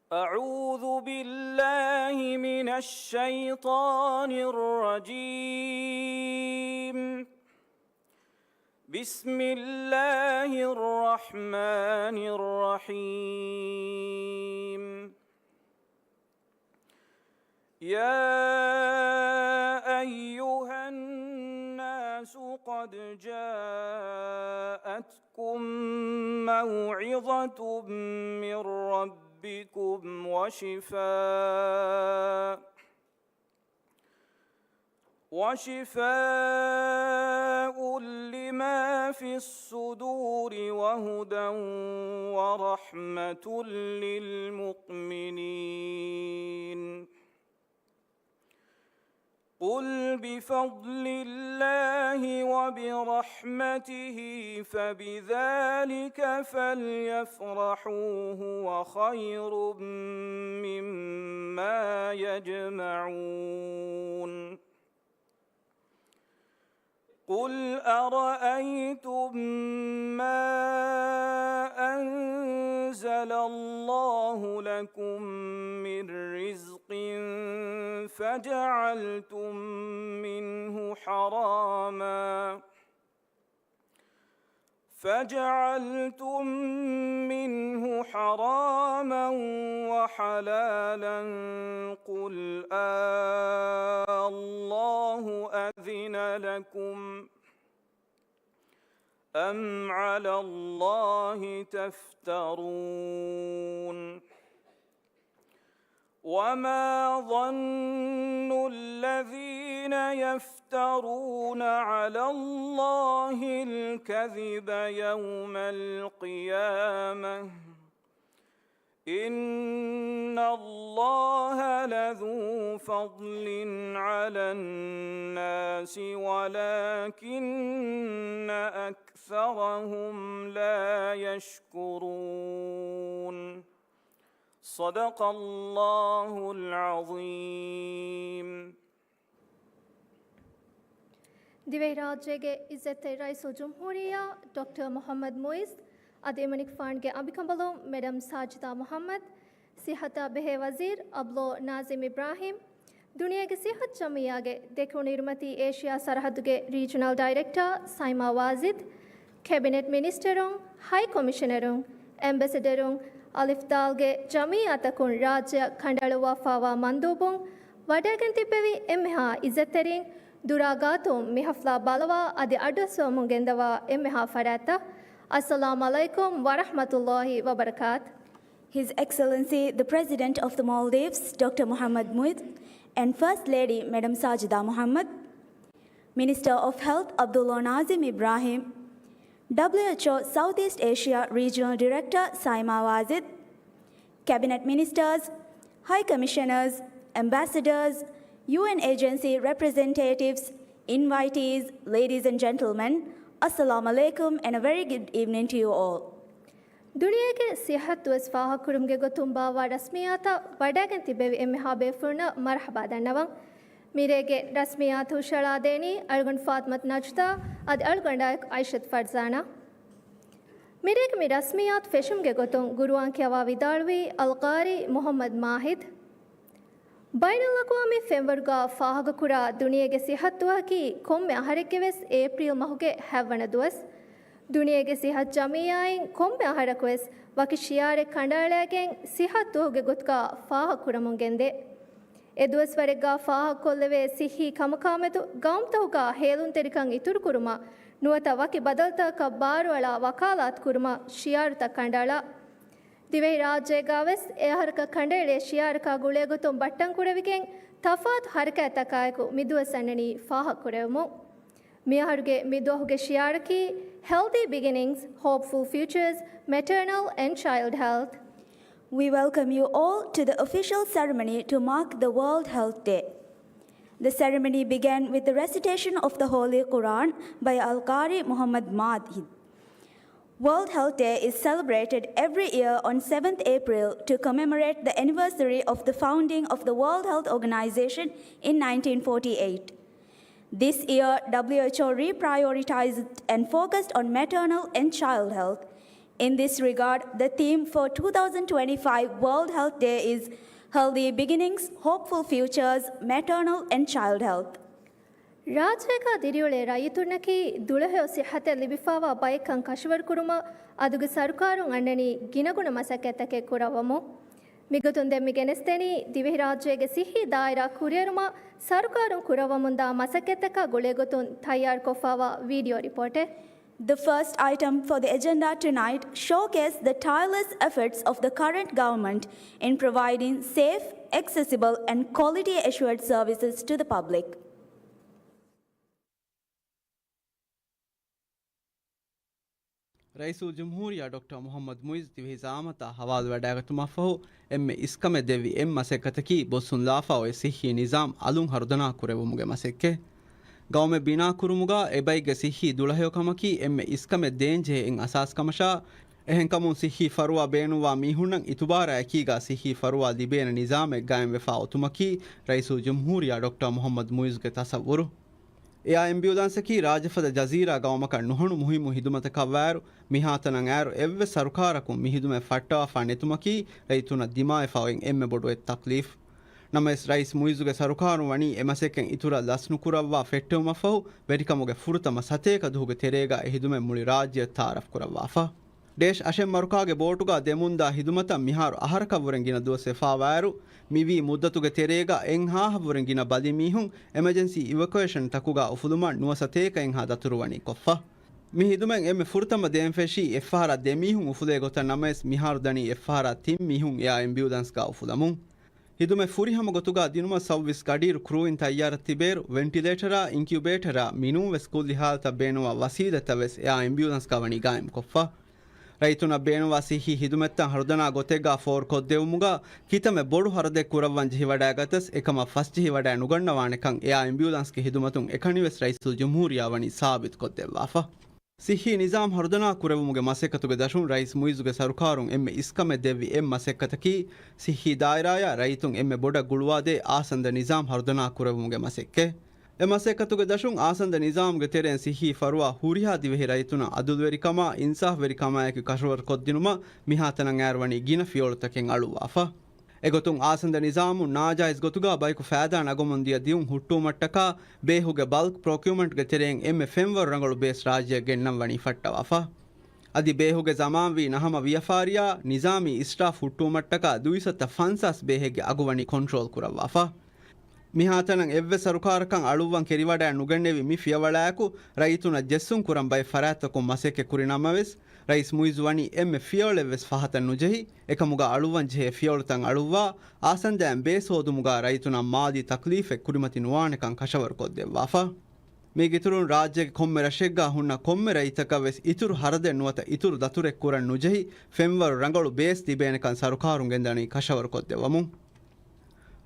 أعوذ بالله من الشيطان الرجيم. بسم الله الرحمن الرحيم. يا أيها الناس قد جاءتكم موعظة من ربكم وشفاء لما في الصدور وهدى ورحمة للمؤمنين. قل بفضل الله وبرحمته فبذلك فليفرحوا هو خير مما يجمعون. قل أرأيتم ما أنزل الله لكم من رزق فجعلتم منه حراما وحلالا قل الله أذن لكم أم على الله تفترون. وما ظن الذين يفترون على الله الكذب يوم القيامة إن الله لذو فضل على الناس ولكن أكثرهم لا يشكرون. صدق الله العظيم. ದಿವೈ ರಾಜ್ಯಗೆ ಇಜ್ಜತೆ ರೈಸು ಜುಮ್ಹೂರಿಯಾ ಡಾಕ್ಟರ್ ಮೊಹಮ್ಮದ್ ಮೊಯಿಸ್ ಅದೇಮನಿಕ್ ಫಾಂಡ್ಗೆ ಅಬಿಕಂಬಲೋ ಮೇಡಮ್ ಸಾಜಿದಾ ಮೊಹಮ್ಮದ್ ಸಿಹತ ಬೆಹೆ ವಜೀರ್ ಅಬ್ಲೋ ನಾಜಿಮ್ ಇಬ್ರಾಹಿಂ ದುನಿಯಾಗೆ ಸಿಹತ್ ಜಮಿಯಾಗೆ ದೆಕು ನಿರ್ಮತಿ ಏಷ್ಯಾ ಸರಹದ್ದುಗೆ regional director Saima Wazed cabinet ಮಿನಿಸ್ಟರುಂ ಹೈ ಕಮಿಷನರುಂ ಅಂಬಾಸಿಡರುಂ ಅಲಿಫ್ದಾಲ್ಗೆ ಜಮಿಯಾತಕುನ್ ರಾಜ್ಯ ಖಂಡಳು ವಫಾವಾ ಮಂದೂಬುಂ ವಡಾಗನ್ ತಿಪ್ಪೆವಿ ಎಮ್ಮೆಹಾ ಇಜ್ಜತೆರಿಂ ದುರಾಗಾತುಂ ಮಿಹಫ್ಲಾ ಬಲವಾ ಅದಿ ಅಡ್ಡಸ್ವಮುಗೆಂದವಾ ಎಮ್ಮೆಹಾ ಫರಾತ Assalamu alaikum wa rahmatullahi wa barakatuh. His Excellency the President of the Maldives, Dr. Mohammed Muid, and First Lady Madam Sajida Mohammed, Minister of Health Abdullah Nazim Ibrahim, WHO Southeast Asia Regional Director Saima Wazid, Cabinet Ministers, High Commissioners, Ambassadors, UN agency representatives, invitees, ladies and gentlemen, Assalamu alaikum and a very good evening to you all. ದುನಿಯಾಗೆ ಸಿಹತ್ ವಸ್ಫಾಹ ಕುರುಮ್ಗೆ ಗೊತ್ತುಂಬಾವ ರಸ್ಮಿಯಾತ ವಡಾಗನ್ ತಿಬೆವಿ ಎಮ್ಮೆಹಾ ಬೇಫುರ್ನ Marhaba ದಣ್ಣವಂ ಮೀರೆಗೆ ರಸ್ಮಿಯಾತ್ ಹುಷಳಾದೇನಿ ಅಳ್ಗೊಂಡ್ ಫಾತ್ಮತ್ ನಜ್ತಾ ಅದ್ ಅಳ್ಗೊಂಡಾಯಕ್ ಐಷತ್ ಫರ್ಜಾನ ಮೀರೆಗೆ ಮಿ ರಸ್ಮಿಯಾತ್ ಫೆಶುಮ್ಗೆ ಗೊತ್ತುಂ ಗುರುವಾಂಕ್ಯವಾ ವಿದಾಳ್ವಿ ಅಲ್ಕಾರಿ Mohammed ಮಾಹಿದ್ ಬೈನಲ್ ಫೆಂವರ್ಗ ಫಾಹಗ ಕುರ ದುನಿಯಾಗೆ ಸಿಹತ್ತುವಕಿ ಕೊಮ್ಮೆ ಅಹರಕ್ಕೆವೆಸ್ April ಮಹುಗೆ ಹೆವ್ವಣ ದುವಸ್ ದುನಿಯಾಗೆ ಸಿಹತ್ ಜಮಿಯಾಯಿನ್ ಕೊಮ್ಮೆ ಅಹರಕ್ವೆಸ್ ವಕಿ ಶಿಯಾರೆ ಕಂಡಾಳೆಗೆನ್ ಸಿಹತ್ತುಹುಗೆ ಗೊತ್ಕ ಫಾಹ ಕುರಮುಂಗೆಂದೆ ಎದುವಸ್ವರೆಗ್ಗ ಫಾಹ ಕೊಲ್ಲೆವೆ ಸಿಹಿ ಕಮಕಾಮೆತು ಗೌಮ್ತಹುಗ ಹೇಲುನ್ ತೆರಿಕಂ ಇತುರು ಕುರುಮ ನುವತ ವಕಿ ಬದಲ್ತಕ ಬಾರುವಳ ವಕಾಲಾತ್ ಕುರುಮ ಶಿಯಾರುತ ಕಂಡಾಳ ದಿವೈ ರಾಜ್ಯಗಾವೆಸ್ A ಹರಕ ಖಂಡೇಳೆ ಶಿಯಾರಕ ಗುಳೆಗುತುಂ ಬಟ್ಟಂ ಕುಡವಿಗೆನ್ ತಫಾತ್ ಹರಕತಕಾಯಕು ಮಿದುವ ಸಣ್ಣನಿ ಫಾಹ ಕುರೆವಮು ಮಿಯಹರುಗೆ ಮಿದುಹುಗೆ ಶಿಯಾರಕಿ healthy beginnings, hopeful futures, maternal and child health. We welcome you all to the official ceremony to mark the World Health Day. The ceremony began with the recitation of the Holy Quran by Al-Qari Muhammad Madhid. World Health Day is celebrated every year on 7th April to commemorate the anniversary of the founding of the World Health Organization in 1948. This year, WHO reprioritized and focused on maternal and child health. In this regard, the theme for 2025 World Health Day is Healthy Beginnings, Hopeful Futures, Maternal and Child Health. ರಾಜ್ಯಗ ದಿರಿಯೊಳೆ ರೈತುನಕಿ ದುಳಹೆಯೊ ಸಿಹತೆ ಲಿಬಿಫಾವ ಬೈಕಂ ಕಶವರ್ ಕುರುಮ ಅದುಗೆ ಸರ್ಕಾರು ಅಂಡನಿ ಗಿನಗುಣ ಮಸಕೆತಕೆ ಕುರವಮು ಮಿಗುತುನ್ ದೆಮ್ಮಿ ಗೆನೆಸ್ತೇನಿ ದಿವೆಹಿ ರಾಜ್ಯಗೆ ಸಿಹಿ ದಾಯರಾ ಕುರಿಯರುಮ ಸರ್ಕಾರು ಕುರವಮುಂದ ಮಸಕೆತಕ ಗುಳೆಗುತುನ್ ತಯಾರ್ ಕೊಫಾವ video ರಿಪೋರ್ಟೆ. The first item for the agenda tonight showcases the tireless efforts of the current government in providing safe, accessible and quality assured services to the public. ರೈಸು ಜುಮ್ಹೂರಿಯಾ doctor Mohamed Muiz ದಿವಿಹಿ ಜಾಮತ ಹವಾಲ್ ವಡಾಗತುಮಾ ಫಹು ಎಮ್ಮೆ ಇಸ್ಕಮೆ ದೆವಿ ಎಂ ಮಸೆಕತಕಿ ಬೊಸ್ಸುನ್ ಲಾಫಾ ಒಯ್ ಸಿಹಿ ನಿಜಾಮ್ ಅಲುಂ ಹರುದನಾ ಕುರೆವುಮುಗೆ ಮಸೆಕ್ಕೆ ಗೌಮೆ ಬಿನಾ ಕುರುಮುಗಾ ಎಬೈಗೆ ಸಿಹಿ ದುಳಹೆಯೊಕಮಕಿ ಎಮ್ಮೆ ಇಸ್ಕಮೆ ದೇಂಜೆ ಎಂ ಅಸಾಸ್ ಕಮಶಾ ಎಹೆನ್ ಕಮುನ್ ಸಿಹಿ ಫರುವಾ ಬೇನುವಾ ಮೀಹುಣ್ಣಂ ಇತುಬಾರ ಅಕೀಗಾ ಸಿಹಿ ಫರುವಾ ದಿಬೇನ ನಿಜಾಮೆ ಗಾಯಂ ವೆಫಾ ಒತುಮಕಿ ರೈಸು ಜುಮ್ಹೂರಿಯಾ ಡಾಕ್ಟರ್ ಮೊಹಮ್ಮದ್ ಮುಯಿಜ್ಗೆ ತಸವ್ವುರು ಎ ಆಂಬ್ಯುಲೆನ್ಸಕಿ ರಾಜಫದ ಜಜೀರಾ ಗೌಮಕ ನುಹಣು ಮುಹಿಮು ಹಿದುಮತಕ ವ್ಯಾರು ಮಿಹಾತನಂ ಆರು ಎವ್ವೆ ಸರ್ಕಾರಕು ಮಿಹಿದುಮೆ ಫಟ್ಟವಾಫಾ ನೆತುಮಕಿ ರೈತುನ ದಿಮಾಯ್ ಫಾವೆಂ ಎಮ್ಮೆ ಬೊಡುವೆ ತಕ್ಲೀಫ್ ನಮಸ್ ರೈಸ್ ಮುಯಿಜುಗೆ ಸರ್ಕಾರು ವಣಿ ಎಮಸೆಕೆನ್ ಇತುರ ಲಸ್ನು ಕುರವ್ವಾ ಫೆಟ್ಟೆವುಮ ಫಹು ವೆರಿಕಮುಗೆ ಫುರುತಮ ಸತೇಕ ದುಹುಗೆ ತೆರೇಗ ಹಿದುಮೆ ಮುಳಿ ರಾಜ್ಯ ತಾರಫ್ ಕುರವ್ವಾಫಾ ದೇಶ್ ಅಶೆಂ ಮರುಕಾಗೆ ಬೋಟುಗ ದೆಮುಂದ ಹಿದುಮತ ಮಿಹಾರು ಅಹರಕವ್ವರೆಂಗಿನ ದುವಸೆ ಫಾವಾರು ಮಿವಿ ಮುದ್ದತುಗೆ ತೆರೇಗ ಎಂಹಾಹವ್ವರೆಂಗಿನ ಬಲಿ ಮೀಹುಂ ಎಮರ್ಜೆನ್ಸಿ ಇವಾಕ್ಯುಯೇಷನ್ ತಕುಗ ಉಫುಲುಮ ನುವಸತೇಕ ಎಂಹಾ ದತುರುವಣಿ ಕೊಫ್ಫಾ ಮಿ ಹಿದುಮೆಂ ಎಮ್ಮೆ ಫುರುತಮ ದೇಂಫೆಶಿ ಎಫ್ಫಾರ ದೆಮೀಹುಂ ಉಫುಲೆ ಗೊತ ನಮಸ್ ಮಿಹಾರು ದಣಿ ಎಫ್ಫಾರ ತಿಮ್ ಮೀಹುಂ ಯಾ ಆಂಬ್ಯುಲೆನ್ಸ್ ಗಾ ಉಫುಲಮುಂ ಹಿದುಮೆ ಫುರಿಹಮ ಗೊತುಗ ದಿನುಮ ಸವ್ವಿಸ್ ಗಡೀರು ಕ್ರೂಯಿನ್ ತಯ್ಯಾರ ತಿಬೇರು ವೆಂಟಿಲೇಟರಾ ಇನ್ಕ್ಯುಬೇಟರಾ ಮಿನೂ ವೆಸ್ ಕುಲ್ಲಿ ಹಾಲ್ತ ಬೇನುವ ವಸೀದತವೆಸ್ ಯಾ ಆಂಬ್ಯುಲೆನ್ಸ್ ಗಾ ವಣಿ ಗಾಯಂ ಕೊಫ್ಫಾ ರೈತುನ ಬೇನುವಾ ಸಿಹಿ ಹಿದುಮೆತ್ತ ಹರುದನಾ ಗೊತೆಗಾ ಫೋರ್ ಕೊದ್ದೆವುಮುಗ ಕಿತಮೆ ಬೊಡು ಹರದೆ ಕುರವ್ವಂ ಜಿಹಿವಡಾಗತಸ್ ಎಕಮ ಫಸ್ಟ್ ಜಿಹಿವಡಾ ನುಗಣ್ಣವಾಣೆಕಂ ಎ ಆಂಬ್ಯುಲೆನ್ಸ್ಗೆ ಹಿದುಮತುಂ ಎಕಣಿವೆಸ್ ರೈಸು ಜುಮ್ಹೂರಿಯಾ ವಣಿ ಸಾಬಿತ್ ಕೊದ್ದೆವಾಫಾ ಸಿಹಿ ನಿಜಾಮ್ ಹರುದನಾ ಕುರವುಮುಗೆ ಮಸೆಕತುಗೆ ದಶುನ್ ರೈಸ್ ಮುಯಿಜುಗೆ ಸರ್ಕಾರುಂ ಎಮ್ಮೆ ಇಸ್ಕಮೆ ದೆವ್ವಿ ಎಂ ಮಸೆಕತಕಿ ಸಿಹಿ ದಾಯರಾಯ ರೈತುಂ ಎಮ್ಮೆ ಬೊಡ ಗುಳುವಾದೆ ಆಸಂದ ನಿಜಾಮ್ ಹರುದನಾ ಕುರವುಮುಗೆ ಮಸೆಕ್ಕೆ ಎ ಮಸೆಕತುಗೆ ದಶುನ್ ಆಸಂದ ನಿಜಾಮ್ಗೆ ತೆರೆನ್ ಸಿಹಿ ಫರುವಾ ಹುರಿಯಾ ದಿವೆಹಿ ರೈತುನ ಅದುಲ್ವೆರಿಕಮ ಇನ್ಸಾಫ್ ವೆರಿಕಮಾಯಕಿ ಕಶವರ್ ಕೊದ್ದಿನುಮ ಮಿಹಾತನಂ ಆರ್ವಣಿ ಗಿನ ಫಿಯೋಳ್ತಕೆನ್ ಅಳುವಾಫಾ ಎಗೊತುಂ ಆಸಂದ ನಿಜಾಮು ನಾಜಾಯಿಸ್ ಗೊತುಗಾ ಬೈಕು ಫಾದಾ ನಗೊಮುಂದಿಯ ದಿಯುಂ ಹುಟ್ಟು ಮಟ್ಟಕ ಬೇಹುಗೆ ಬಲ್ಕ್ ಪ್ರೊಕ್ಯೂರ್ಮೆಂಟ್ಗೆ ತೆರೆನ್ ಎಮ್ಮೆ ಫೆಂವರ್ ರಂಗಳು ಬೇಸ್ ರಾಜ್ಯ ಗೆನ್ನಂ ವಣಿ ಫಟ್ಟವಾಫಾ ಅದಿ ಬೇಹುಗೆ ಜಮಾಂವಿ ನಹಮ ವಿಯಫಾರಿಯಾ ನಿಜಾಮಿ ಇಸ್ಟಾಫ್ ಹುಟ್ಟು ಮಟ್ಟಕ ದುಯಿಸತ್ತ ಫನ್ಸಾಸ್ ಬೇಹೆಗೆ ಅಗುವಣಿ ಕಂಟ್ರೋಲ್ ಕುರವಾಫಾ ಮಿಹಾತನಂ ಎವ್ವೆ ಸರುಕಾರಕಂ ಅಳುವಂ ಕೆರಿವಡಾ ನುಗಣ್ಣೆವಿ ಮಿ ಫಿಯವಳಾಕು ರೈತುನ ಜೆಸ್ಸುಂ ಕುರಂ ಬೈ ಫರಾತಕು ಮಸೆಕೆ ಕುರಿನಮವೆಸ್ ರೈಸ್ ಮುಯಿಜುವಣಿ ಎಮ್ಮೆ ಫಿಯೋಳೆವೆಸ್ ಫಹತನ್ ನುಜೆಹಿ ಎಕಮುಗ ಅಳುವಂ ಜೆಹೆ ಫಿಯೋಳುತಂ ಅಳುವಾ ಆಸಂದෑಂ ಬೇಸೋದುಮುಗ ರೈತುನ ಮಾದಿ ತಕ್ಲೀಫೆ ಕುರಿಮತಿ ನುವಾಣೆಕಂ ಕಶವರ್ ಕೊದ್ದೆವಾಫಾ ಮೀಗಿತುರುನ್ ರಾಜ್ಯಗೆ ಕೊಮ್ಮೆ ರಶೆಗ್ಗಾ ಹುಣ್ಣ ಕೊಮ್ಮೆ ರೈತಕವೆಸ್ ಇತುರು ಹರದೆ ನುವತ ಇತುರು ದತುರೆ ಕುರನ್ ನುಜೆಹಿ ಫೆಂವರು ರಂಗಳು ಬೇಸ್ ದಿಬೇನೆಕಂ ಸರುಕಾರುಂ ಗೆಂದಣಿ ಕಶವರ್ ಕೊದ್ದೆವಮು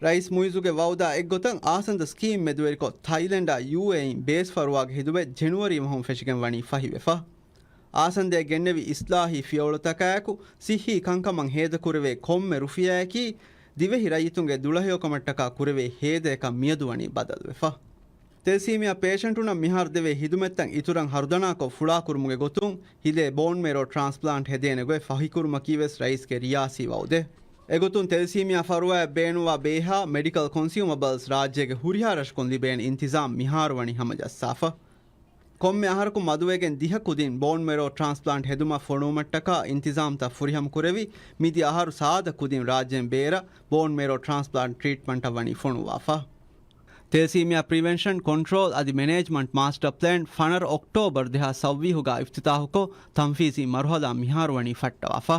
ರೈಸ್ ಮುಯಿಜುಗೆ ವೌದಾ ಎಗ್ಗೊತಂ ಆಸಂದ ಸ್ಕೀಮ್ ಮೆದುವೆರಿಕೊ ಥೈಲೆಂಡಾ ಯುಎಇ ಬೇಸ್ ಫರುವಾಗೆ ಹಿದುವೆ ಜನವರಿ ಮಹಂ ಫೆಶಿಗೆಂ ವಣಿ ಫಹಿವೆಫಾ ಆಸಂದೆ ಗೆನ್ನೆವಿ ಇಸ್ಲಾಹಿ ಫಿಯೋಳುತಕಾಯಕು ಸಿಹಿ ಕಂಕಮಂ ಹೇದ ಕುರವೆ ಕೊಮ್ಮೆ ರುಫಿಯಾಕಿ ದಿವೆಹಿ ರೈತುಂಗೆ ದುಳಹೆಯೊಕಮಟ್ಟಕ ಕುರವೆ ಹೇದೆಕ ಮಿಯದುವಣಿ ಬದಲ್ವೆಫಾ ತೆಲ್ಸೀಮಿಯಾ ಪೇಷಂಟುನ ಮಿಹಾರ್ ದೆವೆ ಹಿದುಮೆತ್ತಂ ಇತುರಂ ಹರುದನಾಕೊ ಫುಳಾ ಕುರುಮುಗೆ ಗೊತುಂ ಹಿಲೆ ಬೋನ್ ಮೇರೋ ಟ್ರಾನ್ಸ್ಪ್ಲಾಂಟ್ ಹೆದೇನೆಗೊಯ್ ಫಹಿಕುರುಮ ಕೀವೆಸ್ ರೈಸ್ಗೆ ರಿಯಾಸಿ ವೌದೆ ಎಗೊತುನ್ ತೆಲ್ಸೀಮಿಯಾ ಫರುವಾ ಬೇನುವಾ ಬೇಹಾ ಮೆಡಿಕಲ್ ಕನ್ಸ್ಯೂಮಬಲ್ಸ್ ರಾಜ್ಯಗೆ ಹುರಿಹಾರಶ್ಕೊನ್ ಲಿಬೇನ್ ಇಂತಿಜಾಮ್ ಮಿಹಾರ್ವಣಿ ಹಮಜಸ್ಸಾಫಾ ಕೊಮ್ಮೆ ಆಹಾರಕು ಮದುವೆಗೆನ್ ದಿಹಕುದಿನ್ ಬೋನ್ ಮೇರೋ ಟ್ರಾನ್ಸ್ಪ್ಲಾಂಟ್ ಹೆದುಮ ಫೊಣುಮಟ್ಟಕ ಇಂತಿಜಾಮ್ತ ಫುರಿಹಮ್ ಕುರೆವಿ ಮಿದಿ ಆಹಾರು ಸಾದ ಕುದಿನ್ ರಾಜ್ಯೆನ್ ಬೇರ ಬೋನ್ ಮೇರೋ transplant treatment Avani ಫೊಣುವಾಫಾ ತೆಲ್ಸೀಮಿಯಾ prevention control ಅದಿ ಮ್ಯಾನೇಜ್ಮೆಂಟ್ ಮಾಸ್ಟರ್ ಪ್ಲಾನ್ ಫನರ್ ಅಕ್ಟೋಬರ್ 2024 ಇಫ್ತಿತಾಹುಕೊ ತಂಫೀಸಿ ಮರ್ಹಲಾ ಮಿಹಾರ್ವಣಿ ಫಟ್ಟವಾಫಾ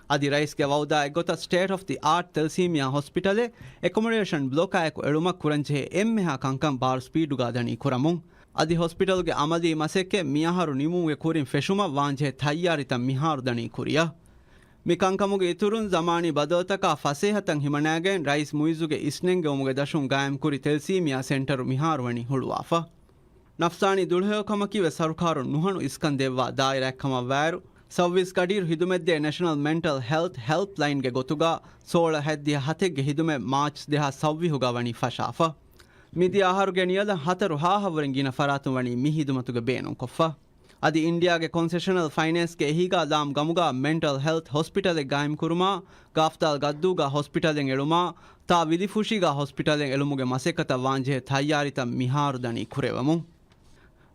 ಅದಿ ರೈಸ್ಗೆ ವೌದಾ ಎಗೊತ state of the art thalassaemia ಹಾಸ್ಪಿಟಲೆ ಅಕೊಮೊಡೇಷನ್ ಬ್ಲಾಕ್ ಆಯಕು ಎಳುಮ ಕುರಂಜೆ ಎಮ್ಮೆಹಾ ಕಂಕಂ ಬಾರ್ ಸ್ಪೀಡುಗಾ ದಣಿ ಕುರಮುಂ ಅದಿ ಹಾಸ್ಪಿಟಲ್ಗೆ ಅಮದಿ ಮಸೆಕ್ಕೆ ಮಿಯಾಹಾರು ನಿಮುಗೆ ಕುರಿನ್ ಫೆಶುಮ ವಾಂಜೆ ತಯ್ಯಾರಿತ ಮಿಹಾರು ದಣಿ ಕುರಿಯ ಮಿಕಂಕಮುಗೆ ಇತುರುನ್ ಜಮಾನಿ ಬದಲ್ತಕ ಫಸೇಹತಂ ಹಿಮನಾಗೆನ್ ರೈಸ್ ಮುಯಿಜುಗೆ ಇಸ್ನೆಂಗೆ ಒಮುಗೆ ದಶುಂ ಗಾಯಂ ಕುರಿ ತೆಲ್ಸೀಮಿಯಾ ಸೆಂಟರು ಮಿಹಾರ್ವಣಿ ಹುಳುವಾಫ ನಫ್ಸಾನಿ ದುಳ್ಹೇಕಮಕಿವೆ ಸರ್ಕಾರು ನುಹಣು ಇಸ್ಕಂದೆವ್ವಾ ದಾಯಿರಾಕ್ಕಮ ವ್ಯಾರು ಸವ್ವಿಸ್ ಕಡೀರು ಹಿದುಮೆದ್ದೆ ನ್ಯಾಷನಲ್ ಮೆಂಟಲ್ ಹೆಲ್ತ್ ಹೆಲ್ಪ್ ಲೈನ್ಗೆ ಗೊತ್ತುಗ ಸೋಳ ಹೆದ್ದಿಯ ಹತೆಗ್ಗೆ ಹಿದುಮೆ ಮಾರ್ಚ್ ದೇಹ ಸವ್ವಿಹುಗ ವಣಿ ಫಶಾಫ ಮಿದಿ ಆಹಾರುಗೆ ನಿಯದ ಹತರು ಹಾಹವರಿಂಗಿನ ಫರಾತು ವಣಿ ಮಿಹಿದುಮತುಗೆ ಬೇನು ಕೊಫ್ಫ ಅದಿ ಇಂಡಿಯಾಗೆ ಕನ್ಸೆಷನಲ್ ಫೈನಾನ್ಸ್ಗೆ ಹೀಗ ದಾಮ್ ಗಮುಗ ಮೆಂಟಲ್ ಹೆಲ್ತ್ ಹಾಸ್ಪಿಟಲ್ ಗಾಯಂ ಕುರುಮಾ ಗಾಫ್ತಾಲ್ ಗದ್ದೂಗ ಹಾಸ್ಪಿಟಲ್ ಎಳುಮಾ ತಾ ವಿಲಿಫುಶಿಗ ಹಾಸ್ಪಿಟಲ್ ಎಳುಮುಗೆ ಮಸೆಕತ ವಾಂಜೆ ತಯ್ಯಾರಿತ ಮಿಹಾರು ದಣಿ ಕುರೆವಮು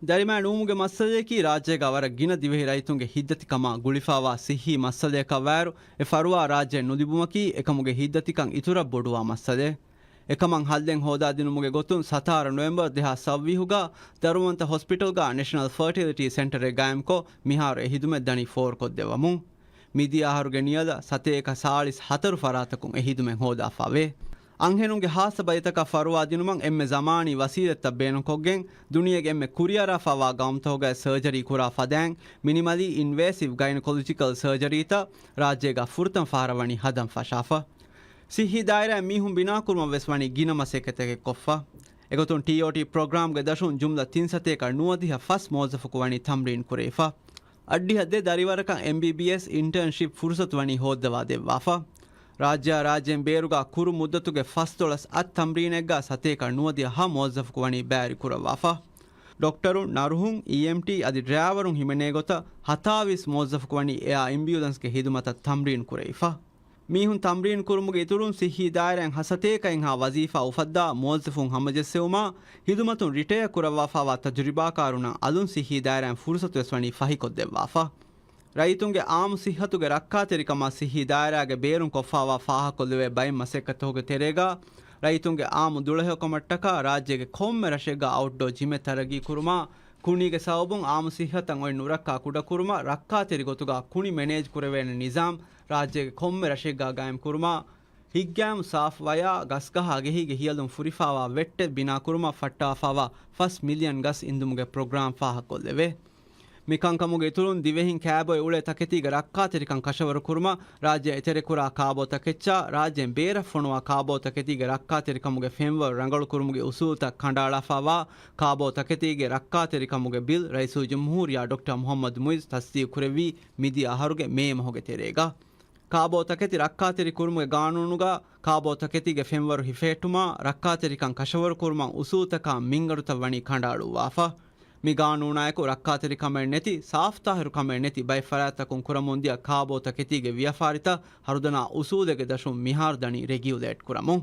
ದರಿಮಾ ನೂಮುಗೆ ಮಸ್ಸಲೇಕಿ ರಾಜ್ಯಗ ಅವರ ಗಿನ ದಿವೆಹಿ ರೈತುಂಗೆ ಹಿದ್ದತಿಕಮ ಗುಳಿಫಾವಾ ಸಿಹಿ ಮಸ್ಸಲೇಕ ವ್ಯಾರು ಎ ಫರುವಾ ರಾಜ್ಯ ನುದಿಬುಮಕಿ ಎಕಮುಗೆ ಹಿದ್ದತಿಕಂ ಇತುರ ಬೊಡುವಾ ಮಸ್ಸಲೆ එකමං හල්ලෙන් හෝදා දිනුමුගේ ගොතුන් සතාර නොවැම්බර් 2024 දරුවන්ත හොස්පිටල්ගා නෙෂනල් ෆර්ටිලිටි සෙන්ටර් එක ගායම්කෝ මිහාර එහිදුමෙ දනි 4 කොත් දෙවමු මිදි ආහාරුගේ නියද සතේක සාලිස් 4 ෆරාතකුන් එහිදුමෙන් හෝදා ෆාවේ ಅಂಹೆನುಂಗೆ ಹಾಸ ಬೈತಕ ಫರುವಾ ದಿನುಮಂ ಎಮ್ಮೆ ಜಮಾನಿ ವಸೀಲತ್ತ ಬೇನು ಕೊಗ್ಗೆನ್ ದುನಿಯಗೆ ಎಮ್ಮೆ ಕುರಿಯರ ಫವಾ ಗಮ್ತೋಗ ಸರ್ಜರಿ ಕುರಾ ಫದ್ಯಾಂಗ್ ಮಿನಿಮಲಿ ಇನ್ವೇಸಿವ್ ಗೈನಕೊಲಾಜಿಕಲ್ ಸರ್ಜರಿತ ರಾಜ್ಯಗ ಫುರ್ತಂ ಫಾರವಣಿ ಹದಂ ಫಶಾಫ ಸಿಹಿ ದಾಯರ ಮೀಹುಂ ಬಿನಾ ಕುರ್ಮ ವೆಸ್ವಣಿ ಗಿನಮಸೆಕೆತೆಗೆ ಕೊಫ್ಫ ಎಗೊತುನ್ ಟಿಒಟಿ ಪ್ರೋಗ್ರಾಮ್ಗೆ ದಶುನ್ ಜುಮ್ಲ ತಿನ್ಸತೇಕ ನುವದಿಹ ಫಸ್ ಮೋಜಫುಕು ವಣಿ ತಮ್ರೀನ್ ಕುರೇಫ ಅಡ್ಡಿ ಹದ್ದೆ ದರಿವರಕ ಎಂಬಿಬಿಎಸ್ ಇಂಟರ್ನ್ಶಿಪ್ ಫುರ್ಸತ್ ವಣಿ ಹೋದ್ದವಾ ದೆವ್ವಾಫ ರಾಜ್ಯಂ ಬೇರುಗ ಕುರು ಮುದ್ದತುಗೆ ಫಸ್ತೊಳಸ್ ತಮ್ರೀನೆಗ್ಗ ಸತೇಕ ನುವದಿಯ ಹ ಮೋಜಫುಕು ವಣಿ ಬ್ಯಾರಿ ಕುರವಾಫ ಡಾಕ್ಟರು ನರುಹುಂ ಇಎಂಟಿ ಅದಿ ಡ್ರೈವರುಂ ಹಿಮೆನೇಗೊತ ಹತಾವಿಸ್ ಮೋಜಫುಕು ವಣಿ ಎ ಆಂಬ್ಯುಲೆನ್ಸ್ಗೆ ಹಿದುಮತ ತಮ್ರೀನ್ ಕುರೈಫ ಮೀಹುನ್ ತಮ್ರೀನ್ ಕುರುಮುಗೆ ಇತುರುನ್ ಸಿಹಿ ದಾಯರೆನ್ ಹಸತೇಕೈನ್ ಹಾ ವಜೀಫಾ ಉಫದ್ದಾ ಮೋಜಫುಂ ಹಮಜೆಸ್ಸೆವುಮಾ ಹಿದುಮತುನ್ ರಿಟೇರ್ ಕುರವಾಫಾವಾ ತಜುರಿಬಾಕಾರುನ ಅಲುನ್ ಸಿಹಿ ದಾಯರೆನ್ ಫುರ್ಸತು ವೆಸ್ವಣಿ ಫಹಿಕೊದ್ದೆವ್ವಾಫ ರೈತುಂಗೆ ಆಮು ಸಿಹತುಗೆ ರಕ್ಕಾತೆರಿಕಮ ಸಿಹಿ ದಾಯರಾಗೆ ಬೇರುಂ ಕೊಫಾವಾ ಫಾಹ ಕೊಲ್ಲುವೆ ಬೈ ಮಸೆಕತ್ತೋಗೆ ತೆರೆಗ ರೈತುಂಗೆ ಆಮು ದುಳಹೆಕೊಮಟ್ಟಕ ರಾಜ್ಯಗೆ ಕೊಮ್ಮೆ ರಶೆಗ ಔಟ್ಡೋ ಜಿಮೆ ತರಗಿ ಕುರುಮ ಕುಣಿಗೆ ಸವಬುಂ ಆಮು ಸಿಹತಂ ಒಯ್ ನುರಕ್ಕ ಕುಡ ಕುರುಮ ರಕ್ಕಾತೆರಿಗೊತುಗ ಕುಣಿ ಮೆನೇಜ್ ಕುರವೇನ ನಿಜಾಮ್ ರಾಜ್ಯಗೆ ಕೊಮ್ಮೆ ರಶೆಗ ಗಾಯಂ ಕುರುಮ ಹಿಗ್ಗ್ಯಾಮ್ ಸಾಫ್ ವಯ ಗಸ್ಗಹ ಅಗೆಹಿಗೆ ಹಿಯಲುಂ ಫುರಿಫಾವಾ ವೆಟ್ಟೆ ಬಿನಾ ಕುರುಮ ಫಟ್ಟಾಫಾವಾ ಫಸ್ ಮಿಲಿಯನ್ ಗಸ್ ಇಂದುಮುಗೆ ಪ್ರೋಗ್ರಾಮ್ ಫಾಹ ಕೊಲ್ಲೆವೆ ಮಿಕಂಕಮುಗೆ ಇತುರುನ್ ದಿವೆಹಿನ್ ಕ್ಯಾಬೊಯ್ ಉಳೆ ತಕೆತಿಗ ರಕ್ಕಾತೆರಿಕಂ ಕಶವರ ಕುರ್ಮ ರಾಜ್ಯ ಎತೆರೆ ಕುರಾ ಕಾಬೋ ತಕೆಚ್ಚ ರಾಜ್ಯಂ ಬೇರ ಫೊಣುವ ಕಾಬೋ ತಕೆತಿಗೆ ರಕ್ಕಾತೆರಿಕಮುಗೆ ಫೆಂವರ್ ರಂಗಳು ಕುರುಮುಗೆ ಉಸೂತ ಕಂಡಾಳಫಾವಾ ಕಾಬೋ ತಕೆತಿಗೆ ರಕ್ಕಾತೆರಿಕಮುಗೆ ಬಿಲ್ ರೈಸು ಜಮ್ಹೂರಿಯಾ ಡಾಕ್ಟರ್ ಮೊಹಮ್ಮದ್ ಮುಯಿಜ್ ತಸ್ದೀ ಕುರೆವಿ ಮಿದಿ ಅಹರುಗೆ ಮೇಮಹೊಗೆ ತೆರೆಗ ಕಾಬೋ ತಕೆತಿ ರಕ್ಕಾತೆರಿ ಕುರುಮುಗೆ ಗಾನೂನುಗ ಕಾಬೋ ತಕೆತಿಗೆ ಫೆಂವರು ಹಿಫೇಟುಮ ರಕ್ಕಾತೆರಿಕಂ ಕಶವರ ಕುರ್ಮ ಉಸೂತಕ ಮಿಂಗಡುತ ವಣಿ ಕಂಡಾಳುವಾಫ ಮಿ ಗಾನೂನಾಯಕು ರಕ್ಕಾತೆರಿ ಕಮೆಂಟ್ ನೆತಿ ಸಾಫ್ತಾಹಿರು ಕಮೆಂಟ್ ನೆತಿ ಬೈ ಫರಾತಕುಂ ಕುರಮುಂದಿಯ ಕಾಬೋ ತಕೆತಿಗೆ ವ್ಯಫಾರಿತ ಹರುದನ ಉಸೂದೆಗೆ ದಶುಂ ಮಿಹಾರ್ ದಣಿ ರೆಗ್ಯುಲೇಟ್ ಕುರಮು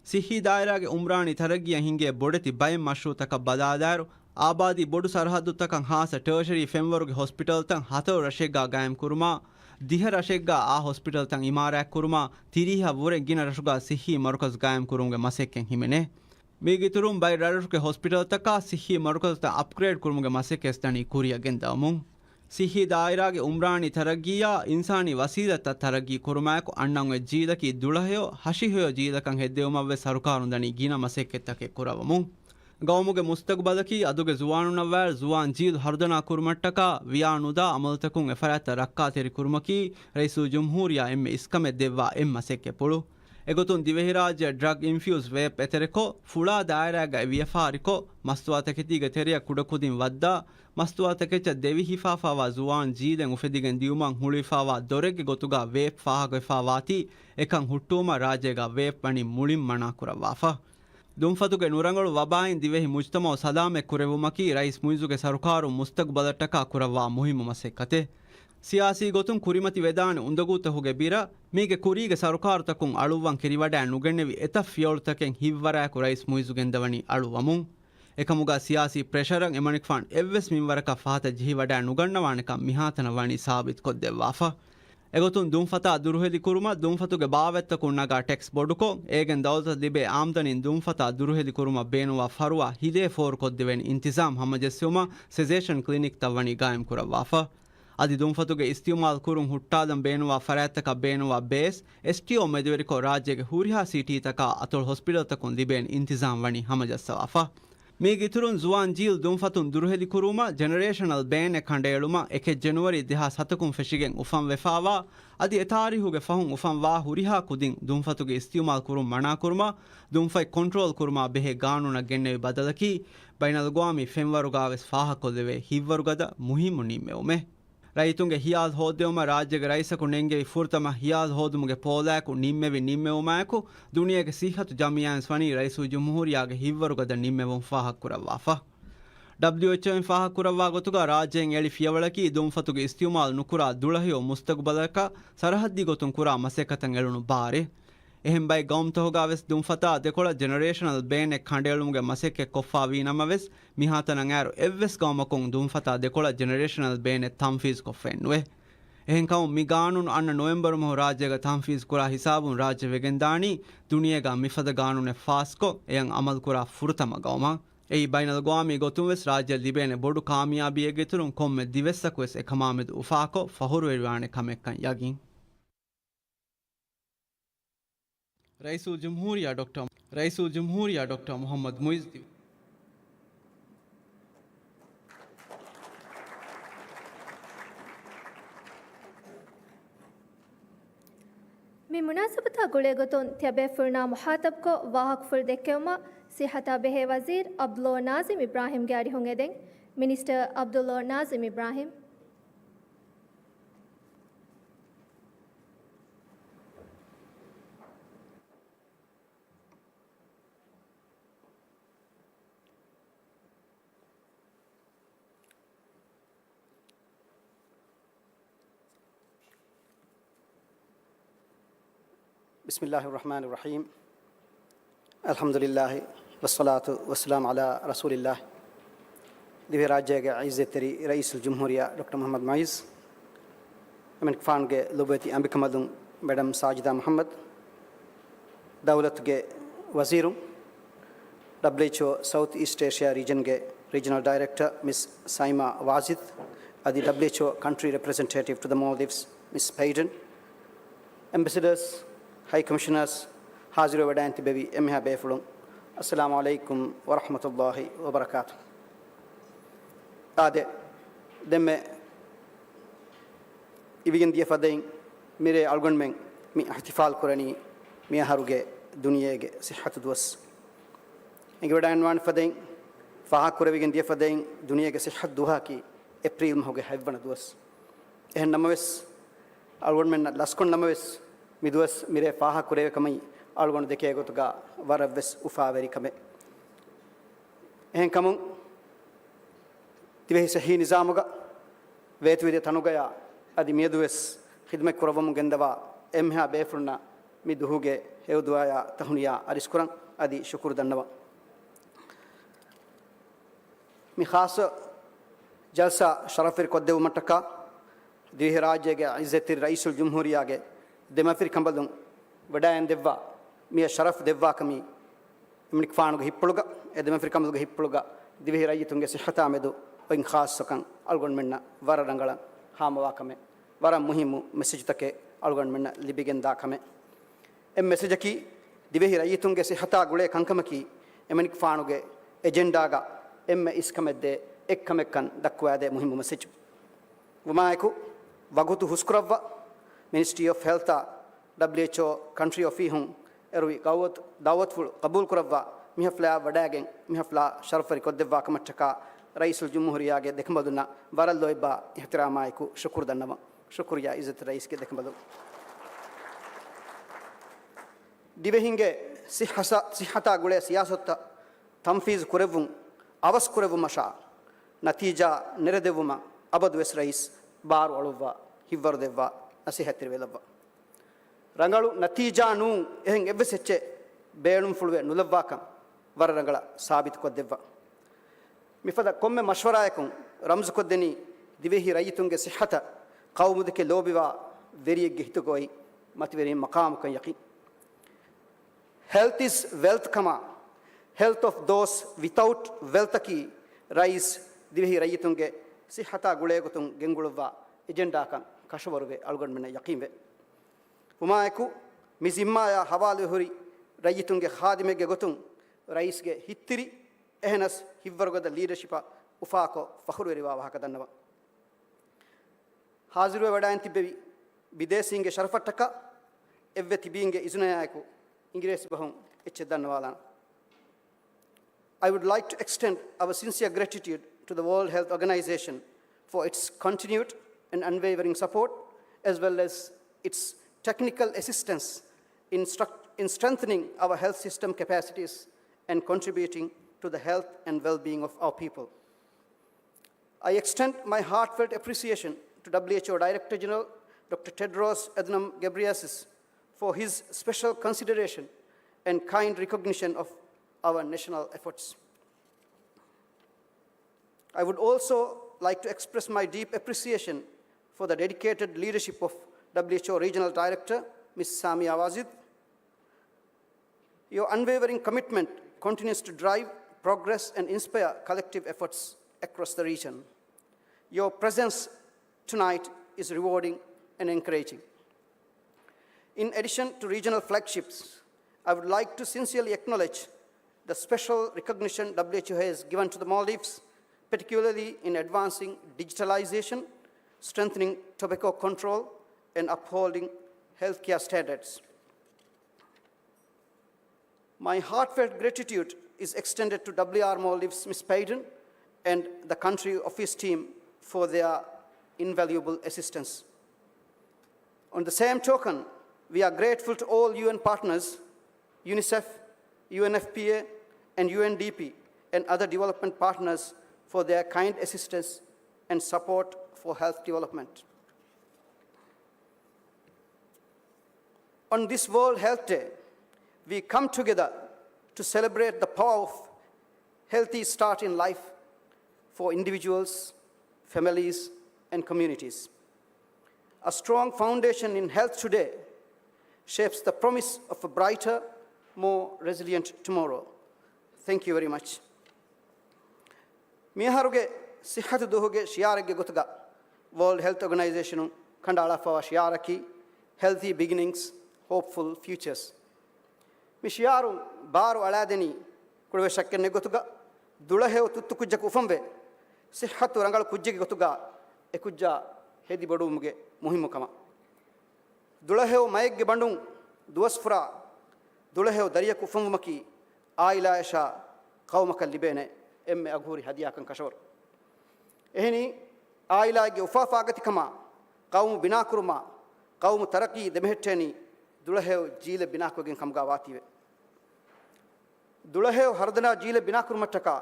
ಸಿಹಿ ದಾಯರಾಗೆ ಉಮ್ರಾಣಿ ತರಗಿಯ ಹಿಂಗೆ ಬೊಡೆತಿ ಬೈ ಮಶ್ರೂತಕ ಬದಾದಾರು ಆಬಾದಿ ಬೊಡು ಸರಹದ್ದು ತಕಂ ಹಾಸ ಟರ್ಷರಿ ಫೆಂವರುಗೆ ಹಾಸ್ಪಿಟಲ್ ತಂ ಹತರು ರಶೆಗ್ಗಾ ಗಾಯಂ ಕುರುಮಾ ದಿಹ ರಶೆಗ್ಗಾ ಆ ಹಾಸ್ಪಿಟಲ್ ತಂ ಇಮಾರ್ಯಾಕ್ ಕುರುಮಾ ತಿರಿಹ ವೊರೆ ಗಿನ ರಶುಗಾ ಸಿಹಿ ಮರುಕಸ್ ಗಾಯಂ ಕುರುಂಗೆ ಮಸೆಕ್ಕೆಂ ಹಿಮೆನೆ ಮೀಗಿತುರುಂ ಬೈ ರಡರುಗೆ ಹಾಸ್ಪಿಟಲ್ ತಕ ಸಿಹಿ ಮರುಕಸ್ತ ಅಪ್ಗ್ರೇಡ್ ಕುರುಮುಗೆ ಮಸೆಕೆಸ್ ದಣಿ ಕುರಿಯ ಗೆಂದವಮು ಸಿಹಿ ದಾಯಿರಾಗೆ ಉಮ್ರಾಣಿ ತರಗಿಯ ಇನ್ಸಾನಿ ವಸೀಲತ ತರಗಿ ಕುರುಮಾಯಕು ಅಣ್ಣಂಗೆ ಜೀಲಕಿ ದುಳಹೆಯೋ ಹಶಿಹೆಯೋ ಜೀಲಕಂ ಹೆದ್ದೆವುಮವ್ವೆ ಸರುಕಾರುನ್ ದಣಿ ಗಿನ ಮಸೆಕ್ಕೆತ್ತಕೆ ಕುರವಮು ಗೌಮುಗೆ ಮುಸ್ತಕ್ಬಲಕಿ ಅದುಗೆ ಜುವಾನುನವ್ವಾರ್ ಜುವಾನ್ ಜೀಲ್ ಹರ್ದನಾ ಕುರುಮಟ್ಟಕ ವಿಯಾನುದಾ ಅಮಲ್ತಕುಂ ಎಫರಾತ ರಕ್ಕಾತೆರಿ ಕುರುಮಕಿ ರೈಸು ಜುಮ್ಹೂರಿಯಾ ಎಮ್ಮೆ ಇಸ್ಕಮೆ ದೆವ್ವಾ ಎಂ ಮಸೆಕ್ಕೆ ಪುಳು ಎಗೊತುನ್ ದಿವೆಹಿ ರಾಜ್ಯ ಡ್ರಗ್ ಇನ್ಫ್ಯೂಸ್ ವೇಪ್ ಎತೆರೆಕೊ ಫುಳಾ ದಾಯರಾಗ ವಿಯಫಾರಿಕೊ ಮಸ್ತುವಾ ತಕೆತಿಗೆ ತೆರೆಯ ಕುಡಕುದಿನ್ ವದ್ದ ಮಸ್ತುವಾ ತಕೆಚ ದೆವಿ ಹಿಫಾಫಾವಾ ಜುವಾನ್ ಜೀಲೆನ್ ಉಫೆದಿಗೆನ್ ದಿಯುಮಂ ಹುಳಿಫಾವಾ ದೊರೆಗೆ ಗೊತುಗ ವೇಪ್ ಫಾಹಗೆಫಾವಾತಿ ಎಕಂ ಹುಟ್ಟೂಮ ರಾಜ್ಯಗ ವೇಪ್ ಬಣಿ ಮುಳಿಂ ಮಣಾ ಕುರವಾಫ ದುಂಫತುಗೆ ನುರಂಗಳು ವಬಾಯಿನ್ ದಿವೆಹಿ ಮುಜ್ತಮೋ ಸಲಾಮೆ ಕುರೆವುಮಕಿ ರೈಸ್ ಮುಯಿಜುಗೆ ಸರುಕಾರು ಮುಸ್ತಕ್ಬಲಟ್ಟಕ ಕುರವಾ ಮುಹಿಮ ಮಸೆಕ್ಕತೆ ಸಿಯಾಸಿ ಗೊತುಂ ಕುರಿಮತಿ ವೆದಾನೆ ಉಂದಗೂತಹುಗೆ ಬಿರ ಮೀಗೆ ಕುರಿಗೆ ಸರುಕಾರತಕುಂ ಅಳುವಂ ಕಿರಿವಡ್ಯಾ ನುಗೆನ್ನೆವಿ ಎತ ಫಿಯೋಳ್ತಕೆಂ ಹಿವ್ವರಾಯಕು ರೈಸ್ ಮುಯಿಜುಗೆಂದವಣಿ ಅಳುವಮುಂ එකමුග සියාසි ප්‍රෙෂරන් එමනික් ෆන් එව්වෙස් මින්වරක ෆහත ජිහිවඩා නුගන්නවානක මිහාතන වණි සාබිත් කොද්දෙවාෆා එගොතුන් දුම්ෆතා දුරුහෙලි කුරුම දුම්ෆතුගේ බාවෙත්ත කුන්නගා ටෙක්ස් බොඩුකෝ ඒගෙන් දවල්ත දිබේ ආම්දනින් දුම්ෆතා දුරුහෙලි කුරුම බේනුවා ෆරුවා හිදේ ෆෝර් කොද්දෙවෙන් ඉන්තිසාම් හමජෙස්සුම සෙසේෂන් ක්ලිනික් තවණි ගායම් කුරවාෆා අදි දුම්ෆතුගේ ඉස්තිමාල් කුරුම් ಹುಟ್ಟಾದಂ ಬೇನುವಾ ಫರಾಯತ್ತಕ ಬೇನುವಾ ಬೇಸ್ ಎಸ್ಟಿಒ ಮೆದುವೆರಿಕೋ ರಾಜ್ಯಗೆ ಹೂರಿಹಾ ಸಿಟಿ ತಕ ಅತೊಲ್ ಹಾಸ್ಪಿಟಲ್ ತಕುನ್ ದಿಬೇನ್ ಇಂತಿಜಾಮ್ ವಣಿ ಹಮಜಸ್ಸವಾಫಾ මේ ගිතුරුන් ජුවාන් ජීල් දුම්ෆතුන් දුරුහෙලි කුරුම ජෙනරේෂනල් බෑන් එක කණ්ඩේළුම 1 ජනවරි 2007 ෆෙෂිගෙන් උෆම් වෙෆාවා අදි එතාරිහුගේ ෆහුන් උෆම් වා හුරිහා කුදින් දුම්ෆතුගේ ඉස්තිමාල් කුරුම් මනා කුරුම දුම්ෆයි කොන්ට්‍රෝල් කුරුම බෙහෙ ගානුන ගෙන්නෙවි බදලකි බයිනල් ගාමි ෆෙම්වරු ගාවෙස් ෆාහ කොදෙවේ හිවරු ගද මුහිමු නිම්මෙවමෙ ರೈತುಂಗೆ ಹಿಯಾಲ್ ಹೋದೆವಮ ರಾಜ್ಯಗೆ ರೈಸಕು ನೆಂಗೆ ಫುರ್ತಮ ಹಿಯಾಲ್ ಹೋದುಮುಗೆ ಪೋಲಾಕು ನಿಮ್ಮೆವುಮಾಕು ದುನಿಯಗೆ ಸಿಹತು ಜಮಿಯಾನ್ ಸ್ವನಿ ರೈಸು ಜುಮ್ಹೂರಿಯಾಗೆ ಹಿವ್ವರುಗದ ನಿಮ್ಮೆವಂ ಫಾಹಕ್ಕುರವಾಫ WHO ಫಾಹಕ್ಕುರವಾ ಗೊತುಗ ರಾಜ್ಯಂ ಎಳಿ ಫಿಯವಳಕಿ ದುಂಫತುಗೆ ಇಸ್ತಿಮಾಲ್ ನುಕುರಾ ದುಳಹಿಯೋ ಮುಸ್ತಕು ಬದಕ ಸರಹದ್ದಿ ಗೊತುಂ ಕುರಾ ಮಸೆಕತಂ ಎಳುನು ಬಾರೆ එහෙන් බයි ගෞම් තොහගාවෙස් දුම්ෆතා දෙකොළ ජෙනරේෂනල් බේන් එක් කණ්ඩේළුමුගේ මසෙක්කෙ කොෆා වීනමවෙස් මිහාතනං ඇරු එව්වෙස් ගෞමකොන් දුම්ෆතා දෙකොළ ජෙනරේෂනල් බේන් එක් තම්ෆීස් කොෆෙන්නුවේ එහෙන් කවුම් මිගානුන් අන්න නොවෙම්බර් මොහ රාජ්‍යග තම්ෆීස් කුරා හිසාබුන් රාජ්‍ය වෙගෙන්දානි දුනියගා මිෆද ගානුනේ ෆාස්කෝ එයන් අමල් කුරා ෆුරතම ගෞමා එයි බයිනල් ගෝමි ගොතුම්වෙස් රාජ්‍ය ලිබේනේ බොඩු කාමියාබියගේ තුරුන් කොම්මෙ දිවෙස්සකුවෙස් එකමාමෙදු උෆාකෝ ෆහුරු වෙරිවානේ කමෙක්කන් යගින් रईसुल जमहूरिया डॉक्टर मोहम्मद मुइज़ මේ මුනාසබතා ගොලේ ගොතුන් තියබේ ෆුර්නා මුහාතබ් කො වාහක් ෆුල් දෙක්කෙවම සිහතා බෙහෙ වසීර් අබ්දුල්ලා නාසිම් ඉබ්‍රාහිම් ගාඩි හොන් එදෙන් මිනිස්ටර් අබ්දුල්ලා නාසිම් ඉබ්‍රාහිම් بسم الله الرحمن الرحيم الحمد لله والصلاة والسلام على رسول الله दिव्य राज्य के इज्जतरी रईस जमहूरिया डॉक्टर मोहम्मद मुइज़ अमन खान के लुबती अंबिकमदुं मैडम साजिदा मोहम्मद दौलत के वजीरों WHO South East Asia region के regional director miss Saima Wazed अदि WHO country representative to the Maldives miss पेडन ambassadors High Commissioners, Haziro Vedanti Bevi, Emha Befulum, Assalamu alaikum wa rahmatullahi wa barakatuh. Ade, demme, Ibigin Diafadain, Mire Algonmeng, Mi Ahtifal Kurani, Mi Haruge, Duniege, Sihatudwas. And Vedan one Fadain, Fahakuravigin Diafadain, Duniege Sihat Duhaki, April Moge Havanadwas. And Namavis, Algonmen, Laskon Namavis. මිදුවස් මිරේ ෆාහ කුරේ කමයි අල්ගොන දෙකේ ගොතුගා වරවස් උෆා වෙරි කමේ එහෙන් කමුන් තිවෙහි සහී නිසාමුගා වේතු විද තනුගයා අදි මිදුවස් ඛිදමත් කරවමු ගෙන්දවා එම්හා බේෆුන්නා මිදුහුගේ හේවදුවායා තහුනියා අරිස්කුරන් අදි ශුක්‍ර දන්නවා මි ખાસ ජල්සා ශරෆර් කොද්දෙව මට්ටකා දිවි රාජ්‍යගේ ඉස්සතිර් රයිසුල් ජම්හූරියාගේ දෙමෆිර කම්බලුන් වඩායන් දෙවවා මිය ශරෆ් දෙවවා කමි මිනික් ෆානුගේ හිප්පලුග එදෙමෆිර කම්බලුගේ හිප්පලුග දිවි රාජ්‍යතුන්ගේ සිහතා මෙදු ඔයින් ખાસකන් අල්ගොන් මෙන්න වර රංගලන් හාමවා කමේ වර මුහිමු මෙසේජ් තකේ අල්ගොන් මෙන්න ලිබිගෙන් දා කමේ එම් මෙසේජ් කි දිවි රාජ්‍යතුන්ගේ සිහතා ගුලේ කංකමකි එමනික් ෆානුගේ එජෙන්ඩාගා එම් ඉස්කමෙද්දේ එක්කමෙක්කන් දක්වා දේ මුහිමු message වමායකු වගුතු හුස්කරවවා Ministry of Health WHO country of Ihun erwi dawat ful qabul kurawwa mihafla wadagen mihafla sharafari koddeva kamattaka raisul jumhuriya ge dekmaduna waralloiba ihtiramaiku shukr dannama shukriya izzat rais ge dekmadu divehinge sihata gule siyasatta tamfiz kurevun avas kurevuma sha natija neredevuma abadwes rais bar walwa hivvar devwa nasihatir velabba rangalu natija nu ehn ebbesecche beenum fulwe nulawaka war rangala sabit koddevva mifada komme mashwarayakun ramz koddeni divehi rayitunge sihhata qawmudike lobiwa veriyege hitugoi matveri maqam kan yaqin health is wealth kama health of those without wealth ki rise divehi rayitunge sihhata gulegutun genguluwa agenda kan kashwaruge algon mena yaqinve umaiku mizimma ya hawale hori rayitunge khadimege gotun raisge hittiri ehnas hivvargoda leadership ufaako fakhru eriwa wahaka dannawa haziruwe wadayen tibbevi bidesinge sharafattaka evve tibinge izunayaku ingiresi bahum ecche dannawalana. I would like to extend our sincere gratitude to the World Health Organization for its continued and unwavering support, as well as its technical assistance in strengthening our health system capacities and contributing to the health and well-being of our people. I extend my heartfelt appreciation to WHO Director General Dr. Tedros Adhanom Ghebreyesus for his special consideration and kind recognition of our national efforts. I would also like to express my deep appreciation for the dedicated leadership of WHO Regional Director, Ms. Samia Wazid. Your unwavering commitment continues to drive progress and inspire collective efforts across the region. Your presence tonight is rewarding and encouraging. In addition to regional flagships, I would like to sincerely acknowledge the special recognition WHO has given to the Maldives, particularly in advancing digitalization, strengthening tobacco control, and upholding healthcare standards. My heartfelt gratitude is extended to WR Maldives Ms. Payden and the country office team for their invaluable assistance. On the same token, we are grateful to all UN partners, UNICEF, UNFPA, and UNDP, and other development partners for their kind assistance and support for health development. On this World Health Day, we come together to celebrate the power of healthy start in life for individuals, families, and communities. A strong foundation in health today shapes the promise of a brighter, more resilient tomorrow. Thank you very much. Miharuge sihhatu duhuge shiarage gotuga World Health Organization kandala fawa shiaraki healthy beginnings, hopeful futures. Mishiaru baru aladeni kuduve shakkenne gotuga dulahew tuttu kujjaku ufambe sihhatu rangal kujjige gotuga ekujja hedi bodumuge muhimmukama dulahew mayegge bandung duwasfura dulahew dariyaku ufamumaki ailaisha qawmakal libene emme aghuri hadiyakan kashor ehni ailaage ufafaagati kama qawmu binakuruma qawmu taraqi demehteni dulahew jile binakogen kamga watiwe dulahew hardana jile binakurumataka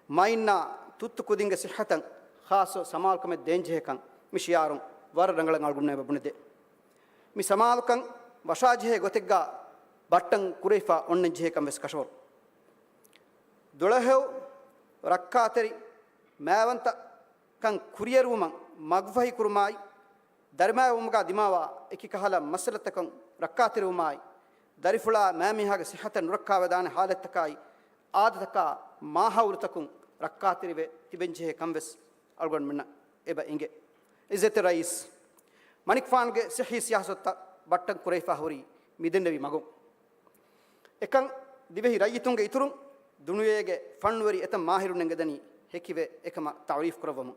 mainna tuttu kudinge sihhatan khaso samalkame denjehekan mishiyarum war rangalan algunne babunede mi samalkan washajehe gotegga battan kureifa onne jehekam ves kashor dulahew rakkateri mavanta kan kurieruma magvahi kurmai darma umga dimawa ekikahala masalatakan rakkateri umai darifula mamihaga sihatan nurakkavedane halatakai adataka mahawurtakun rakkateri tibenje kamves algon minna eba inge izete rais manik fange sihi siyasatta battan kureifa hori midennevi magu ekan divehi rayitunge iturun dunuyege fanwari etam mahirunenge dani hekive ekama ta'rif kurawmu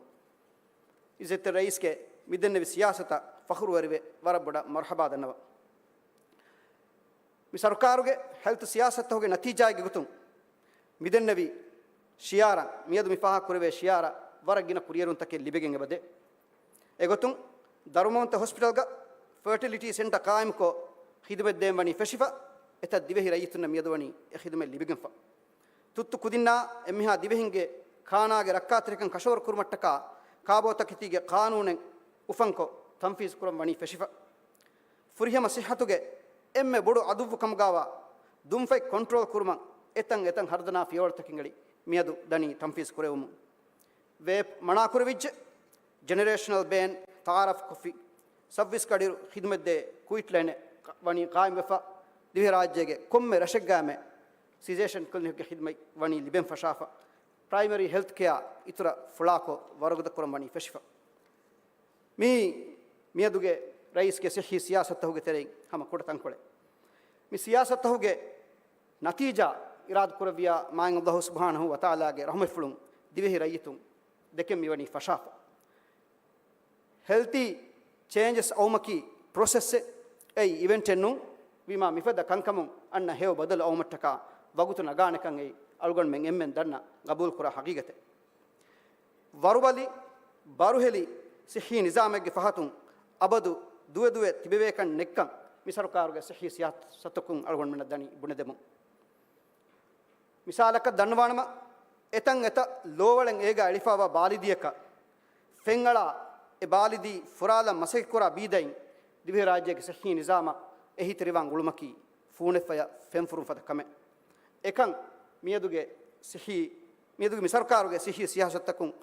izete rais ke midennevi siyasata fakhru warive waraboda marhaba dannawa mi sarkaruge health siyasata hoge natijage gutum midennevi shiara miyadu mi faha kurave shiara waragina kurierun take libegen ebade egotum darumonta hospital ga fertility center qaim ko khidmet dem wani feshifa eta divehi rayituna miyadu wani e khidmet libegen fa tuttu kudinna emmiha divehinge khanaage rakkatrikan kashor kurmattaka kaabota kitige qanunen ufanko tanfiz kuram wani feshifa furihama sihhatuge emme bodu aduvu kamgawa dumfai control kurman etan hardana fiyortakingali miyadu dani tanfiz kurewum web mana kurvij generational ban taaraf kofi service kadiru khidmat de kuitlane wani qaim wefa divi rajyege komme rashagame cessation clinic khidmai wani liben fashafa primary health care itura fulako waruguda kuram wani feshifa mi miyaduge rais ke sihi siyasat hoge tere hama kodatan kole mi siyasat hoge natija ඉරාද කුරවියා මාන් අල්ලාහ් සුබ්හානහු වතාලාගේ රහමත් ෆුලුම් දිවෙහි රයිතුම් දෙකෙන් මිවනි ෆෂාෆ healthy changes awmaki process ei event ennu wima mifada kankamun anna hew badal awmattaka wagutu nagane kan ei algon men emmen danna qabul kura haqiqate warubali baruheli sihi nizamege fahatun abadu duwe duwe tibeve kan nekkan misarukaruge sihi siyat satukun algon men dani bunedemu misalaka danwanama etan eta lowalen ega alifawa balidiyaka fengala e balidi furala masek kura bidain dive rajyege sihi nizama ehi triwan ulumaki funefaya femfuru fata kame ekan miyaduge misarkaruge sihi siyasatakun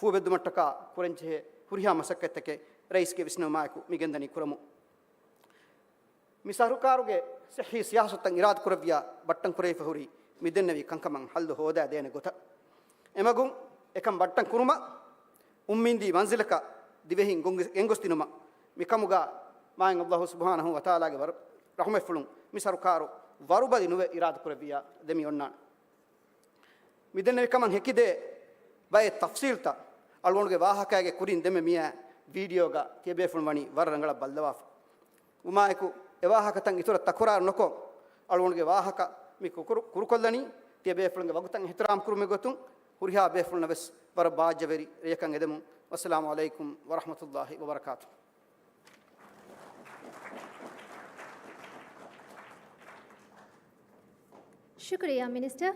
fubedumattaka kurenche huriha masakketake raiske visnumaiku migendani kuramu misarkaruge sihi siyasatan irad kuravya battan kurei fahuri midennevi kankaman hallu hoda dene gota emagun ekam battan kuruma ummindi manzilaka divehin engostinuma mikamuga maen Allah subhanahu wa taala ge rahme fulun misarkaru warubadi nuwe irad kuravya demi onnan midenne kaman hekide bay tafsilta alwonuge wahakage kurin deme miya video ga tebe fulmani warrangala ballawaf umaiku ewahakatan itura takurar noko alwonuge wahaka mi kurukollani tebe fulnge wagutan ihtiram kurume gotun huriha be fulna bes war baajaveri rekan edemu wassalamu alaikum wa rahmatullahi wa barakatuh Shukriya Minister.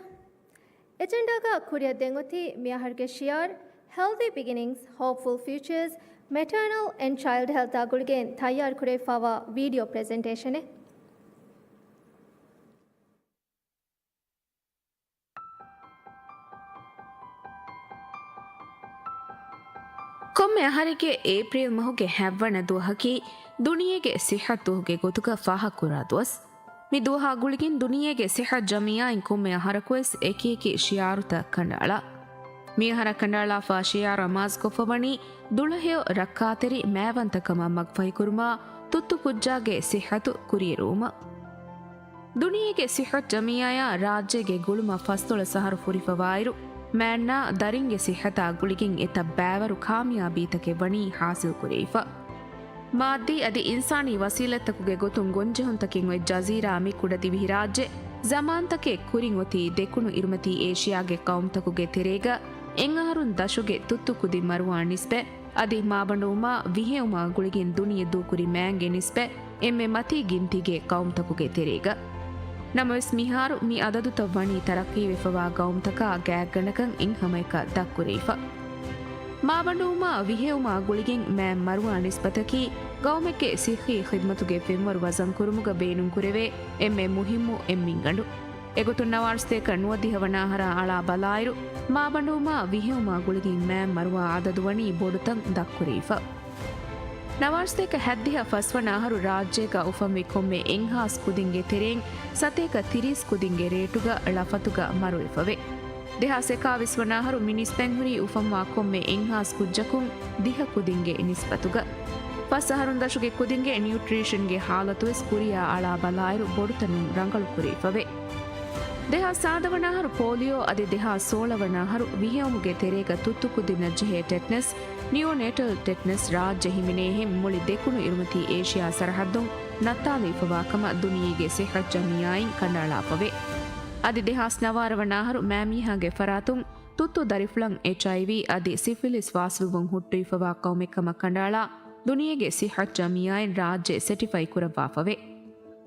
Agenda ka Kuriya Dengoti Miyaharge Shiar, Healthy Beginnings, Hopeful Futures, Maternal and Child Health Agulgen Tayar Kure Fawa video presentation. ಕೊಮ್ಮೆ ಹರಿಗೆ ಏಪ್ರಿಲ್ ಮಹುಗೆ ಹೆವ್ವಣ ದುಹಕಿ ದುನಿಯೆಗೆ ಸಿಹತ್ ದುಹಗೆ ಗೊತುಕ ಫಾಹ ಕುರಾದ್ವಸ್ ಮಿ ದುಹ ಗುಳಿಗಿನ್ ದುನಿಯೆಗೆ ಸಿಹತ್ ಜಮಿಯಾ ಇನ್ ಕೊಮ್ಮೆ ಹರಕ್ವೆಸ್ ಏಕೀಕಿ ಶಿಯಾರುತ ಕಂಡಾಳ ಮಿ ಹರ ಕಂಡಾಳ ಫಾ ಶಿಯಾರ ಮಾಸ್ ಕೊಫವಣಿ ದುಳಹೆಯೋ ರಕ್ಕಾತೆರಿ ಮೇವಂತಕಮ ಮಗ್ಫೈ ಕುರ್ಮಾ ತುತ್ತು ಕುಜ್ಜಾಗೆ ಸಿಹತು ಕುರಿಯರೂಮ ದುನಿಯೆಗೆ ಸಿಹತ್ ಜಮಿಯಾಯ ರಾಜ್ಯಗೆ ಗುಳುಮ ಫಸ್ತೊಳ ಸಹರು ಫುರಿಫವಾಯಿರು ಮ್ಯಾನ್ನ ದರಿಂಗೆ ಸಿಹತ ಗುಳಿಗಿನ್ ಎತ ಬ್ಯಾವರು ಕಾಮಿಯಾಬೀತಕೆ ವಣಿ ಹಾಸಿಲ್ ಕುರೇಫ ಮಾದ್ದಿ ಅದಿ ಇನ್ಸಾನಿ ವಸೀಲತ್ತಕುಗೆ ಗೊತುಂ ಗೊಂಜೆಹುಂತಕಿನ್ ವೆ ಜಜೀರಾ ಮಿ ಕುಡದಿ ವಿಹಿರಾಜ್ಯೆ ಜಮಾಂತಕೆ ಕುರಿನ್ ಒತಿ ದೆಕುಣು ಇರುಮತಿ ಏಷಿಯಾಗೆ ಕೌಮ್ತಕುಗೆ ತೆರೇಗ ಎಂಗಾರುನ್ ದಶುಗೆ ತುತ್ತು ಕುದಿ ಮರುವಾ ನಿಸ್ಪೆ ಅದಿ ಮಾಬಂಡುಮಾ ವಿಹೆಯುಮಾ ಗುಳಿಗಿನ್ ದುನಿಯ ದೂಕುರಿ ಮ್ಯಾಂಗೆ ನಿಸ್ಪೆ ಎಮ್ಮೆ ಮತಿ ಗಿಂತಿಗೆ ಕೌಮ್ತಕುಗೆ ತೆರೇಗ ನಮಸ್ ಮಿಹಾರು ಮಿ ಅದದು ತವ್ವಣಿ ತರಕ್ಕಿ ವಿಫವಾ ಗೌಮ್ತಕ ಗ್ಯಾಗಣಕಂ ಇನ್ ಹಮೈಕ ದಕ್ಕುರೇಫ ಮಾಬಂಡುಮಾ ವಿಹೆಯುಮಾ ಗುಳಿಗಿನ್ ಮ್ಯಾಂ ಮರುವಾ ನಿಸ್ಬತಕಿ ಗೌಮೆಕ್ಕೆ ಸಿಹಿ ಖಿದ್ಮತುಗೆ ಫೆಮ್ಮರು ವಜನ್ ಕುರುಮುಗ ಬೇನುಂ ಕುರೆವೆ ಎಮ್ಮೆ ಮುಹಿಮ್ಮು ಎಮ್ಮಿಂಗಂಡು ಎಗೊತು ನವಾರ್ಸ್ತೆಕ ನುವದಿಹವನಾಹರ ಅಳಾ ಬಲಾಯಿರು ಮಾಬಂಡುಮಾ ವಿಹೆಯುಮಾ ಗುಳಿಗಿನ್ ಮ್ಯಾಂ ಮರುವಾ ಅದದುವಣಿ ಬೋಡುತಂ ದಕ್ಕುರೇಫ ನವಾರ್ಸ್ತೆಕ ಹದ್ದಿಹ ಫಸ್ವನಾಹರು ರಾಜ್ಯಗ ಉಫಮ್ಮಿ ಕೊಮ್ಮೆ ಎಂಹಾಸ್ ಕುದಿಂಗೆ ತೆರೆಂ ಸತೇಕ ತಿರೀಸ್ ಕುದಿಂಗೆ ರೇಟುಗ ಲಫತುಗ ಮರುವೆಫವೆ දෙහසෙකා විස්වනාහරු මිනිස්පැංහුරි උෆම්වා කොම්මේ එංහාස් කුජ්ජකුන් දිහ කුදින්ගේ නිස්පතුග පස්සහරුන් දශුගේ කුදින්ගේ නියුට්‍රීෂන්ගේ හාලතුවෙස් කුරියා අලා බලායිරු බොඩුතනුන් රංගලු කුරීෆවේ දෙහා සාදවනාහරු පෝලියෝ අධි දෙහා සෝලවනාහරු විහෙවමුගේ තෙරේග තුත්තු කුදින ජෙහේ ටෙට්නස් නියෝනේටල් ටෙට්නස් රාජ්‍ය හිමිනේහෙම් මුලි දෙකුණු ඉරුමති ඒෂියා සරහද්දුන් නත්තාලීපවාකම දුනියගේ සෙහත් ජමියායින් කණ්ඩාලාපවේ අධි දෙහස් නවාරවනාහරු මෑමීහාගේ ෆරාතුන් තුත්තු දරිෆ්ලං HIV අධි සිෆිලිස් වාස්ලුවන් ಹುಟ್ಟುಯಿಫವಾ ಕೌಮೆಕ್ಕಮ ಕಂಡಾಳ ದುನಿಯೆಗೆ ಸಿಹತ್ ಜಮಿಯಾಯಿನ್ ರಾಜ್ಯ ಸೆಟಿಫೈ ಕುರವಾಫವೆ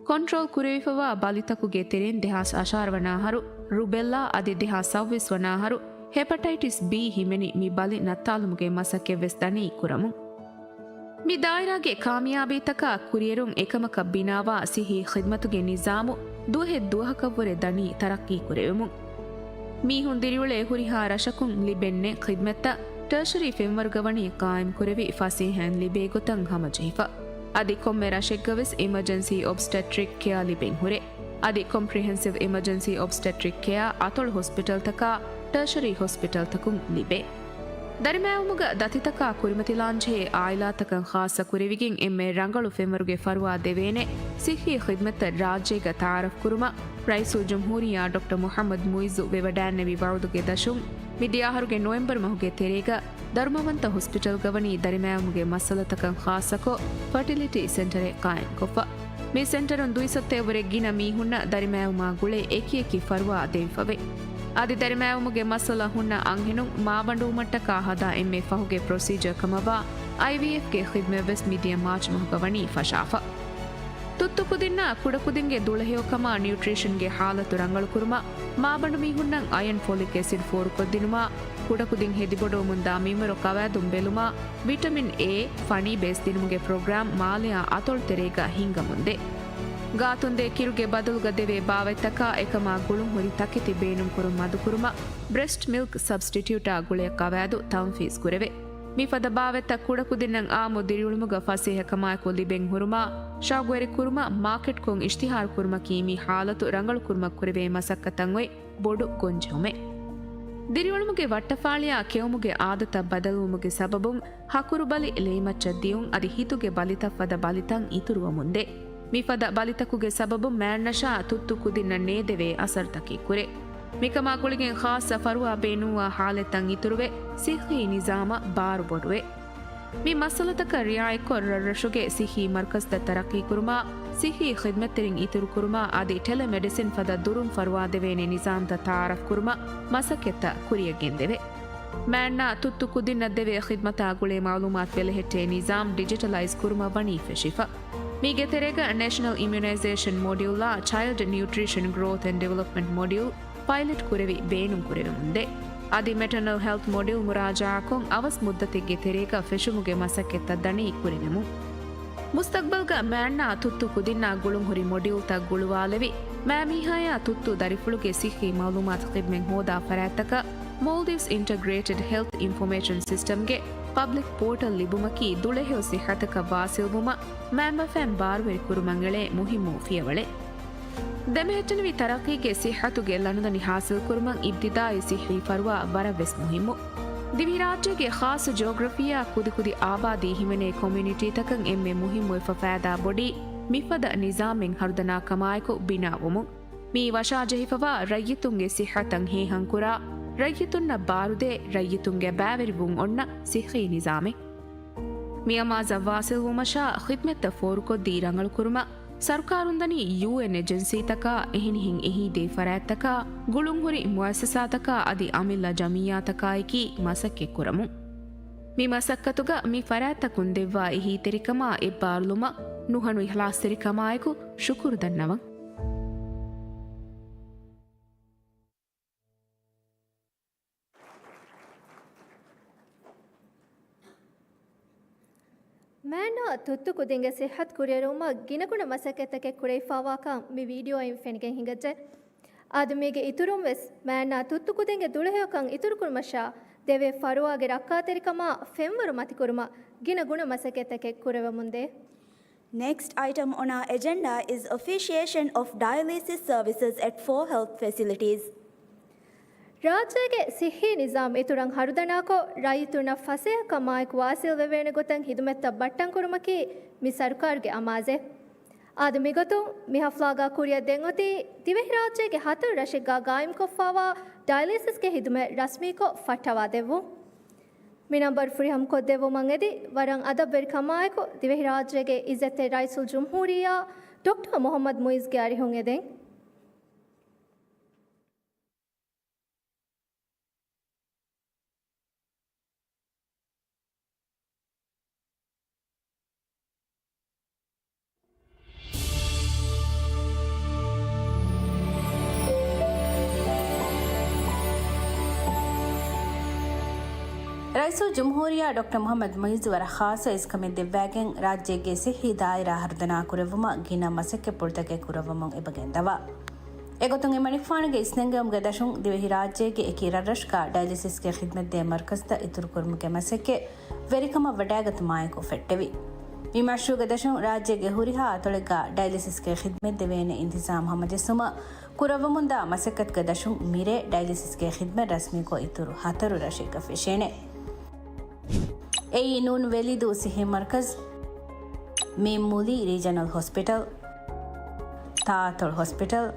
ಕಂಟ್ರೋಲ್ ಕುರಿಯಿಫವಾ ಬಲಿತಕುಗೆ ತೆರೆನ್ දෙහස් අශාරවනාහරු රුබෙල්ලා අධි දෙහස් සව්විස්වනාහරු ಹೆಪಟೈಟಿಸ್ ಬಿ ಹಿಮೆನಿ ಮಿ ಬಲಿ ನತ್ತಾಲುಮುಗೆ ಮಸಕ್ಕೆ ವೆಸ್ದನಿ ಕುರಮು ಮಿ ದಾಯಿರಾಗೆ ಕಾಮಿಯಾಬೀತಕ ಕುರಿಯರುಂ ಏಕಮಕ ಬಿನಾವಾ ಸಿಹಿ ಖಿದ್ಮತುಗೆ ನಿಜಾಮು ದುಹೆ ದುಹಕವ್ವರೆ ದನಿ ತರಕ್ಕಿ ಕುರೆಯುಮು ಮೀಹುನ್ ದಿರಿಯುಳೆ ಹುರಿಹಾ ರಶಕುಂ ಲಿಬೆನ್ನೆ ಖಿದ್ಮೆತ್ತ ಟರ್ಷರಿ ಫೆಮ್ವರ್ಗವಣಿ ಕಾಯಂ ಕುರೆವಿ ಫಸೀಹನ್ ಲಿಬೆ ಗೊತಂ ಹಮಜಹಿಫ ಅದಿ ಕೊಮ್ಮೆ ರಶೆಗ್ಗವೆಸ್ ಎಮರ್ಜೆನ್ಸಿ ಒಬ್ಸ್ಟೆಟ್ರಿಕ್ ಕೇರ್ ಲಿಬೆನ್ ಹುರೆ ಅದಿ ಕಾಂಪ್ರಿಹೆನ್ಸಿವ್ ಎಮರ್ಜೆನ್ಸಿ ಒಬ್ಸ್ಟೆಟ್ರಿಕ್ ಕೇರ್ ಅತೊಳ್ ಹಾಸ್ಪಿಟಲ್ ತಕ ಟರ್ಷರಿ ಹಾಸ್ಪಿಟಲ್ ತಕುಂ ಲಿಬೆ ದರಿಮ್ಯಾವುಮುಗ ದತಿತಕ ಕುರಿಮತಿಲಾಂಜೆ ಆಯ್ಲಾತಕಂ ಖಾಸ ಕುರಿವಿಗಿನ್ ಎಮ್ಮೆ ರಂಗಳು ಫೆಮರುಗೆ ಫರುವಾ ದೆವೇನೆ ಸಿಹಿ ಖಿದ್ಮತ್ತ ರಾಜ್ಯಗ ತಾರಫ್ ಕುರುಮ ರೈಸು ಜಂಹೂರಿಯಾ ಡಾಕ್ಟರ್ ಮೊಹಮ್ಮದ್ ಮುಯಿಜು ವೆವಡಾನ್ನೆ ವಿವಾದುಗೆ ದಶುಂ ಮಿದಿಯಾಹರುಗೆ ನವೆಂಬರ್ ಮಹುಗೆ ತೆರೆಗ ಧರ್ಮವಂತ ಹಾಸ್ಪಿಟಲ್ ಗವನಿ ದರಿಮ್ಯಾವುಗೆ ಮಸಲತಕಂ ಖಾಸಕೋ ಫರ್ಟಿಲಿಟಿ ಸೆಂಟರೆ ಕಾಯಂ ಕೊಫ ಮಿ ಸೆಂಟರ್ ಒಂದು ದುಯಿಸತ್ತೆವರೆಗಿನ ಮೀಹುನ್ನ ದರಿಮ್ಯಾವುಮಾ ಗುಳೆ ಏಕಿ ಫರ್ವಾ ದೇವಿಫವೆ ಆದಿ ದರಿಮ್ಯಾವುಗೆ ಮಸಲ ಹುನ್ನ ಅಂಹಿನು ಮಾಬಂಡು ಮಟ್ಟಕ ಹದ ಎಮ್ಮೆ ಫಹುಗೆ ಪ್ರೊಸೀಜರ್ ಕಮವಾ ಐವಿಎಫ್ಗೆ ಖಿದ್ಮೆವೆಸ್ ಮಿದಿಯ ಮಾರ್ಚ್ ಮಹುಗವನಿ ಫಶಾಫ ತುತ್ತುಕುದಿನ್ನ ಕುಡಕುದಿಂಗೆ ದುಳಹೆಯೊಕಮ ನ್ಯೂಟ್ರಿಷನ್ಗೆ ಹಾಲತು ರಂಗಳು ಕುರುಮ ಮಾಬಂಡು ಮೀಹುನ್ನಂ ಅಯನ್ ಫೋಲಿಕ್ ಆಸಿಡ್ ಫೋರು ಕೊದ್ದಿನುಮ ಕುಡಕುದಿಂ ಹೆದಿಬೊಡೋ ಮುಂದ ಮೀಮರು ಕವಾದುಂ ಬೆಲುಮ ವಿಟಮಿನ್ ಎ ಫಣಿ ಬೇಸ್ ದಿನುಮುಗೆ ಪ್ರೋಗ್ರಾಮ್ ಮಾಲೆಯ ಅತೊಳ್ ತೆರೆಗ ಹಿಂಗ ಮುಂದೆ ಗಾತುಂದೆ ಕಿರುಗೆ ಬದಲುಗ ದೆವೆ ಬಾವೆತ್ತಕ ಏಕಮ ಗುಳುಂ ಹುರಿ ತಕ್ಕಿತಿ ಬೇನುಂ ಕುರುಂ ಮದು ಕುರುಮ ಬ್ರೆಸ್ಟ್ ಮಿಲ್ಕ್ ಸಬ್ಸ್ಟಿಟ್ಯೂಟ ಗುಳೆಯ ಕವಾದು ತಂ ಫೀಸ್ ಕುರೆವೆ ಮೀಫದ ಬಾವೆತ್ತ ಕುಡಕುದಿನ್ನಂ ಆಮು ದಿರಿಯುಳುಮುಗ ಫಸೇಹ ಕಮಾಯಕು ಲಿಬೆಂ ಹುರುಮ ಶಾಗ್ವೆರಿ ಕುರುಮ ಮಾರ್ಕೆಟ್ ಕೊಂ ಇಷ್ತಿಹಾರ್ ಕುರುಮ ಕೀಮಿ ಹಾಲತು ರಂಗಳು ಕುರುಮ ಕುರೆವೆ ಮಸಕ್ಕತಂಗೊಯ್ ಬೊಡು ಗೊಂಜೊಮೆ ದಿರಿಯುಳುಮುಗೆ ವಟ್ಟಫಾಳಿಯ ಕೆವುಮುಗೆ ಆದತ ಬದಲುವುಮುಗೆ ಸಬಬುಂ ಹಕುರು ಬಲಿ ಲೇಮಚ್ಚ ದಿಯುಂ ಅದಿ ಹಿತುಗೆ ಬಲಿತಫದ ಬಲಿತಂ ಇತುರುವ ಮುಂದೆ ಮೀಫದ ಬಲಿತಕುಗೆ ಸಬಬು ಮ್ಯಾನ್ನಶಾ ತುತ್ತು ಕುದಿನ್ನ ನೇದೆವೆ ಅಸರ್ತಕಿ ಕುರೆ ಮಿಕಮಾಗುಳಿಗೆ ಖಾಸ ಫರುವಾ ಬೇನುವ ಹಾಲೆತಂ ಇತುರುವೆ ಸಿಹಿ ನಿಜಾಮ ಬಾರು ಬೊಡುವೆ ಮಿ ಮಸಲತಕ ರಿಯಾಯ್ ಕೊರ್ರಶುಗೆ ಸಿಹಿ ಮರ್ಕಸ್ದ ತರಕಿ ಕುರುಮ ಸಿಹಿ ಖಿದ್ಮತ್ತಿರಿಂಗ್ ಇತುರು ಕುರುಮ ಆದಿ ಟೆಲಿಮೆಡಿಸಿನ್ ಫದ ದುರುಂ ಫರುವಾ ದೆವೇನೆ ನಿಜಾಮ್ದ ತಾರಫ್ ಕುರುಮ ಮಸಕೆತ್ತ ಕುರಿಯಗೆಂದೆವೆ ಮ್ಯಾನ್ನ ತುತ್ತು ಕುದಿನ್ನದ್ದೆವೆ ಖಿದ್ಮತ ಗುಳೆ ಮಾಲೂಮಾತ್ ಬೆಲೆಹೆಟ್ಟೆ ನಿಜಾಮ್ ಡಿಜಿಟಲೈಸ್ ಕುರುಮ ಬಣಿ ಫೆಶಿಫ ಮೀಗೆ ತೆರೆಗ national immunisation module child nutrition growth and development module pilot ಕುರೆವಿ ಬೇಣುಂ ಕುರೆವೆ ಮುಂದೆ ಆದಿ ಮೆಟರ್ನಲ್ ಹೆಲ್ತ್ ಮಾಡ್ಯೂಲ್ ಮುರಾಜಾಕೊಂ ಅವಸ್ ಮುದ್ದತಿಗೆ ತೆರೆಗ ಫೆಶುಮುಗೆ ಮಸಕ್ಕೆತ್ತ ದಣಿ ಕುರೆವೆಮು ಮುಸ್ತಕ್ಬಲ್ಗ ಮ್ಯಾನ್ನ ತುತ್ತು ಕುದಿನ್ನ ಗುಳುಂ ಹುರಿ ಮಾಡ್ಯೂಲ್ ತ ಗುಳುವಾಲೆವಿ ಮ್ಯಾಮಿಹಾಯ ತುತ್ತು ದರಿಫುಳುಗೆ ಸಿಹಿ ಮಾಲೂಮಾತ್ ಖಿದ್ಮೆಂ ಹೋದಾ ಫರಾತಕ ಮಾಲ್ದೀವ್ಸ್ ಇಂಟಗ್ರೇಟೆಡ್ ಹೆಲ್ತ್ ಇನ್ಫಾರ್ಮೇಷನ್ ಸಿಸ್ಟಮ್ಗೆ ಪಬ್ಲಿಕ್ ಪೋರ್ಟಲ್ ಲಿಬುಮಕಿ ದುಳೆಹೆಯೊ ಸಿಹತಕ ವಾಸಿಲ್ವುಮ ಮ್ಯಾಮಫ್ಯಾಮ್ ಬಾರ್ವೆರಿ ಕುರುಮಂಗಳೇ ಮುಹಿಮು ಫಿಯವಳೆ ದೆಮೆಹೆಟ್ಟನವಿ ತರಕೀಗೆ ಸಿಹತುಗೆ ಲನುದನಿ ಹಾಸಿಲ್ ಕುರುಮಂ ಇಬ್ತಿದಾಯಿ ಸಿಹಿ ಫರ್ವಾ ವರವೆಸ್ ಮುಹಿಮು ದಿವಿ ರಾಜ್ಯಗೆ ಖಾಸ ಜೋಗ್ರಫಿಯಾ ಕುದಿ ಆಬಾದಿ ಹಿಮೆನೆ ಕಮ್ಯುನಿಟಿ ತಕಂ ಎಮ್ಮೆ ಮುಹಿಮು ಫಫಾದಾ ಬೊಡಿ ಮಿಫದ ನಿಜಾಮೆಂ ಹರ್ದನಾ ಕಮಾಯಕು ಬಿನಾವುಮು ಮೀ ವಶಾಜಹಿಫವಾ ರಯ್ಯಿತುಂಗೆ ಸಿಹತಂ ಹೇಹಂಕುರಾ ರಯ್ಯಿತುನ್ನ ಬಾರುದೆ ರಯ್ಯಿತುಂಗೆ ಬ್ಯಾವೆರಿವುಂ ಒಣ್ಣ ಸಿಹಿ ನಿಜಾಮೆ ಮಿಯಮಾ ಜವಾಸಿಲ್ ಉಮಶಾ ಖಿದ್ಮೆತ್ತ ಫೋರುಕೊದ್ದಿ ರಂಗಳು ಕುರುಮ ಸರ್ಕಾರುಂದನಿ ಯುಎನ್ ಏಜೆನ್ಸಿ ತಕ ಎಹಿನಿ ಹಿಂ ಎಹಿ ದೇ ಫರಾತ್ತಕ ಗುಳುಂ ಹುರಿ ಮುಅಸ್ಸಸಾತಕ ಅದಿ ಅಮಿಲ್ಲ ಜಮಿಯಾ ತಕಾಯಿಕಿ ಮಸಕ್ಕೆ ಕುರಮು ಮಿ ಮಸಕ್ಕತುಗ ಮಿ ಫರಾತ್ತ ಕುಂದೆವ್ವಾ ಎಹಿ ತೆರಿಕಮ ಎಬ್ಬಾರ್ಲುಮ ನುಹನು ಇಹ್ಲಾಸ್ ತೆರಿಕಮಾಯಕು ಶುಕುರು ದನ್ನವ ಮ್ಯಾನ ತುತ್ತು ಕುದಿಂಗೆ ಸಿಹತ್ ಕುರಿಯರುಮ ಗಿನಗುಣ ಮಸಕೆತ್ತಕ್ಕೆ ಕುರೈಫಾವಾಕ ಮಿ ವಿಡಿಯೋ ಇಂ ಫೆನಿಗೆ ಹಿಂಗಜ್ಜೆ ಆದಮಿಗೆ ಇತುರುಂ ವೆಸ್ ಮ್ಯಾನ ತುತ್ತು ಕುದಿಂಗೆ ದುಳಹೆಯಕಂ ಇತುರು ಕುರ್ಮಶಾ ದೇವೆ ಫರುವಾಗೆ ರಕ್ಕಾತೆರಿಕಮ ಫೆಂವರು ಮತಿಕುರುಮ ಗಿನಗುಣ ಮಸಕೆತ್ತಕ್ಕೆ ಕುರವ ಮುಂದೆ Next item on our agenda is officiation of dialysis services at 4 health facilities. ರಾಜ್ಯಗೆ ಸಿಹಿ ನಿಜಾಮ್ ಇತುರಂಗ್ ಹರುದನಾಕೋ ರೈತುನ ಫಸೆಯ ಕಮಾಯಕ್ ವಾಸಿಲ್ ವೆವೇನೆ ಗೊತ್ತಂಗ್ ಹಿದುಮೆತ್ತ ಬಟ್ಟಂ ಕುರುಮಕಿ ಮಿ ಸರ್ಕಾರ್ಗೆ ಅಮಾಜೆ ಆದ ಮಿಗೊತು ಮಿ ಹಫ್ಲಾಗ ಕುರಿಯ ದೆಂಗೊತಿ ದಿವೆಹಿ ರಾಜ್ಯಗೆ ಹತರು ರಶಿಗ್ಗಾ ಗಾಯಂ ಕೊಫ್ಫಾವಾ ಡಯಾಲಿಸಿಸ್ಗೆ ಹಿದುಮೆ ರಸ್ಮೀಕೋ ಫಟ್ಟವಾ ದೆವ್ವು ಮಿ ನಂಬರ್ ಫ್ರೀ ಹಮ್ ಕೊದ್ದೆವು ಮಂಗೆದಿ ವರಂಗ್ ಅದಬ್ ವೆರಿ ಕಮಾಯಕು ದಿವೆಹಿ ರಾಜ್ಯಗೆ ಇಜ್ಜತೆ ರೈಸುಲ್ ಜುಮ್ಹೂರಿಯಾ ಡಾಕ್ಟರ್ ಮೊಹಮ್ಮದ್ ಮುಯಿಜ್ಗೆ ಅರಿಹೊಂಗೆದೆಂಗ್ ರೈಸುಲ್ ಜುಮ್ಹೂರಿಯಾ ಡಾಕ್ಟರ್ ಮೊಹಮ್ಮದ್ ಮುಯಿಜ್ ವರ ಖಾಸ ಇಸ್ಕಮೆ ದೆವ್ವಾಗೆಂ ರಾಜ್ಯಗೆ ಸಿಹಿ ದಾಯಿರಾ ಹರ್ದನಾ ಕುರವುಮ ಗಿನ ಮಸಕ್ಕೆ ಪುಳ್ತಗೆ ಕುರವಮಂ ಎಬಗೆಂದವ ಎಗೊತುಂ ಎಮಣಿಫಾಣಿಗೆ ಇಸ್ನೆಂಗಂಗೆ ದಶುಂ ದಿವೆಹಿ ರಾಜ್ಯಗೆ ಎಕಿ ರರಶ್ಕ ಡಯಾಲಿಸಿಸ್ಗೆ ಖಿದ್ಮತ್ ದೆ ಮರ್ಕಸ್ದ ಇತುರು ಕುರ್ಮುಗೆ ಮಸಕ್ಕೆ ವೆರಿಕಮ ವಡಾಗತ ಮಾಯಕು ಫೆಟ್ಟೆವಿ ವಿಮರ್ಶುಗೆ ದಶುಂ ರಾಜ್ಯಗೆ ಹುರಿಹಾ ಅತೊಳೆಗ ಡಯಾಲಿಸಿಸ್ಗೆ ಖಿದ್ಮತ್ ದೆವೇನೆ ಇಂತಿಜಾಮ್ ಹಮಜಸುಮ ಕುರವಮುಂದ ಮಸಕ್ಕತ್ಗೆ ದಶುಂ ಮಿರೆ ಡಯಾಲಿಸಿಸ್ಗೆ ಖಿದ್ಮತ್ ರಸ್ಮಿಕೋ ಇತುರು ಹತರು ರಶಿಕ ಫೆಶೇನೆ एई नून वैली दो सिही मरकज मेमूली रीजनल हॉस्पिटल तातल हॉस्पिटल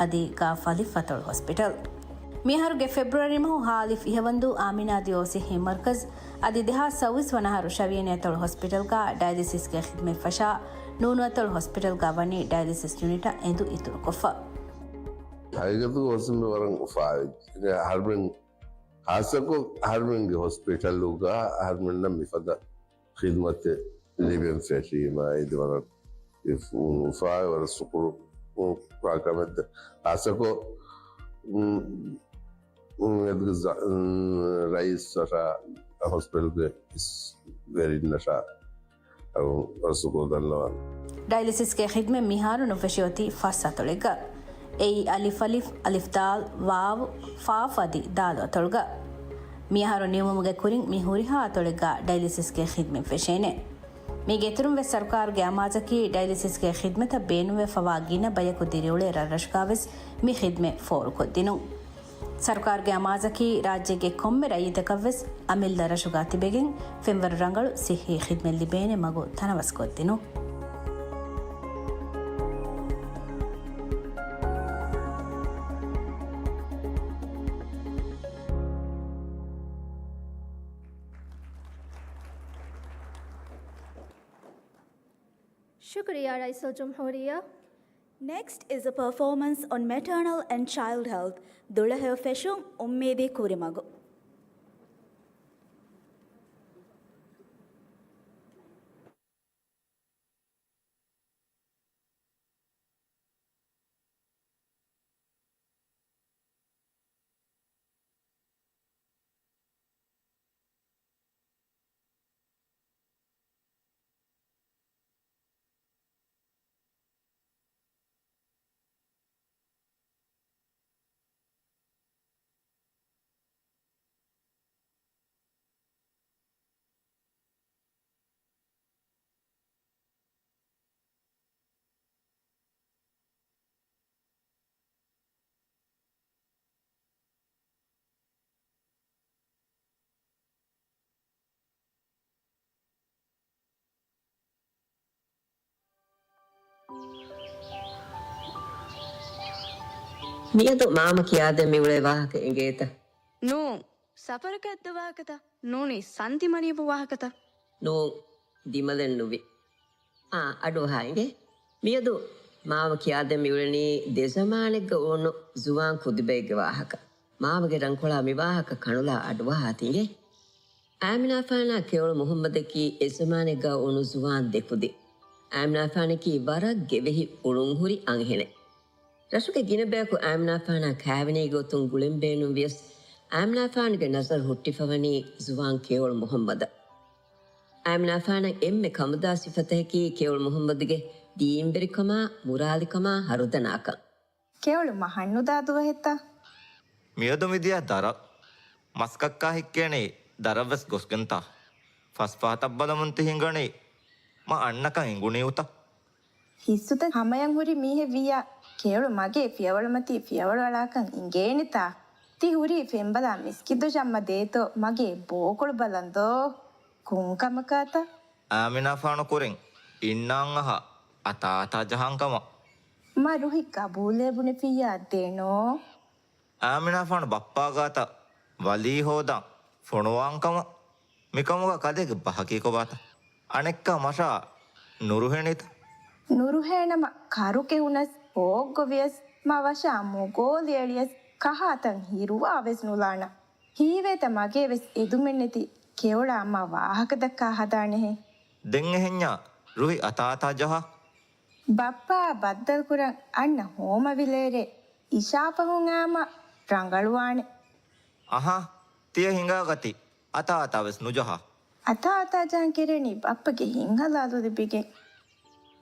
ಅದಿ ಗಾ ಫಲಿಫ್ ಅತಳು ಹಾಸ್ಪಿಟಲ್ ಮಿಹಾರುಗೆ ಫೆಬ್ರವರಿ ಮಹು ಹಾಲಿಫ್ ಇಹವಂದು ಆಮಿನಾ ದಿಯೋಸಿ ಹಿ ಮರ್ಕಜ್ ಅದಿ ದೇಹಾ ಸೌವಿಸ್ ವನಹಾರು ಶವಿಯನೆ ಅತಳು ಹಾಸ್ಪಿಟಲ್ ಗಾ ಡಯಾಲಿಸಿಸ್ ಗೆ ಖಿದ್ಮೆ ಫಶಾ ನೂನು ಅತಳು ಹಾಸ್ಪಿಟಲ್ ಗಾ ವನಿ ಡಯಾಲಿಸಿಸ್ ಯೂನಿಟ್ ಎಂದು ಇತುರು ಕೊಫ haigatu wasum warang fa harbin hasako harbin ge hospital luga harbin nam mifada khidmat libyan fashima idwara if fa war sukuru prakamet hasako rais sara hospital ge is very nasha asukuru danlawa dialysis ಗೆ ಖಿದ್ಮೆ ಮಿಹಾರು ನುಫಶಿಯೋತಿ ಫಾಸ್ ಅತಳಿಗ ei alif alif alif dal waw fa fadi dal atolga miharo niyumuge kurin mihuriha atolga dialysis ge khidmet feshene mi geturum ve sarkar ge amazaki dialysis ge khidmeta benuwe fawagina bayaku diriule rarashkaves mi khidmet for kodinu sarkar ge amazaki rajye ge komme rayidakaves amil darashugati begen femvar rangalu sihi khidmet libene mago tanawas kodinu Shukriya Raisul Jumhuriya. Next is a performance on maternal and child health. Dulahe Feshum Ummedi Kurimago. මියදු මාම කියාද මෙවුලේ වාහක එංගේත නෝ සපරකද්ද වාහකත නෝනි සන්තිමනියපු වාහකත නෝ දිමලෙන් නුවි අඩු හායිගේ මියදු මාම කියාද මෙවුලනී දෙසමානෙග්ග ඕනු ජුවාන් කුදිබේග වාහක මාමගේ රංකොලා මිවාහක කණුලා අඩුවා හාතිගේ ආමිනාෆානා කෙවಳು මුහම්මදකී එසමානෙග්ග ඕනු ජුවාන් දෙකුදි ආමිනාෆානකී වරක් ගෙවෙහි උළුංහුරි අංහෙනේ ರಸುಗೆ ಗಿನಬೇಕು ಆಮ್ನಾಫಾನ ಖಾವನಿ ಗೊತ್ತುಂ ಗುಳೆಂಬೇನು ವಿಯಸ್ ಆಮ್ನಾಫಾನ್ಗೆ ನಜರ್ ಹುಟ್ಟಿಫವನಿ Juan Keval ಮುಹಮ್ಮದ ಆಮ್ನಾಫಾನ ಎಮ್ಮೆ ಕಮದಾ ಸಿಫತಹಕಿ ಕೇವಲ್ ಮುಹಮ್ಮದ್ಗೆ ದೀಂಬೆರಿಕಮ ಮುರಾಲಿಕಮ ಹರುದನಾಕ ಕೇವಳು ಮಹಣ್ಣುದಾದುವ ಹೆತ್ತ මියදු විදියා දර මස්කක්කා හික්කේනේ දරවස් ගොස්ගන්තා ෆස් පහතක් බලමුන්ති හිංගනේ අන්නකං ඉංගුණේ උත ಹಿಸ್ಸುತ ಹಮಯಂ ಹುರಿ ಮೀಹೆ ವಿಯಾ ಕೇಳು ಮಗೆ ಫಿಯವಳಮತಿ ಫಿಯವಳಳಾಕಂ ಇಂಗೇಣಿತಾ ತಿ ಹುರಿ ಫೆಂಬದ ಮಿಸ್ಕಿದ್ದು ಜಮ್ಮ ದೇತೋ ಮಗೆ ಬೋಕೊಳು ಬಲಂದೋ ಕುಂಕಮಕಾತ ආමිනාෆානු කුරෙන් ඉන්නාං අහ අතාතා ජහංකම ಮರುಹಿ ಕಬೂಲೆ ಬುನೆ ಫಿಯಾ ದೇನೋ ආමිනාෆානු බප්පාගාත වලී හෝදං ෆොනුවාංකම මිකමුග කදෙක බහකීකොබාත අනෙක්ක මශා නුරුහෙනිත ನುರುಹೇಣಮ ಕರುಕೆ ಹುನಸ್ ಹೋಗ್ಗೊವಿಯಸ್ ಮವಶ ಮುಗೋಲಿಯಳಿಯಸ್ ಕಹಾತಂ ಹಿರುವ ಅವೆಸ್ ನುಲಾಣ ಹೀವೇತ ಮಗೆ ವೆಸ್ ಎದುಮೆನ್ನೆತಿ ಕೇವಳ ಅಮ್ಮ ವಾಹಕದಕ್ಕ ಹದಾಣೆಹೆ ದೆಂಗೆ ಹೆಂಜ ರುಹಿ ಅತಾತಾ ಜಹ ಬಪ್ಪ ಬದ್ದಲ್ ಕುರಂ ಅಣ್ಣ ಹೋಮ ವಿಲೇರೆ ಇಶಾಪಹುಂ ಆಮ ರಂಗಳುವಾಣೆ ಅಹ ತಿಯ ಹಿಂಗಾಗತಿ ಅತಾತಾವೆಸ್ ನುಜಹ ಅತಾತಾ ಜಾನ್ ಕೆರೆನಿ ಬಪ್ಪಗೆ ಹಿಂಗಲಾದು ದಿಬಿಗೆ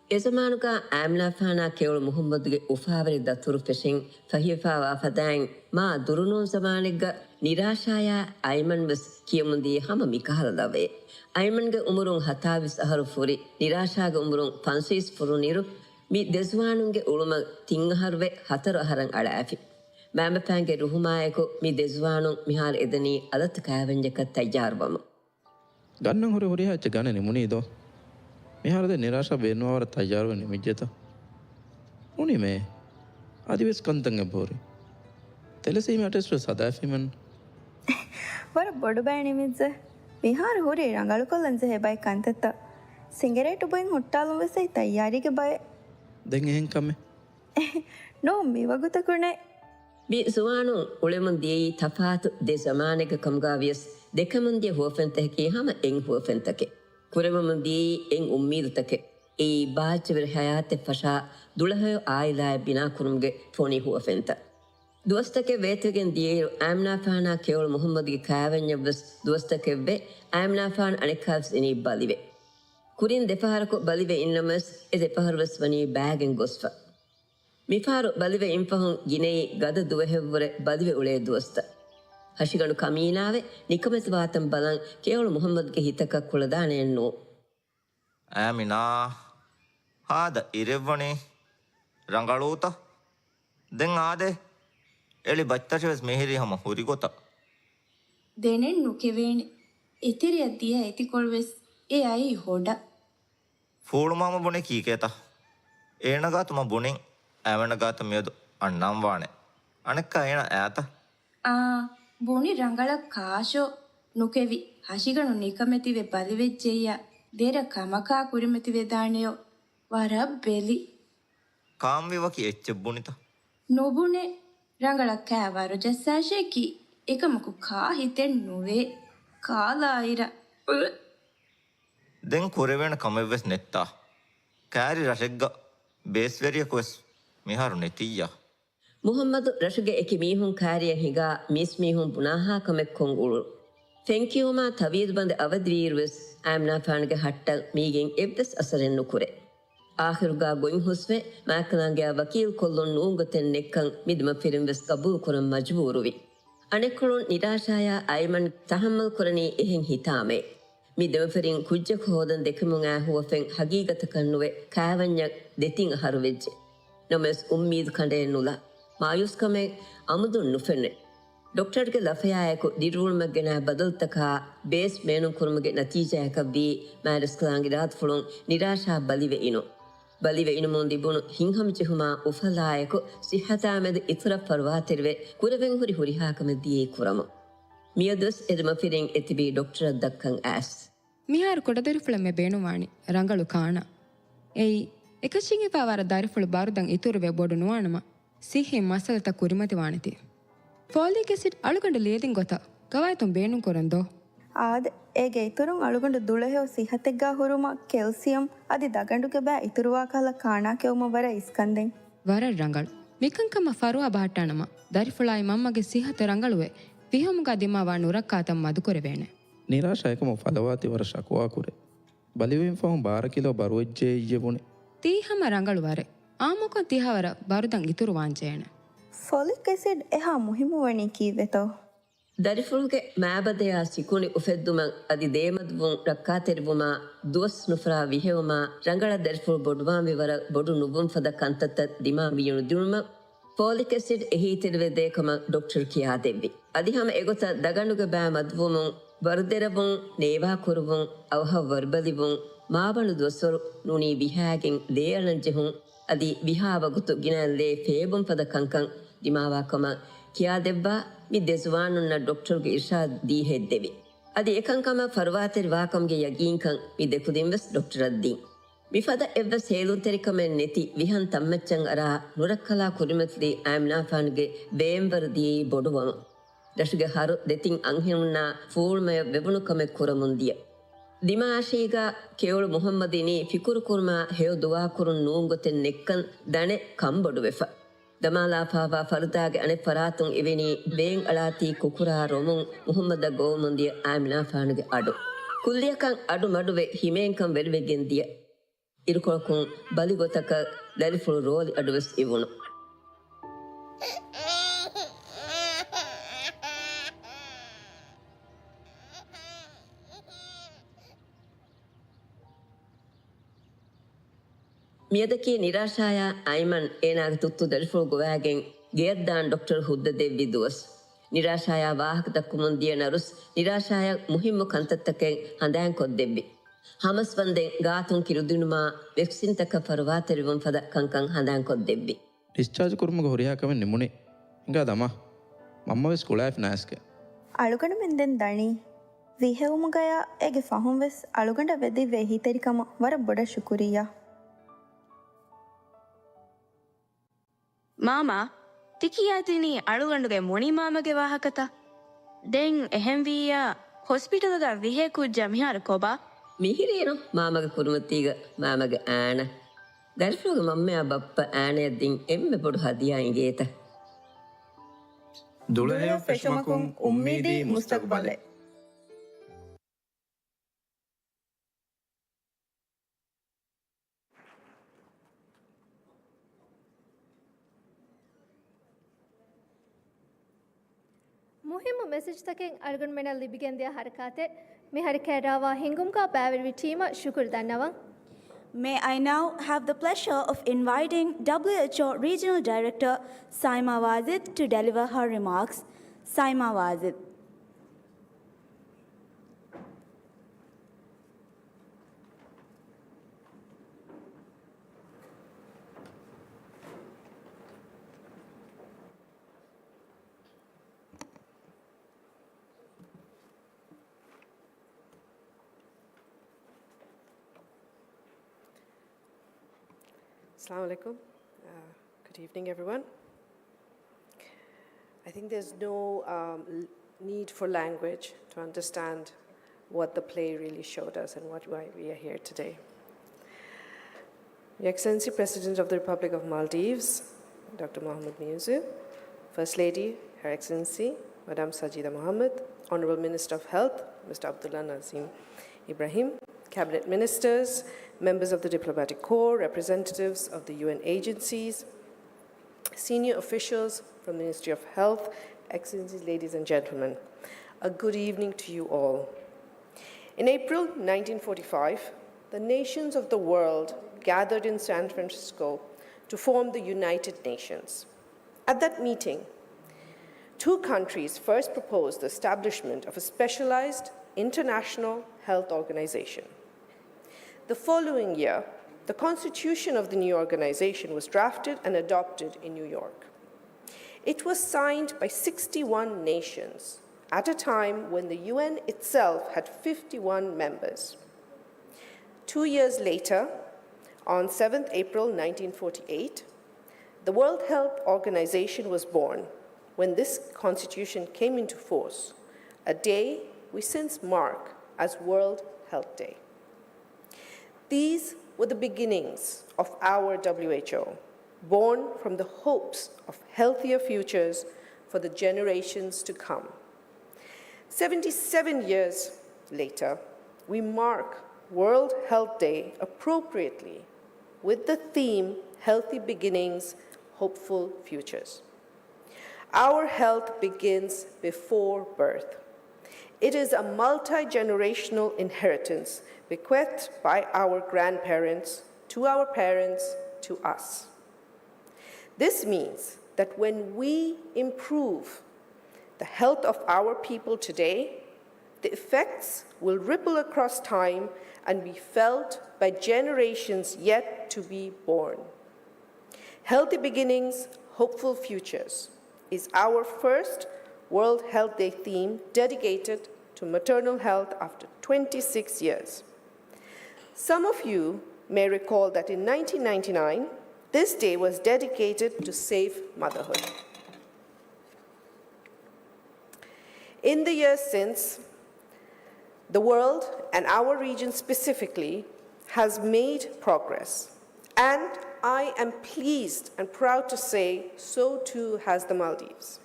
ಎಸಮಾನುಕ ಆಮ್ನಾಫಾನಾ ಕೇವಳ ಮುಹಮ್ಮದ್ಗೆ ಉಫಾವರಿ ದತ್ತುರು ಫೆಶಿಂಗ್ ಫಹಿಫಾವಾ ಫದಾಂಗ್ ಮಾ ದುರುನೋನ್ ಸಮಾನಿಗ್ಗ ನಿರಾಶಾಯ ಐಮನ್ ವೆಸ್ ಕಿಯಮುಂದಿ ಹಮ ಮಿಕಹಲದವೆ ಐಮನ್ಗೆ ಉಮರುಂ ಹತಾವಿಸ್ ಅಹರು ಫುರಿ ನಿರಾಶಾಗ ಉಮರುಂ ಫನ್ಸೀಸ್ ಫುರು ನೀರು ಮಿ ದೆಸ್ವಾನುಂಗೆ ಉಳುಮ ತಿಂಗಹರ್ವೆ ಹತರು ಅಹರಂ ಅಳಾಫಿ ಮ್ಯಾಮಫಾಂಗೆ ರುಹುಮಾಯಕು ಮಿ ದೆಸ್ವಾನುಂ ಮಿಹಾರ್ ಎದನಿ ಅದತ್ ಕಾವೆಂಜಕ ತಯ್ಯಾರ್ವಮ ಗನ್ನಂ ಹೊರೆ ಹೊರೆ ಹಚ್ಚ ಗಣನೆ ಮುನೀದೋ මිහාරද නිරාශ වෙන්නවර තයාරුව නිමිජ්ජත උනි මේ අදිවෙස් කන්තන් එබෝරි තෙලසීම අටෙස්ට සදාෆිමන් වර බොඩු බෑ නිමිද්ස විහාර හොරේ ರಂಗಳು කොල්ලන්ස හෙබයි කන්තත්ත සිංගරේට උබෙන් හොට්ටාලුම් වෙසයි තයාරිගේ බය දැන් එහෙන් කමේ නෝ මේ වගුතකුණේ ಬಿ ಸುವಾನು ಉಳೆಮುಂದಿಯೈ ತಫಾತು ದೆ ಜಮಾನೆಗ ಕಮ್ಗಾವಿಯಸ್ ದೆಕಮುಂದಿಯ ಹುವಫೆಂತಹಕಿ ಹಮ ಎಂಗ್ ಹುವಫೆಂತಕೆ ಕುರೆಮುಂದಿಯೈ ಎಂಗ್ ಉಮ್ಮೀದತಕೆ ಈ ಬಾಚವಿರ ಹಯಾತೆ ಫಶಾ ದುಳಹಯೋ ಆಯಿಲಾಯ ಬಿನಾ ಕುರುಮ್ಗೆ ಫೋನಿ ಹುವಫೆಂತ ದುವಸ್ತಕೆ ವೇತಗೆನ್ ದಿಯೇರು ಆಮ್ನಾಫಾನಾ ಕೇವಳ ಮುಹಮ್ಮದ್ಗೆ ಕಾವೆನ್ಯವ್ವಸ್ ದುವಸ್ತಕೆವ್ವೆ ಆಮ್ನಾಫಾನ್ ಅಣಿಕಾವ್ಸ್ ಇನಿ ಬಲಿವೆ ಕುರಿನ್ ದೆಫಹಾರಕು ಬಲಿವೆ ಇನ್ನಮಸ್ ಎ ದೆಫಹರ್ವಸ್ ವನಿ ಬ್ಯಾಗೆನ್ ಗೊಸ್ಫ ಮಿಫಾರು ಬಲಿವೆ ಇಂಫಹುಂ ಗಿನೆಯಿ ಗದ ದುವೆಹೆವ್ವರೆ ಬಲಿವೆ ಉಳೆ ದುವಸ್ತ ಹಶಿಗಣು ಕಮೀನಾವೆ ನಿಕಮೆಸ ವಾತಂ ಬಲಂ ಕೇವಳ ಮುಹಮ್ಮದ್ಗೆ ಹಿತಕ ಕುಳದಾನೆಯನ್ನು ಆಮಿನಾ ಹಾದ ಇರೆವ್ವಣಿ ರಂಗಳೂತ ದೆಂ ಆದೆ ಎಳಿ ಬಚ್ಚವೆಸ್ ಮೆಹಿರಿ ಹಮ ಹುರಿಗೊತ දෙනෙන් නුකෙවේනි ඉතිරිය දිය ඇතිකොල්වෙස් ඒ අයි හොඩ ಫೂಳು ಮಾಮ ಬುಣೆ ಕೀಕೇತ ಏನಗಾತು ಮ ಬುಣೆಂ ඇවනගාත මියදු අන්නම් වානේ අනෙක්ක එන ඈත බොනි ರಂಗಳ ಕಾಶೋ ನುಕೆವಿ ಹಶಿಗಣು ನಿಕಮೆತಿವೆ ಬಲಿವೆಜ್ಜೆಯ್ಯ ದೇರ ಕಮಕಾ ಕುರಿಮೆತಿವೆ ದಾಣೆಯೋ ವರ ಬೆಲಿ ಕಾಂವಿವಕಿ ಎಚ್ಚ ಬುಣಿತ නොබුනේ ರಂಗಳ ಕෑವಾರು ಜಸ್ಸಾಶೇಕಿ එකමකු කා හිතෙන් නොවේ කාලායිර ದೆಂ ಕುರೆವೇಣ ಕಮೆವ್ವೆಸ್ ನೆತ್ತಾ ಕ್ಯಾರಿ ರಶೆಗ್ಗ ಬೇಸ್ವೆರಿಯಕೊಸ್ මිහරු නෙතිය ಮುಹಮ್ಮದ್ ರಶುಗೆ ಎಕಿ ಮೀಹುಂ ಕಾರ್ಯ ಹಿಗಾ ಮಿಸ್ ಮೀಹುಂ ಪುನಃ ಕಮೆಕ್ ಕೊಂಗುಳು ಫೆಂಕಿಯುಮಾ ತವೀದ್ ಬಂದೆ ಅವದ್ವೀರ್ವೆಸ್ ಆಮ್ನಾ ಫಾನ್ಗೆ ಹಟ್ಟಲ್ ಮೀಗೆನ್ ಎವ್ವೆಸ್ ಅಸರೆನ್ನು ಕುರೆ ಆಖಿರುಗಾ ಗೊಯಿಂ ಹುಸ್ವೆ ಮಾಕಲಾಂಗೆ ವಕೀಲ್ ಕೊಲ್ಲೊನ್ ನೂಂಗತೆನ್ ನೆಕ್ಕಂ ಮಿದ್ಮ ಫಿರಿಂವೆಸ್ ಕಬೂಲ್ ಕುರಂ ಮಜ್ಬೂರುವಿ ಅನೆಕ್ಕಳುನ್ ನಿರಾಶಾಯ ಐಮನ್ ತಹಮ್ಮಲ್ ಕುರನಿ ಎಹೆನ್ ಹಿತಾಮೆ ಮಿದಮ ಫಿರಿನ್ ಕುಜ್ಜಕ್ ಹೋದನ್ ದೆಕಮುಂ ಆಹುವ ಫೆನ್ ಹಗೀಗತ ಕಣ್ಣುವೆ ಕಾವನ್ಯ ದೆತಿಂ ಹರುವೆಜ್ಜೆ ನಮೆಸ್ ಉಮ್ಮೀದ್ ಕಂಡೆ ನುಲ ಮಾಯುಸ್ ಕಮೆ ಅಮುದು ನುಫೆನ್ನೆ ಡಾಕ್ಟರ್ಗೆ ಲಫಯಾಯಕು ದಿರುಳ್ಮಗೆನ ಬದಲ್ತಕ ಬೇಸ್ ಮೇನು ಕುರುಮಗೆ ನತೀಜಾಯಕ ಬಿ ಮ್ಯಾರಸ್ ಕಲಾಂಗಿ ರಾತ್ ಫುಳುಂ ನಿರಾಶಾ ಬಲಿವೆ ಇನು ಮುಂದಿ ಬುಣು ಹಿಂಹಂಚಿಹುಮಾ ಉಫಲಾಯಕು ಸಿಹತಾಮೆದ ಇತರ ಫರ್ವಾತಿರುವೆ ಕುರವೆಂ ಹುರಿ ಹಾಕಮೆದ್ದಿಯೇ ಕುರಮು ಮಿಯದಸ್ ಎದಮ ಫಿರೆಂ ಎತಿಬಿ ಡಾಕ್ಟರ್ ದಕ್ಕಂ ಆಸ್ ಮಿಹಾರು ಕೊಡದರಿಫುಳಮೆ ಬೇಣುವಾಣಿ ರಂಗಳು ಕಾಣ ಏಯ್ එකසිං එපා වර දරිෆුළු බාරුදන් ඉතුරුවේ බොඩු නුවානම සිහින් මසලත කුරිමති වානති ෆෝලික් ඇසිඩ් අලුගඬ ලියදින් ගොත ගවයිතුන් බේනුම් කොරන්දෝ ආද ඒගේ ඉතුරුන් අලුගඬ දුලහෙව සිහතෙග්ගා හුරුම කෙල්සියම් අදි දගඬුගේ බෑ ඉතුරුවා කල කාණා කෙවුම වර ඉස්කන්දෙන් වර ರಂಗಳು ಮಿಕಂಕಮ ಫರುವಾ ಬಾಟಾನಮ ದರಿಫುಳಾಯಿ ಮಮ್ಮಗೆ ಸಿಹತ ರಂಗಳುವೆ ವಿಹಮುಗ ದಿಮಾವಾ ನುರಕ್ಕಾತಂ ಮದುಕೊರೆವೇಣೆ ನಿರಾಶಾಯಕಮ ಫಲವಾತಿ ವರ ಶಕುವಾ ಕುರೆ ಬಲಿವೆಂ ಫಹಂ 12 ಕಿಲೋ ಬರುವೆಜ್ಜೆ ಇಯ್ಯಬುಣೆ ತೀಹಮ ರಂಗಳುವರೆ ಆಮೊಕ ತಿಹವರ ಬರುದಂ ಇತುರು ವಾಂಚೇಣ ಫೋಲಿಕ್ ಆಸಿಡ್ ಎಹಾ ಮುಹಿಮು ವಣಿ ಕೀವೆತೋ ದರಿಫುಳುಗೆ ಮ್ಯಾಬದೆಯ ಸಿಕುನಿ ಉಫೆದ್ದುಮಂ ಅದಿ ದೇಮದ್ವುಂ ರಕ್ಕಾ ತೆರಿವುಮ ದುವಸ್ ನುಫ್ರಾ ವಿಹೆವುಮ ರಂಗಳ ದರಿಫುಳು ಬೊಡುವಾಂ ವಿವರ ಬೊಡು ನುವುಂ ಫದ ಕಂತತ್ತ ದಿಮಾ ವಿಯುಣು ದಿನುಮ ಫೋಲಿಕ್ ಆಸಿಡ್ ಎಹಿ ತೆರಿವೆ ದೇಕಮ ಡಾಕ್ಟರ್ ಕಿಯಾ ದೆವ್ವಿ ಅದಿ ಹಮ ಎಗೊತ ದಗಂಡುಗೆ ಬ್ಯಾ ಮದ್ವುಮುಂ ವರದೆರವುಂ ನೇವಾ ಕುರುವುಂ ಅವಹ ವರ್ಬಲಿವುಂ ಮಾಬಣು ದೊಸರು ನುನಿ ವಿಹಾಗೆನ್ ದೇಯಳಂಜೆಹುಂ ಅದಿ ವಿಹಾವಗುತು ಗಿನಲ್ಲೇ ಫೇಬುಂ ಪದ ಕಂಕಂ ದಿಮಾವಾಕಮ ಕಿಯಾ ದೆವ್ವಾ ಮಿ ದೆಸುವಾನುನ್ನ ಡಾಕ್ಟರ್ಗೆ ಇರ್ಷಾದ್ ದಿ ಹೆದ್ದೆವಿ ಅದಿ ಏಕಂಕಮ ಫರ್ವಾತೆರಿ ವಾಕಂಗೆ ಯಗೀಂಕಂ ಮಿ ದೆಕುದಿಂವೆಸ್ ಡಾಕ್ಟರ್ ಅದ್ದಿ ಮಿಫದ ಎವ್ವೆಸ್ ಹೇಲುಂತೆರಿಕಮೆನ್ ನೆತಿ ವಿಹನ್ ತಮ್ಮೆಚ್ಚಂ ಅರಾ ನುರಕ್ಕಲಾ ಕುರಿಮತ್ಲಿ ಆಮ್ನಾಫಾನ್ಗೆ ಬೇಂಬರ್ ದಿ ಬೊಡುವಮ ದಶುಗೆ ಹರು ದೆತಿಂ ಅಂಹೆವುನ್ನ ಫೂಳ್ಮಯ ವೆಬುಣುಕಮೆ ಕುರಮುಂದಿಯ ದಿಮಾಶೀಗ ಕೇವಳು ಮುಹಮ್ಮದಿನಿ ಫಿಕುರು ಕುರ್ಮಾ ಹೇಯೋ ದುವಾ ಕುರುನ್ ನೂಂಗೊತೆನ್ ನೆಕ್ಕನ್ ದಣೆ ಕಂಬೊಡುವೆಫ ದಮಾಲಾಫಾವಾ ಫರುದಾಗೆ ಅಣೆ ಫರಾತುಂ ಇವೆನಿ ಬೇಂಗ್ ಅಳಾತಿ ಕುಕುರಾ ರೊಮುಂ ಮುಹಮ್ಮದ ಗೋಮುಂದಿಯ ಆಮಿನಾಫಾನುಗೆ ಅಡು ಕುಲ್ಲಿಯಕಂ ಅಡು ಮಡುವೆ ಹಿಮೇಂಕಂ ವೆರುವೆಗೆಂದಿಯ ಇರುಕೊಳಕುಂ ಬಲಿಗೊತಕ ದರಿಫುಳು ರೋಲಿ ಅಡುವೆಸ್ ಇವುಣು ಮಿಯದಕಿ ನಿರಾಶಾಯ ಐಮನ್ ಏನಾಗ ತುತ್ತು ದರಿಫುಳು ಗುವಾಗೆನ್ ಗೇರ್ದಾನ್ ಡಾಕ್ಟರ್ ಹುದ್ದ ದೆವ್ವಿ ದುವಸ್ ನಿರಾಶಾಯ ವಾಹಕ ದಕ್ಕು ಮುಂದಿಯ ನರುಸ್ ನಿರಾಶಾಯ ಮುಹಿಮ್ಮು ಕಂತತ್ತಕ್ಕೆ ಹಂದಾಯಂ ಕೊದ್ದೆವ್ವಿ ಹಮಸ್ ಬಂದೆ ಗಾತುಂ ಕಿರುದಿನುಮಾ ವೆಕ್ಸಿನ್ ತಕ್ಕ ಫರ್ವಾ ತೆರಿವಂ ಫದ ಕಂಕಂ ಹಂದಾಯಂ ಕೊದ್ದೆವ್ವಿ ಡಿಸ್ಚಾರ್ಜ್ ಕುರ್ಮಗ ಹೊರಿಯಾಕವೆ ನಿಮ್ಮುಣಿ ಹಿಂಗಾದಮ್ಮ ಮಮ್ಮವೆ ಸ್ಕೂಲಾಫ್ ನಾಸ್ಕೆ ಅಳುಗಂಡ ಮೆಂದೆನ್ ದಣಿ ವಿಹೆವುಮುಗಯ ಎಗೆ ಫಹುಂವೆಸ್ ಅಳುಗಂಡ ವೆದಿವೆ ಹಿತರಿಕಮ ವರ ಬೊಡ ಶುಕುರಿಯ ಮಾಮ ತಿಕಿಯಾತಿನಿ ಅಳುಗಂಡುಗೆ ಮೊಣಿ ಮಾಮಗೆ ವಾಹಕತ ದೆನ್ ಎಹೆಂವಿಯ ಹಾಸ್ಪಿಟಲ್ದ ವಿಹೆ ಕುಜ್ಜ ಮಿಹಾರ ಕೊಬಾ මිහිරේනො මාමග කුරුමතිීග මාමග ෑන ගරිෆලුග මම්මයා බප්ප ෑනයද්දිින් එම්ම පොඩු හදියායිගේත දුලහය ෆෙෂමකුම් උම්මීදී මුස්තක්බලේ ಮುಹಿಮ್ಮು ಮೆಸೇಜ್ ತಕೆನ್ ಅಳ್ಗುಣ್ ಮೆನಲ್ ಲಿಬಿಗೆಂದಿಯ ಹರಕಾತೆ ಮಿ ಹರಕೇರಾವ ಹಿಂಗುಮ್ಕಾ ಬ್ಯಾವೆರಿ ಟೀಮ ಶುಕುರ್ ದನ್ನವ May I now have the pleasure of inviting WHO Regional Director Saima Wazid to deliver her remarks. Saima Wazid. Assalamu alaikum. Good evening, everyone. I think there's no need for language to understand what the play really showed us and why we are here today. Your Excellency President of the Republic of Maldives, Dr. Mohammed Muizzu, First Lady, Her Excellency, Madam Sajida Mohammed, Honorable Minister of Health, Mr. Abdullah Nazim Ibrahim, Cabinet Ministers, members of the Diplomatic Corps, representatives of the UN agencies, senior officials from the Ministry of Health, Excellencies, ladies and gentlemen, a good evening to you all. In April 1945, the nations of the world gathered in San Francisco to form the United Nations. At that meeting, two countries first proposed the establishment of a specialized international health organization. The following year, the constitution of the new organization was drafted and adopted in New York. It was signed by 61 nations at a time when the UN itself had 51 members. 2 years later, on 7th April 1948, the World Health Organization was born when this constitution came into force, a day we since mark as World Health Day. These were the beginnings of our WHO, born from the hopes of healthier futures for the generations to come. 77 years later, we mark World Health Day appropriately with the theme Healthy Beginnings, Hopeful Futures. Our health begins before birth. It is a multi-generational inheritance bequeathed by our grandparents to our parents to us. This means that when we improve the health of our people today, the effects will ripple across time and be felt by generations yet to be born. Healthy Beginnings, Hopeful Futures is our first World Health Day theme dedicated to maternal health after 26 years. Some of you may recall that in 1999, this day was dedicated to safe motherhood. In the years since, the world, and our region specifically, has made progress. And I am pleased and proud to say so too has the Maldives.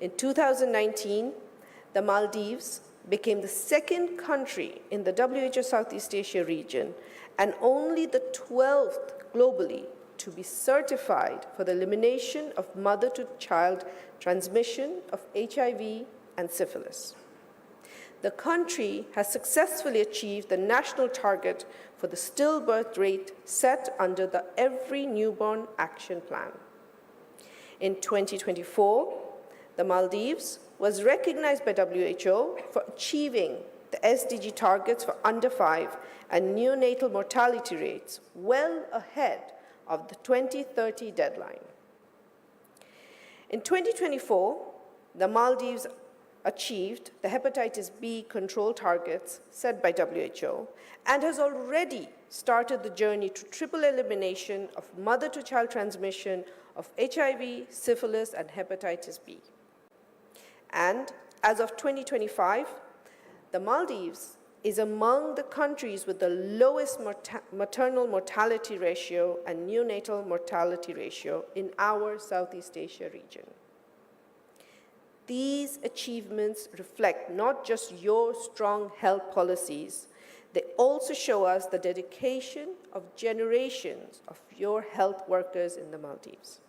In 2019, the Maldives became the second country in the WHO Southeast Asia region and only the 12th globally to be certified for the elimination of mother-to-child transmission of HIV and syphilis. The country has successfully achieved the national target for the stillbirth rate set under the Every Newborn Action Plan. In 2024, the Maldives was recognized by WHO for achieving the SDG targets for under 5 and neonatal mortality rates well ahead of the 2030 deadline. In 2024, the Maldives achieved the hepatitis B control targets set by WHO and has already started the journey to triple elimination of mother-to-child transmission of HIV, syphilis, and hepatitis B. And as of 2025, the Maldives is among the countries with the lowest maternal mortality ratio and neonatal mortality ratio in our Southeast Asia region. These achievements reflect not just your strong health policies, they also show us the dedication of generations of your health workers in the Maldives.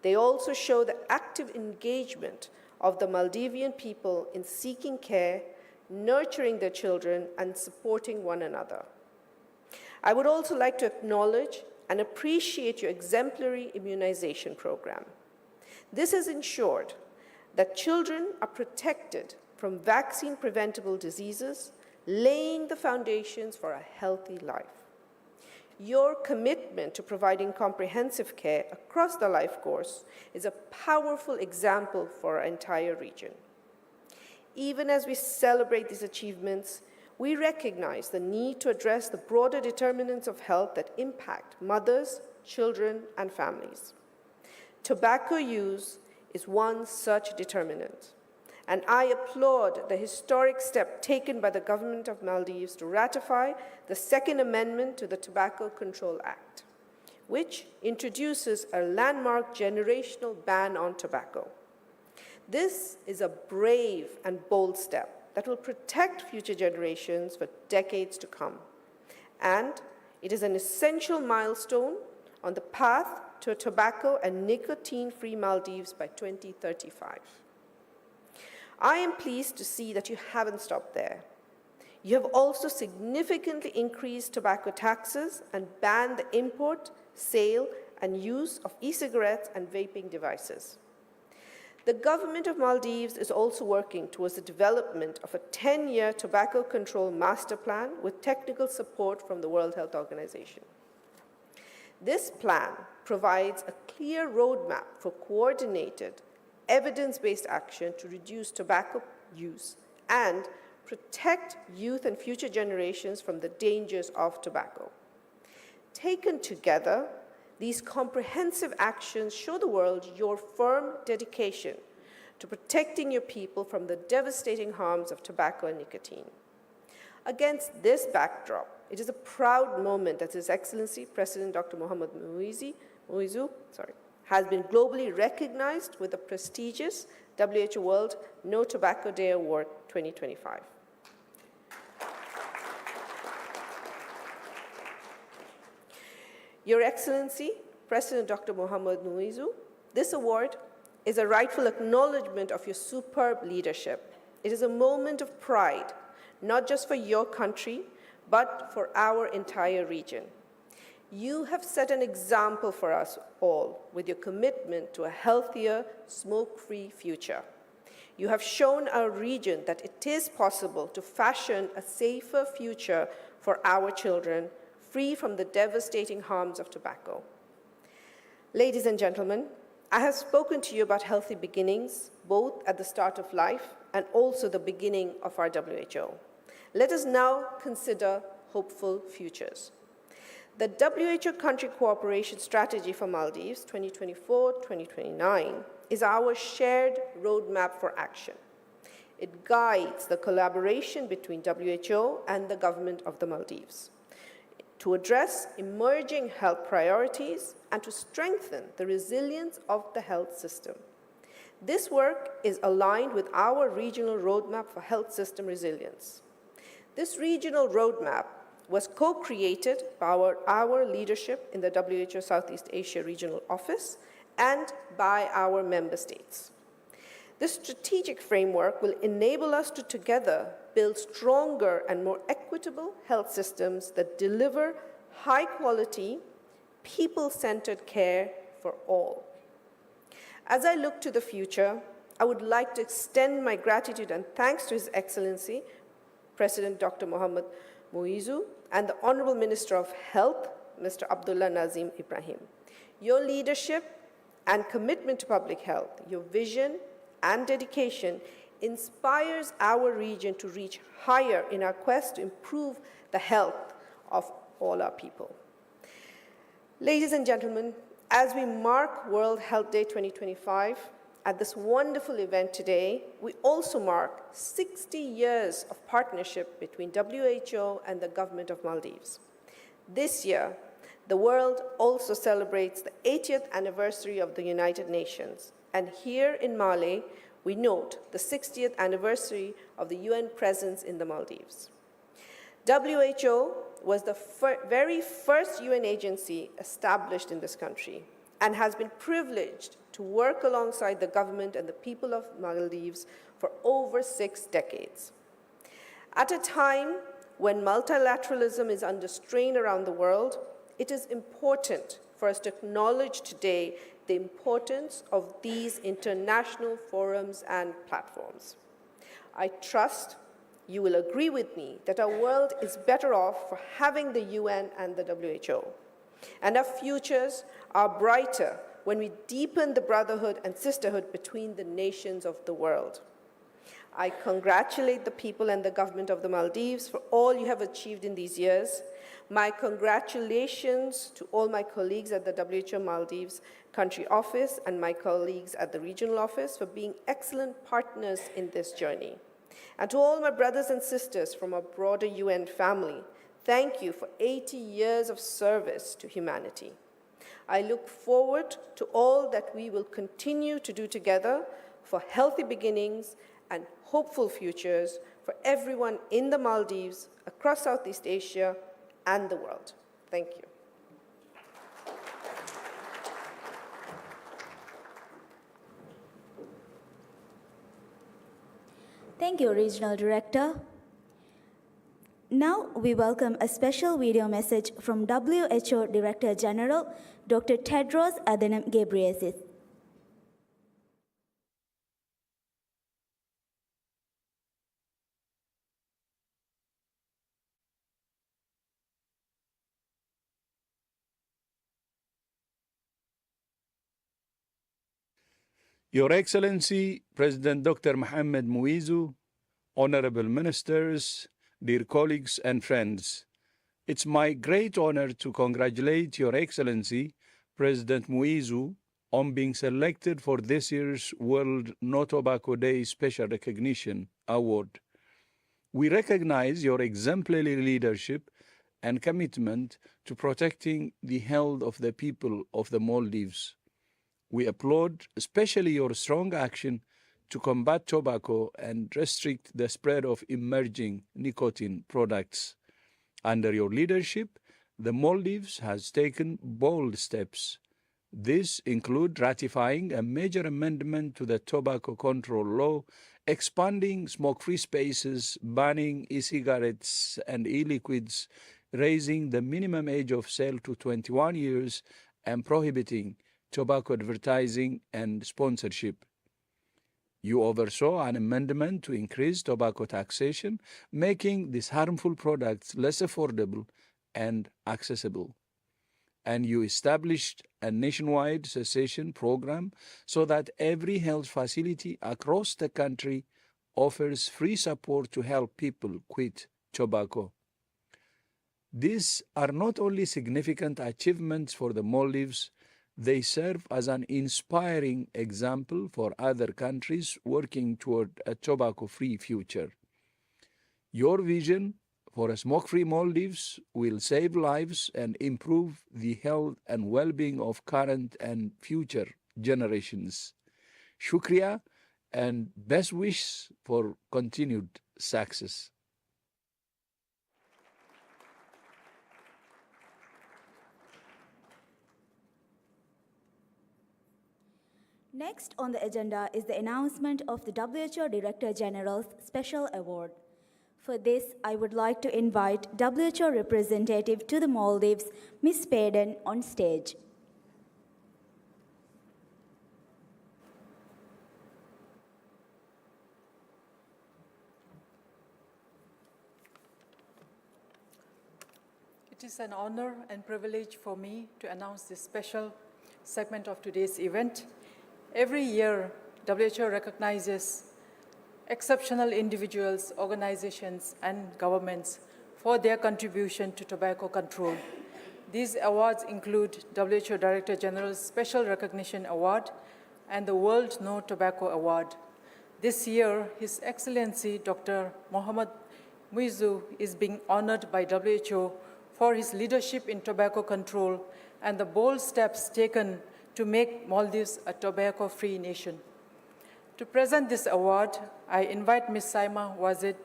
They also show the active engagement of the Maldivian people in seeking care, nurturing their children, and supporting one another. I would also like to acknowledge and appreciate your exemplary immunization program. This has ensured that children are protected from vaccine-preventable diseases, laying the foundations for a healthy life. Your commitment to providing comprehensive care across the life course is a powerful example for our entire region. Even as we celebrate these achievements, we recognize the need to address the broader determinants of health that impact mothers, children, and families. Tobacco use is one such determinant, and I applaud the historic step taken by the government of Maldives to ratify the Second Amendment to the Tobacco Control Act, which introduces a landmark generational ban on tobacco. This is a brave and bold step that will protect future generations for decades to come, and it is an essential milestone on the path to a tobacco and nicotine-free Maldives by 2035. I am pleased to see that you haven't stopped there. You have also significantly increased tobacco taxes and banned the import, sale, and use of e-cigarettes and vaping devices. The government of Maldives is also working towards the development of a 10-year tobacco control master plan with technical support from the World Health Organization. This plan provides a clear roadmap for coordinated, evidence-based action to reduce tobacco use and protect youth and future generations from the dangers of tobacco. Taken together, these comprehensive actions show the world your firm dedication to protecting your people from the devastating harms of tobacco and nicotine. Against this backdrop, it is a proud moment that His Excellency President Dr. Mohammad Muizu has been globally recognized with the prestigious WHO World No Tobacco Day Award 2025. Your Excellency, President Dr. Mohammad Muizu, this award is a rightful acknowledgement of your superb leadership. It is a moment of pride, not just for your country, but for our entire region. You have set an example for us all with your commitment to a healthier, smoke-free future. You have shown our region that it is possible to fashion a safer future for our children, free from the devastating harms of tobacco. Ladies and gentlemen, I have spoken to you about healthy beginnings, both at the start of life and also the beginning of our WHO. Let us now consider hopeful futures. The WHO Country Cooperation Strategy for Maldives 2024-2029 is our shared roadmap for action. It guides the collaboration between WHO and the government of the Maldives to address emerging health priorities and to strengthen the resilience of the health system. This work is aligned with our regional roadmap for health system resilience. This regional roadmap was co-created by our leadership in the WHO Southeast Asia Regional Office and by our member states. This strategic framework will enable us to together build stronger and more equitable health systems that deliver high-quality, people-centered care for all. As I look to the future, I would like to extend my gratitude and thanks to His Excellency, President Dr. Mohammad Muizu, and the Honorable Minister of Health, Mr. Abdullah Nazim Ibrahim. Your leadership and commitment to public health, your vision and dedication inspires our region to reach higher in our quest to improve the health of all our people. Ladies and gentlemen, as we mark World Health Day 2025, at this wonderful event today, we also mark 60 years of partnership between WHO and the government of Maldives. This year, the world also celebrates the 80th anniversary of the United Nations. And here in Male, we note the 60th anniversary of the UN presence in the Maldives. WHO was the very first UN agency established in this country and has been privileged to work alongside the government and the people of Maldives for over 6 decades. At a time when multilateralism is under strain around the world, it is important for us to acknowledge today the importance of these international forums and platforms. I trust you will agree with me that our world is better off for having the UN and the WHO, and our futures are brighter when we deepen the brotherhood and sisterhood between the nations of the world. I congratulate the people and the government of the Maldives for all you have achieved in these years. My congratulations to all my colleagues at the WHO Maldives country office and my colleagues at the regional office for being excellent partners in this journey. And to all my brothers and sisters from our broader UN family, thank you for 80 years of service to humanity. I look forward to all that we will continue to do together for healthy beginnings and hopeful futures for everyone in the Maldives, across Southeast Asia, and the world. Thank you. Thank you, Regional Director. Now we welcome a special video message from WHO Director General, Dr. Tedros Adhanom Ghebreyesus. Your Excellency, President Dr. Mohammed Muizu, honorable ministers, dear colleagues and friends, it's my great honor to congratulate Your Excellency, President Muizu, on being selected for this year's World No Tobacco Day Special Recognition Award. We recognize your exemplary leadership and commitment to protecting the health of the people of the Maldives. We applaud especially your strong action to combat tobacco and restrict the spread of emerging nicotine products. Under your leadership, the Maldives has taken bold steps. These include ratifying a major amendment to the tobacco control law, expanding smoke-free spaces, banning e-cigarettes and e-liquids, raising the minimum age of sale to 21 years, and prohibiting tobacco advertising and sponsorship. You oversaw an amendment to increase tobacco taxation, making these harmful products less affordable and accessible. And you established a nationwide cessation program so that every health facility across the country offers free support to help people quit tobacco. These are not only significant achievements for the Maldives, they serve as an inspiring example for other countries working toward a tobacco-free future. Your vision for a smoke-free Maldives will save lives and improve the health and well-being of current and future generations. Shukriya and best wishes for continued success. Next on the agenda is the announcement of the WHO Director General's Special Award. For this, I would like to invite WHO representative to the Maldives, Ms. Payden, on stage. It is an honor and privilege for me to announce this special segment of today's event. Every year, WHO recognizes exceptional individuals, organizations, and governments for their contribution to tobacco control. These awards include WHO Director General's Special Recognition Award and the World No Tobacco Award. This year, His Excellency Dr. Mohammad Muizzu is being honored by WHO for his leadership in tobacco control and the bold steps taken to make Maldives a tobacco-free nation. To present this award, I invite Ms. Saima Wazid,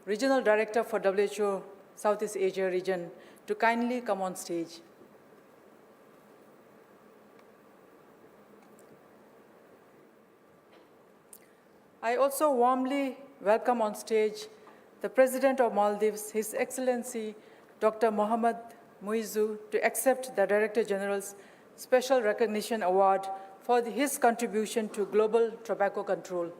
Regional Director for WHO Southeast Asia region, to kindly come on stage. I also warmly welcome on stage the President of Maldives, His Excellency Dr. Mohammad Muizzu, to accept the Director General's Special Recognition Award for his contribution to global tobacco control.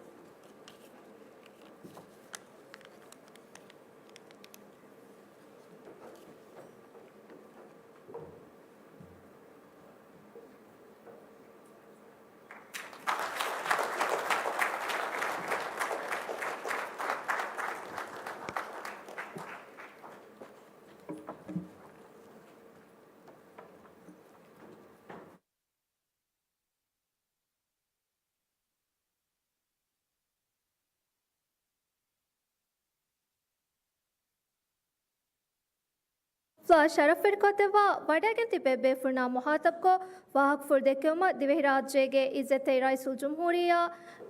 शरफ़िर को तेवा वड़ेगन तिबे बेफुरना मुहातब को वाहक फुर्दे क्योमा दिवे राज्य के इज्जत Raisul जुम्हूरिया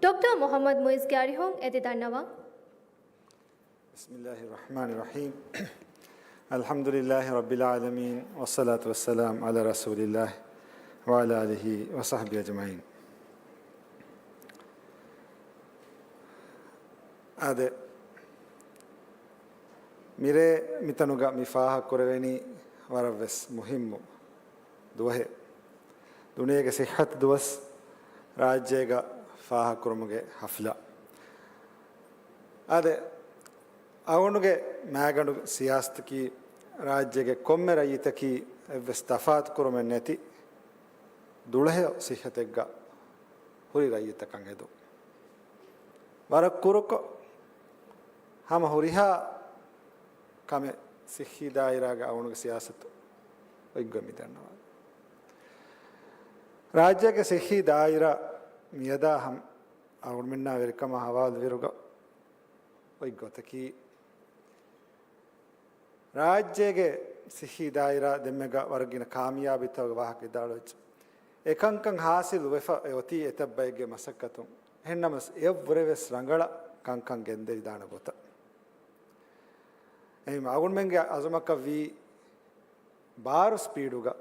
doctor Mohamed Muizz के आरिहों एदिदानवा बिस्मिल्लाहिर्रहमानिर्रहीम अल्हम्दुलिल्लाहि रब्बिल आलमीन वस्सलातु वस्सलाम अला रसूलिल्लाह व अला आलिहि व सहबिहि अजमाइन आदे मिरे मितनुगा मिफाह कुरवेनी वरवस मुहिम्मु दुहे दुनिया के सेहत दुवस राज्य का फाह कुरमुगे हफला अदे अवनुगे मैगनु सियासत की राज्य के कोम्मे रयित की वस्तफात कुरमे नेति दुलहे सेहतेगा हुरी रयित कंगे दो वरक कुरुको हम हुरिहा कमे सिखी दायरा का उनके सियासत वैगमितन्नवा राज्य के सिखी दायरा मियदा हम और मिन्ना विरकम हवाल विरुगा वैगोत की राज्य के सिखी दायरा दिम्मेगा वर्गिन कामयाबी तो वाह के दालोच एकंकं हासिल वेफा योती एतब्बैगे मसक्कतुं हेन्नमस एव्वरेवेस रंगला कंकं गेंदे दान गोता अगुण मेंगे अजमक वी बार स्पीडुगा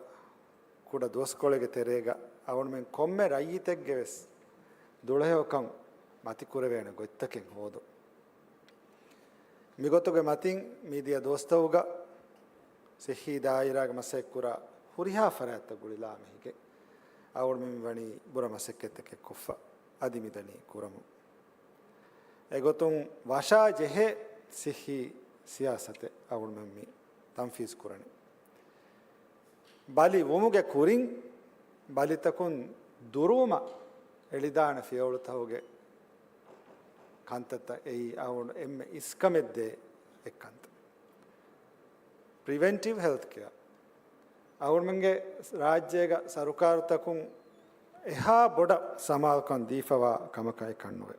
ಕೂಡ ದೋಸ್ಕೊಳಗೆ ತೆರೆಗ ಅವನ ಮೇಲೆ ಕೊಮ್ಮೆ ರೈಯಿತೆಗೆ ವೆಸ್ ದುಳಹೆವಕಂ ಮತಿ ಕುರವೇಣ ಗೊತ್ತಕ್ಕೆ ಹೋದು ಮಿಗೊತ್ತುಗೆ ಮತಿಂ ಮೀದಿಯ ದೋಸ್ತವುಗ ಸಿಹಿ ದಾಯಿರಾಗ ಮಸೆಕ್ಕುರ ಹುರಿಹಾ ಫರಾತ ಗುಳಿಲಾ ಮಿಹಿಗೆ ಅವಳ ಮಿ ವಣಿ ಬುರ ಮಸೆಕ್ಕೆತ್ತಕ್ಕೆ ಕುಫ ಅದಿಮಿದನಿ ಕುರಮು ಎಗೊತ್ತುಂ ವಾಶಾ ಜೆಹೆ ಸಿಹಿ सियासते अवुण मम्मी तंफीज कुरने बाली वोमुगे कुरिंग बाली तकुन दुरुमा एलिदान फियोल तहोगे कांतता ए अवुण एम्मे इस्कमेद्दे एकंत प्रिवेंटिव हेल्थ केयर अवुण मंगे राज्य का सरकार तकुन एहा बोड़ा समाल कन दीफवा कमकाय कन्नुवे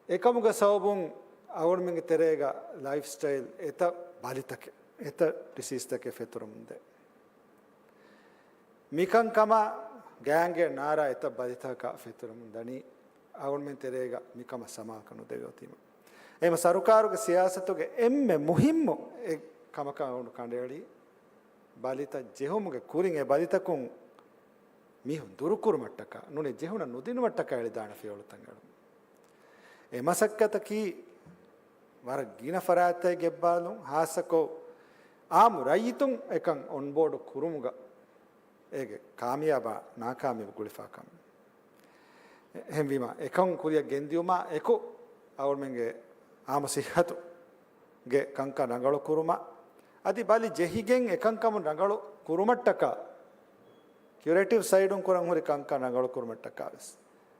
एकमुगे सौबुं और में तेरेगा लाइफस्टाइल एता बाली तक एता डिसीज तक फेतुर मुंदे मिकं कमा गैंगे नारा एता बाली तक फेतुर मुंदनी और में तेरेगा मिकम समाल कनु देवती में एम सरकार के सियासत के एम में मुहिम एक कमका उन कांडेली बाली तक जेहों मुगे कूरिंग ए बाली तक कुं मिहुं दुरुकुर मट्टका नुने जेहों ना नुदिन मट्टका एली दान फियोल तंगल ए मसक्कत की वार गिना फराते गेब्बालु हासको आम रयितुं एकं ऑन बोर्ड कुरुमुगा एगे कामयाबा नाकामयाब गुलिफाकम हेमविमा एकं कुरिया गेंदियुमा एको और मेंगे आम सिहतु गे कंका नंगलो Kuruma adi bali jehigen ekankam rangalu kurumattaka curative side un kuran hori kanka rangalu kurumattaka ves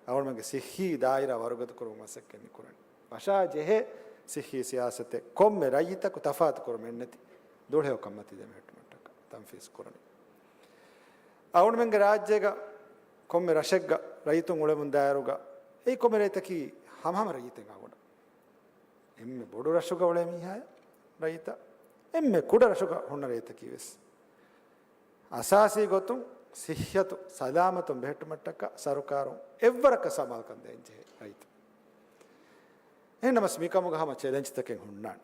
awulmage sihi daira warugatu kurum masakke mi kuran basha jehe sihi siyasate komme rayita ku tafat kurum ennati dole hokamati de metmattaka tanfis kurani awulmenge rajyega komme rashegga rayitun ulemun dairuga ei komme rayitaki hamham rayiten awuna emme bodu rashuga ule mihaya rayita emme kuda rashuga honna rayitaki ves asasi gotun sihhatu salamatum behetmattaka sarukarum evvaraka samal kan denje rayita enamas mikamuga hama challenge taken hunnan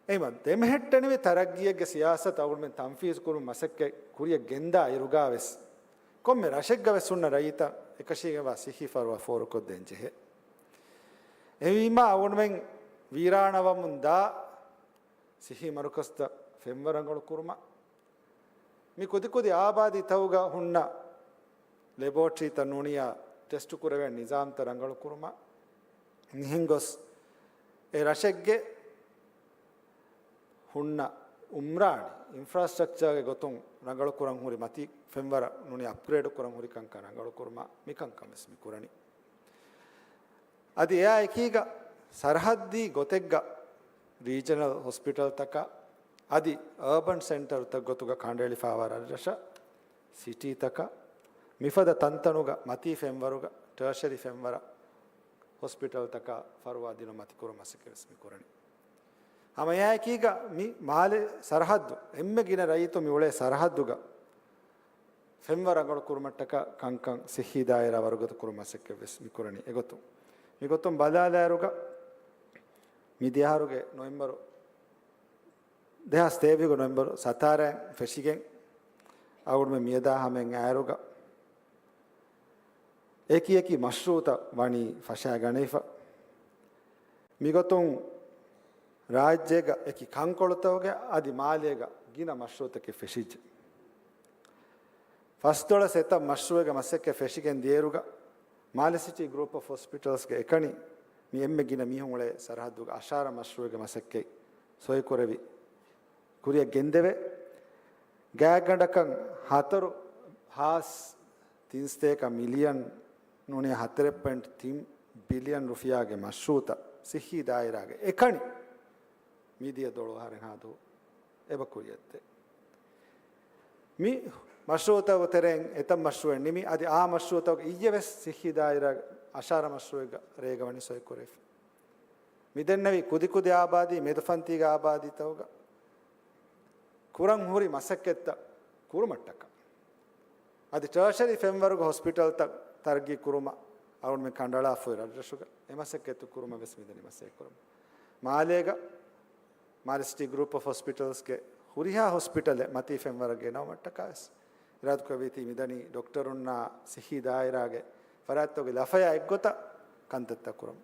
eima demhettaniwe taraggiyege siyasat awulmen tanfis kurum masakke kuriya genda iruga ves komme rashegga ves unna rayita ekashige wa sihi farwa forukod denje evima awulmen వీరాణవముందా సిహి మరుకస్త ఫెంవరంగలు కుర్మ మీ కొద్ది కొద్ది ఆబాది తవుగా ఉన్న లెబోరేటరీ తన్నునియా test కురవే Nizam తరంగలు కుర్మ నిహింగొస్ ఏ రషెగ్గే ಹುಣ್ಣ ಉಮ್ರಾಣಿ ಇನ್ಫ್ರಾಸ್ಟ್ರಕ್ಚರ್ಗೆ ಗೊತ್ತು ರಂಗಳು ಕುರಂ ಹುರಿ ಮತಿ ಫೆಂವರ ನುನಿ upgrade ಕುರಂ ಹುರಿ ಕಂಕ ರಂಗಳು ಕುರ್ಮ ಮಿ ಕಂಕ miss ಮಿ ಕುರಣಿ ಅದು ಏಕೀಗ सरहदी गोतेग्गा regional hospital तक अदि अर्बन सेंटर तक गोतुगा खांडेली फावर रश सिटी तक मिफद तंतनुगा मती फेंवरुगा टर्शरी फेंवर हॉस्पिटल तक फरवा दिन मति कुर मसकेस मि कुरणी हमयाकीगा मि माले सरहद्दु एम्मेगिन रैतु मि उळे सरहद्दुगा फेंवरंगळ कुरमಟ್ಟಕ ಕಂಕಂ ಸಿಹಿ ದಾಯರ ವರ್ಗದ ಕುರ ಮಸಕ್ಕೆ ವೆಸ್ ಮಿ ಕುರಣಿ ಎಗೊತ್ತು ಮಿ ಗೊತ್ತು ಬಲಾಲಾರುಗ මිදියාරුගේ නොවැම්බර් 2023 නොවැම්බර් 7 ෆෙෂිගෙන් අවුරුම මියදා හැමෙන් ආරුග ඒකී මශ්රූත වණි ෆෂා ගණේෆ මිගතුන් රාජ්‍යග ඒකී කංකොළතෝගේ আদি මාලේග ගින මශ්රූතකේ ෆෙෂිජ් ෆස්තොල සෙත මශ්රූවේග මස්සෙක්කේ ෆෙෂිගෙන් දියරුග මාලසිටි ගෲප් ඔෆ් හොස්පිටල්ස් ගේ එකණි mi emmegina mihungle sarhadduga ashara mashruuge masakke soy korevi kuriya gendeve gaagandakan hataru has 3 million nune 4.3 billion rufiage mashruuta sihi dairage ekani midiya dolo haren hadu eba kuriyette mi mashruuta tereng etam mashruuge nimi adi a mashruuta iyeves sihi dairage ashara mashruuga regawani soy koref midennavi kudi kudi abadi medfantiga abadi tawga kurang huri masakketta kurumattaka adi tertiary femwaruga hospital ta targi kuruma awun me kandala foi rajashuga emasakketu kuruma ves midani masek kuruma malega Maristy group of hospitals ke huriha hospital mati femwarage nawmattaka es irad kaviti midani doctor unna sihi dairage ಫರಾತ್ತೋಗೆ ಲಫಯ ಎಗ್ಗೊತ ಕಂತತ್ತ ಕುರಂ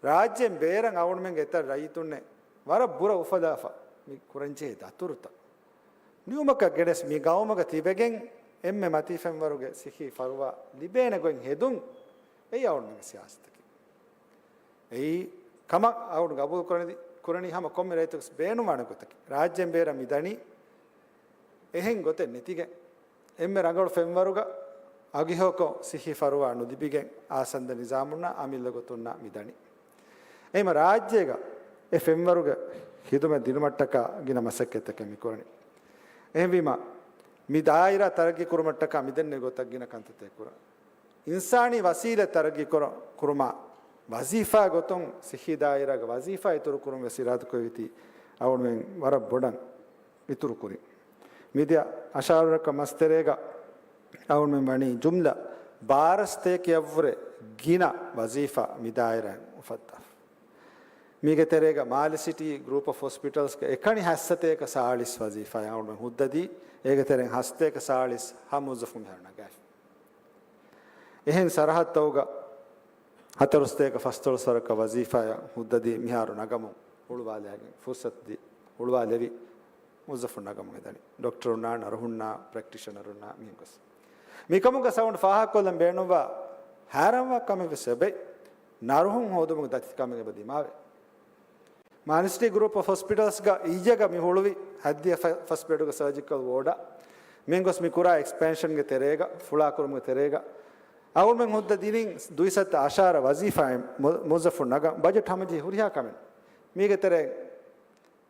ರಾಜ್ಯಂ ಬೇರಂಗ್ ಅವಣ್ಮೆಂಗೆ ಎತ್ತ ರೈತುಣ್ಣೆ ವರ ಬುರ ಉಫದಾಫ ಮಿ ಕುರಂಚೆ ದತುರುತ ನಿಯಮಕ ಗೆಡೆಸ್ ಮಿ ಗಾವಮಗ ತಿಬೆಗೆಂ ಎಮ್ಮೆ ಮತಿಫೆಂ ವರುಗೆ ಸಿಹಿ ಫರ್ವ ಲಿಬೇನೆ ಗೊಂ ಹೆದುಂ ಎಯ್ ಅವಣ್ಮೆಂಗೆ ಸಿಯಾಸ್ತಕಿ ಎಯ್ ಕಮ ಅವಣ್ಗೆ ಅಬು ಕುರಣಿ ಹಮ ಕೊಮ್ಮೆ ರೈತುಸ್ ಬೇನು ಮಾಡಗೊತಕಿ ರಾಜ್ಯಂ ಬೇರ ಮಿದಣಿ ಎಹೆಂ ಗೊತೆ ನೆತಿಗೆ ಎಮ್ಮೆ ರಂಗಳು ಫೆಂ ವರುಗ ಅಗಿಹೋಕೋ ಸಿಹಿ ಫರುವ ನುದಿಬಿಗೆ ಆಸಂದ ನಿಜಾಮುನ್ನ ಆಮಿಲ್ಲ ಗೊತ್ತುನ್ನ ಮಿದಣಿ ಏಮ ರಾಜ್ಯಗ A ಫೆಂವರುಗ ಹಿದುಮೆ ದಿನಮಟ್ಟಕ ಗಿನ ಮಸಕ್ಕೆತ್ತಕ್ಕೆ ಮಿಕೋಣಿ ಏವಿಮ ಮಿ ದಾಯಿರ ತರಗಿ ಕುರುಮಟ್ಟಕ ಮಿದನ್ನೆ ಗೊತ್ತಗಿನ ಕಂತತೆ ಕುರ ಇನ್ಸಾನಿ ವಸೀಲೆ ತರಗಿ ಕುರುಮ ವಜೀಫಾ ಗೊತ್ತೊಂ ಸಿಹಿ ದಾಯಿರಗ ವಜೀಫಾ ಇತುರು ಕುರುಮ ವೆಸಿರಾದ ಕೊಯಿತಿ ಅವನು ವರ ಬೊಡನ್ ಇತುರು ಕುರಿ ಮಿದ್ಯ ಅಶಾರಕ ಮಸ್ತರೇಗ ಅವನ್ में बनी जुमला 12 के अव्रे गिना वजीफा मिदायरा मुफद्दल मीगे तेरेगा माल सिटी ग्रुप ऑफ हॉस्पिटल्स के एकनी हसते का 40 वजीफा आवण में हुद्ददी एगे तेरे हसते का 40 हम मुजफ्फर हरना गए एहन सरहद तोगा हतरस्ते का फस्तल सर का वजीफा हुद्ददी मिहारो नगमु उड़वाले आगे फुर्सत दी उड़वालेवी मुजफ्फर नगमु इदनी डॉक्टर ना नरहुन्ना प्रैक्टिशनर ना मिंगस मिकमुग साउंड फाहा कोलम बेनुवा हारवा कमे बेसबे नारुहुं होदुमुग दति कमे बदी मावे Manisty group of hospitals ga ijega mi huluvi haddiya first bedu ga surgical ward mengos mikura expansion ge terega fula kurum ge terega awul men hudda dinin duisat ashara wazifa muzaffur naga budget hamaji huriya kamen mege tere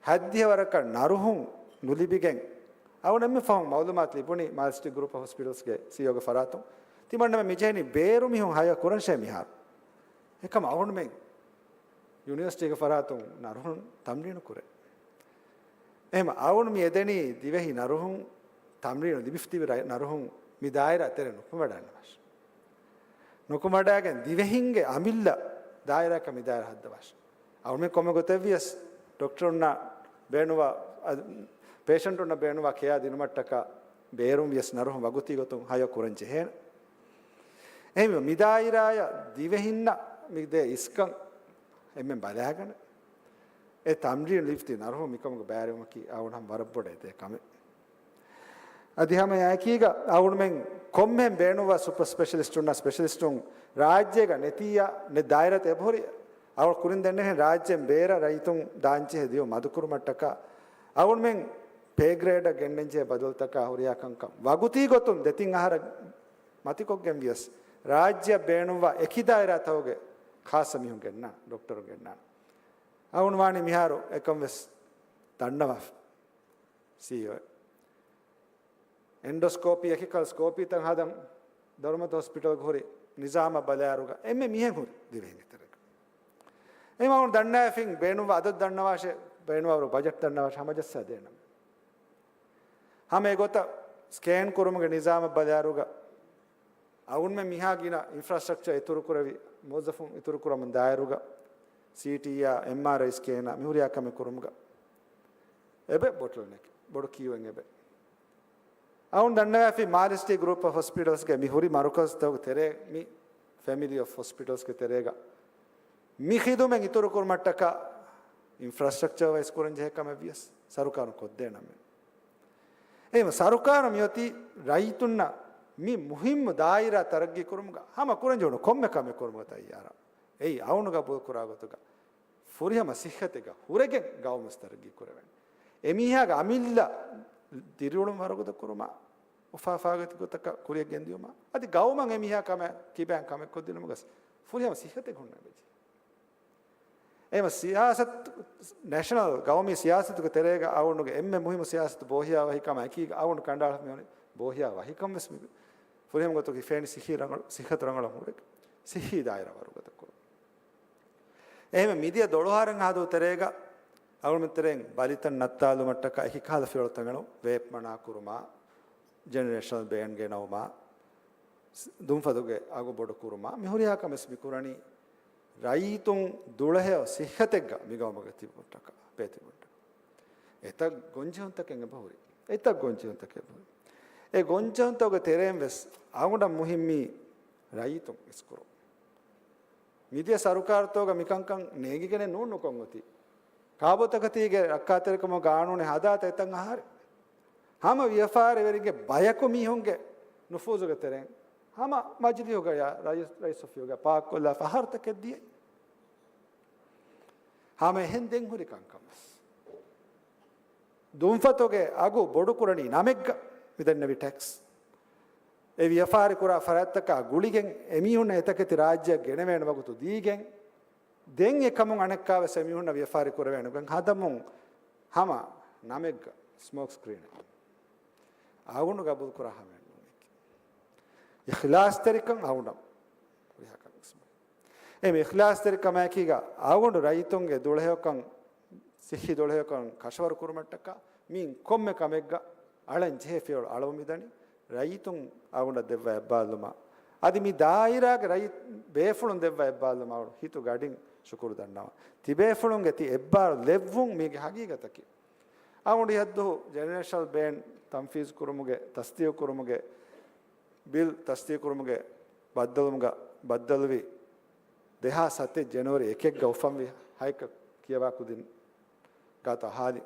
haddiya waraka naruhun nulibigen awun me fahum mawlumat libuni Manisty group of hospitals ge CEO ge faratum timanna me mijeni beru mihun haya kuran she mihar ekam awun men University of Faratum Naruhun Tamrino Kure. Em Aun mi edeni divehi Naruhun Tamrino Dibifti Naruhun Midaira Tereno Kumadanash. Nokumadagan divehinge Amilla Daira Kamidara Hadavash. Our me Komagotevius, Doctor Na Benova patient on a Benova Kea Dinumataka Berum yes Naruhun Vaguti Gotum Hayo Kuranjehen. Em Midaira Divehinna Mide Iskan. එමෙන් බලාගෙන ඒ තම්රිය ලිෆ්ටි නරහො මිකමක බෑරෙම කි අවුනම් වරබොඩේ තේ කම අධිහම යකීග අවුන් මෙන් කොම්මෙන් බේනුවා super specialist උන්න specialist උන් රාජ්‍යග නෙතියා නේ දායරත එබොරි අවුන් කුරින් දෙන්නේ රාජ්‍යෙන් බේර රයිතුන් දාංචි හෙදියෝ මදුකුරු මට්ටක අවුන් මෙන් පේ ග්‍රේඩ ගෙන්නෙන්ජේ බදල්තක හොරියා කංකම් වගුති ගොතුන් දෙතින් ආහාර මතිකොග්ගෙන් වියස් රාජ්‍ය බේනුවා එකිදායර තවගේ खास मिहुं गेन्ना डॉक्टर गेन्ना अवुन वाणी मिहारो एकम वेस तन्नवा सीओ एंडोस्कोपी एकिकल स्कोपी तंग हदम धर्मत हॉस्पिटल घोरी निजाम बलारुगा एमे मिहे घोरी दिवेंगे तरक एमा उन दन्ना फिंग बेनुवा अद दन्नवाशे बेनुवा बजट दन्नवाशे हमजस्सा देना हम एगोता स्कैन करुमगे निजाम बलारुगा अवुन में मिहा गिना इंफ्रास्ट्रक्चर इतुरु कुरवी मोजफुम इतुरु कुरम दायरुगा सीटी या एमआरआई स्कैन मिहुरिया कमे कुरुमगा एबे बोटलनेक बोडो कीवेंगे एबे अवुन दन्ना फी मालिस्टी ग्रुप ऑफ हॉस्पिटल्स के मिहुरी मारुकस तव तेरे मी फैमिली ऑफ हॉस्पिटल्स के तेरेगा मी खिदु में इतुरु कुरमटका इंफ्रास्ट्रक्चर वाइस कुरंजे कमे बियस सरकार को देना में एम सरकार मियोती राइतुन्ना मी मुहिम दायरा तरक्की करूँगा हम कुरन जोड़ो कम में करूँगा तैयार ऐ आउन का बोल कुरागो तो का फुरी हम सिखते का हुरे के गाँव में तरक्की करें एमिया का अमिल्ला तिरुड़ मारो तो करूँगा उफाफागत को तक कुरिया गेंदियो मा अति गाँव में एमिया का मैं की बैंक का मैं को दिन मगस फुरी हम सिखते घूमने बेची एम सियासत नेशनल गाँव में सियासत को तेरेगा आउन के एम में मुहिम सियासत बोहिया वही का मैं की आउन कंडाल में बोहिया वही कम में फुरी हम तो कि फैन सिखत रंगल मुरे सिही दायरा वरुगत को एम मीडिया दोड़ोहारंग हादो तेरेगा अवल में तेरेंग बालितन नत्तालु मट्टका एही काल फिरो तंगनो वेप मना कुरुमा जनरेशनल बैन गे नौमा दुंफदुगे आगो बोडो कुरुमा मिहुरिया का मेस बिकुरानी राईतुं दुळहे सिहतेग्गा मिगवमगति मट्टका पेति मट्टका एता गोंजों तकेंगे बहुरी एता गोंजों तके बहुरी ए गोंजों तोगे तेरें वेस आगुंडा मुहिम्मी राईतुं इसकुरो मीडिया सरकार तोगा मिकंकं नेगिगेने नूनु कोंगति काबोतकतिगे अक्कातेरकमो गाणुने हदात एतंग आहार हम व्यापार वेरिगे बायको मिहोंगे नुफूजुगे तेरें हम मजली हो गया राइस ऑफ हो गया पाक को लफहर तक दिए हमें हिंदेंग हुरी कंकमस दुंफतोगे आगु बोडुकुरणी नामेग्गा विदन्नवि टैक्स ए व्यापार कुरा फरत्तक गुಳಿಗೆಂ ಎಮಿಹುನ ಎತಕತಿ ರಾಜ್ಯ ಗೆಣವೇಣ ವಗುತು ದೀಗೆಂ ದೆಂ ಎಕಮುಂ ಅಣಕ್ಕಾವ ಸೆಮಿಹುನ ವ್ಯಾಪಾರ ಕುರವೇಣ ಗಂ ಹದಮುಂ ಹಮ ನಾಮೆಗ್ಗ ಸ್ಮೋಕ್ ಸ್ಕ್ರೀನ್ ಆಗುನು ಗಬುಲ್ ಕುರ ಹಮ इखलास तरीकं आउंडम एम इखलास तरीकं मैकीगा आउंड राइतोंगे दुळहेकं सिही दुळहेकं कशवर कुरमट्टका मीन कोम्मे कमेग्गा अळन जेफियोळ अळवमिदनी राइतों आउंड देव्व एब्बालुमा अदि मी दायराग राइ बेफुळुं देव्व एब्बालुमा हितु गाडिंग शुकुर दन्नाव तिबेफुळुंगे ति एब्बाल लेव्वुं मीगे हगीगतकि आउंड यद्दु जनरेशनल बैन तंफीज कुरुमुगे तस्तियो कुरुमुगे बिल तस्ती कुरुमुगे बद्दलवी देहा सत्य जनवरी एक गौफम भी हाइक किया कुदिन गाता हाली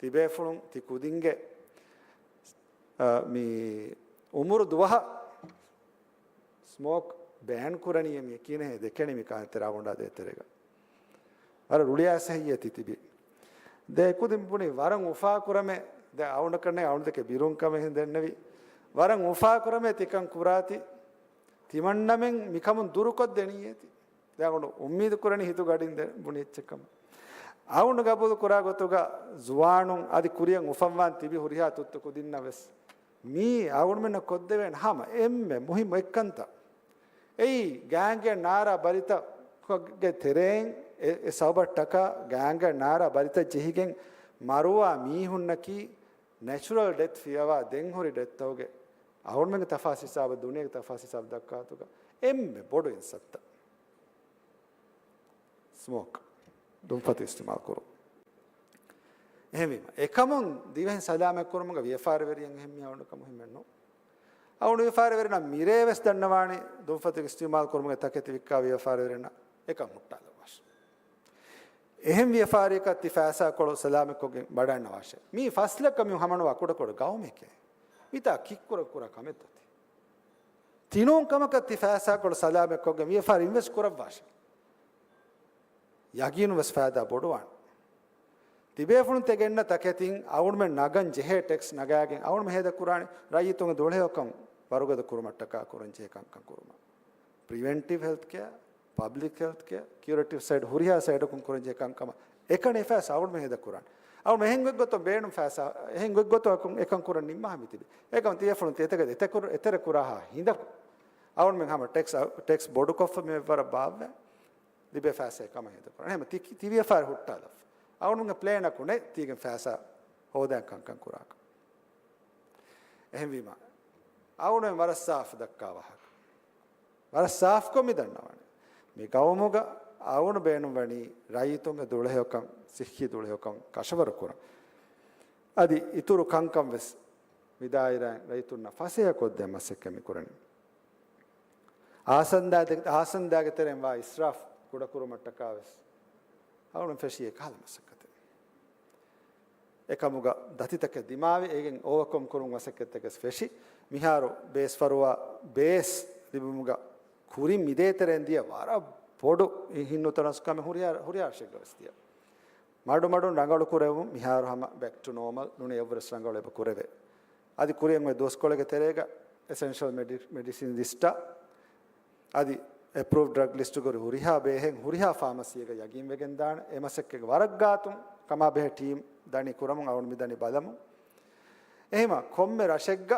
तिबेफुलुं ति कुदिंगे मी उम्र दुवह स्मोक बैन कुरनी मी किने देखेनी मी कहाँ तेरा वंडा दे तेरेगा අර රුලියාස හිය තිතිබි de kudim puni waran ufa kurame de awuna kanne awun deke birun kame hindennevi waran ufa kurame tikan kurati timannamen mikamun durukod deniyeti de awun ummid kurani hitu gadin de puni echchekam awun gabudu kuragotuga zuwanun adi kuriyan ufamwan tibi huriha tuttu kudinna ves mi awun men koddeven hama emme muhim ekkanta ei gange nara barita ge tereng e sabataka ganga nara barita jihigen marwa mihunnaki natural death fiyawa den hori death toge awun men tafasi sab duniya tafasi sab dakkatuga emme bodu insatta smoke dumfati istimal kuru ehmi ekamun diven salama kurumuga vfar veriyen ehmi awun kam himmenno awun vfar verina mireves dannawani dumfati istimal kurumuga taketi vikka vfar verina ekam muttala එහෙම ව්‍යාපාරික තිෆාසා කොළ සලාමකෝගෙන් බඩන්න අවශ්‍ය මේ ෆස්ලක මිය හමන වකුඩ කොට ගාවමේකේ මිතා කික්කුර කුර කමෙත්තති තිනෝන් කමක තිෆාසා කොළ සලාමකෝගෙන් ව්‍යාපාර invest කරව අවශ්‍ය යගිනු වස් ෆාදා බොඩවන් තිබේෆුන් තෙගෙන්න තකෙතින් අවුන් මෙ නගන් ජෙහෙ ටෙක්ස් නගාගෙන් අවුන් මෙහෙද කුරානි රයිතුන් දොලහෙකම් වරුගද කුරුමට්ටකා කුරංචේ කම් කුරුම preventive health care public health care curative side huriya side kun kuranje kankama ekane fas awun meheda kuran awun mehen gotto beenum fas ehen gotto kun ekan kuran nimma hamitibi ekam tiefun tetega etekur etere kuraha hinda awun men hama tax board kof me var baave libe fas ekam heda kuran hema tivi far huttala awun men plan akune tigen fas hoda kankan kuraka ehem wima awun men war saaf dakka wahak war saaf ko midannawane මේ ගවමුග ආවුන බේනු වණි රයිතුංග දුලහෙකම් සික්ඛි දුලහෙකම් කෂවර කුර අදි ඉතුරු කංකම් වෙස් විදායිරන් රයිතුන්න ෆසය කොද්දෙ මසෙක්කමි කුරණි ආසන්දාගතරෙන් වා ඉස්රාෆ් කුඩ කුර මට්ටකාවස් ආවුන ෆෙෂිය කාල මසකත එකමුග දතිතක දිමාවේ ඒගෙන් ඕවකොම් කුරුන් මසකතකස් ෆෙෂි මිහාරෝ බේස් ෆරුවා බේස් දිබමුග kurim mideteren dia wara podu hinnutanskame huriya shegavstia madu rangalu kurevu miharu hama back to normal nune everest rangalu eba kureve adi kuriyem me dos kolege terega essential medicine lista adi approved drug list gori huriha behen huriha pharmacy ga yagin wegen dan emasekke warak gatum kama behe team dani kuramun awun midani balamu ehima komme rashegga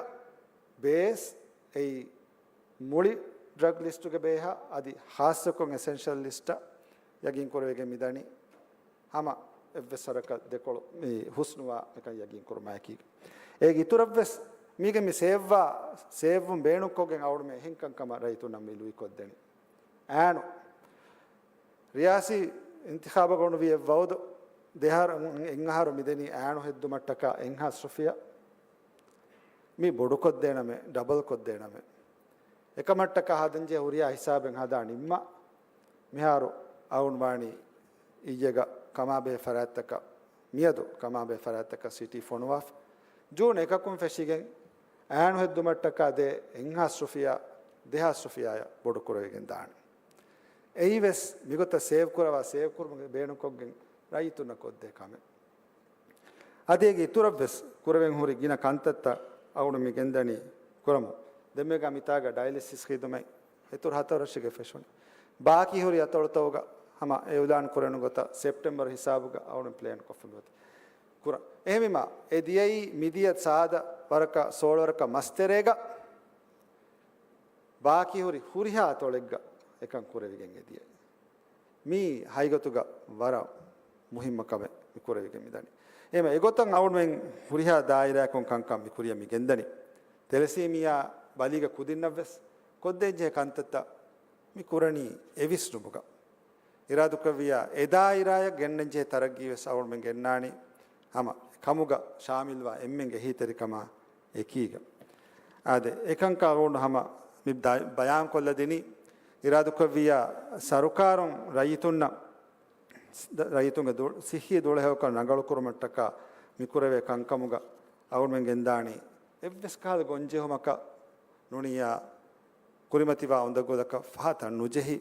base ei muli drug list ke beha adi hasakon essential list yagin korwege midani hama evsaraka dekol me husnuwa eka yagin kormaaki e gituravs mige me sevum beenukogen awdu me hinkan kama raitu nam milui koddeni anu riyasi intikhaba gonu vi evwod dehar enharu mideni anu heddu mattaka enha sofia mi bodu koddena me double koddena me එකමට්ටක හදන්ජේ හුරියා හිසාබෙන් හදා නිම්ම මිහාරු අවුන් වාණි ඊයග කමාබේ ෆරාත්තක මියදු කමාබේ ෆරාත්තක සිටි ෆොනවාෆ් June එකකුම් ෆෙෂිගෙන් ඈනු හෙද්දුමට්ටක දේ එන්හා Sophia දෙහා Sophia බොඩු කරවෙගෙන් දාන එයිවස් මිගොත save කරවා save කරමු බේනුකොගෙන් රයිතුන කොද්දේ කමෙ අදේගේ ඉතුරවස් කරවෙන් හුරි ගින කන්තත්ත අවුන මිගෙන්දනි කරමු දෙමෙගා මිතාග dialysis ඛිදමයි එතුර හතරශිගේ ෆෙෂන් ಬಾಕಿ ಹುರಿ ಅತೊಳತೋಗ ಹಮ ಎ ಉದಾನ್ ಕೊರೆನು ಗೊತ್ತ ಸೆಪ್ಟೆಂಬರ್ ಹಿಸಾಬುಗ ಅವನ ಪ್ಲಾನ್ ಕೊಫಂಗೋತ ಕುರ ಎಮಿಮ ಎದಿಯೈ ಮಿದಿಯತ್ ಸಾದ ವರಕ ಸೋಳವರಕ ಮಸ್ತೆರೇಗ ಬಾಕಿ ಹುರಿ ಹುರಿಹಾ ಅತೊಳೆಗ್ಗ එකන් කුරවිගෙන් එදිය මී හයිගතුග වර මුහිම්ම කම කුරවිගෙන් මිදනි එම එගොතන් අවුන්ෙන් හුරිහා දායිරාකොන් කංකම් මිකුරිය මිගෙන්දනි තෙලසීමියා බලිග කුදින්නවස් කොද්දෙජේ කන්තත මිකුරණි එවිස් නුබක ඉරාදුකවියා එදායිරාය ගෙන්නජේ තරග්ගීවස් අවුන්ෙන් ගෙන්නානි හම කමුග ශාමිල්වා එම්මෙන්ගේ හීතරිකම එකීග ආද එකං කාවුන් හම මි බයාන් කොල්ලදෙනි ඉරාදුකවියා සරුකාරුන් රයිතුන්ගේ සිහිය දොළහෙවක නගල කුරුමට්ටක මිකුරවේ කංකමුග අවුන්ෙන් ගෙන්දානි එව්වස් කාල ගොන්ජෙහමක නුනියා කුරිමතිවා උඳගොදක ෆාත නුජෙහි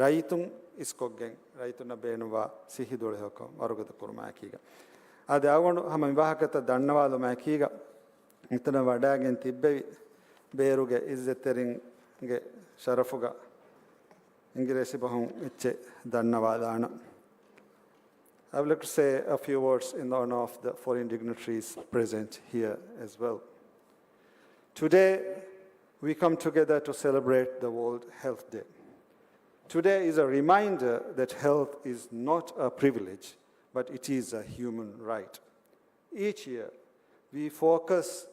ರೈತುಂ ಇಸ್ಕೊಗ್ಗೆಂಗ್ ರೈತುನ ಬೇನುವ ಸಿಹಿದೊಳೆ ಹೋಕೋ ಮರುಗದ ಕುರುಮಾಕೀಗ ಅದು ಆಗೊಂಡು ಹಮ ವಿವಾಹಕತ ದಣ್ಣವಾಲು ಮ್ಯಾಕೀಗ ಇತನ ವಡಾಗೆನ್ ತಿಬ್ಬೆವಿ ಬೇರುಗೆ ಇಜ್ಜೆತ್ತೆರಿಂಗೆ ಶರಫುಗ ಇಂಗಿರೇಸಿ ಬಹುಂ ಇಚ್ಚೆ ದಣ್ಣವಾದಾಣ. I would like to say a few words in honor of the foreign dignitaries present here as well. Today, we come together to celebrate the World Health Day. Today is a reminder that health is not a privilege, but it is a human right. Each year, we focus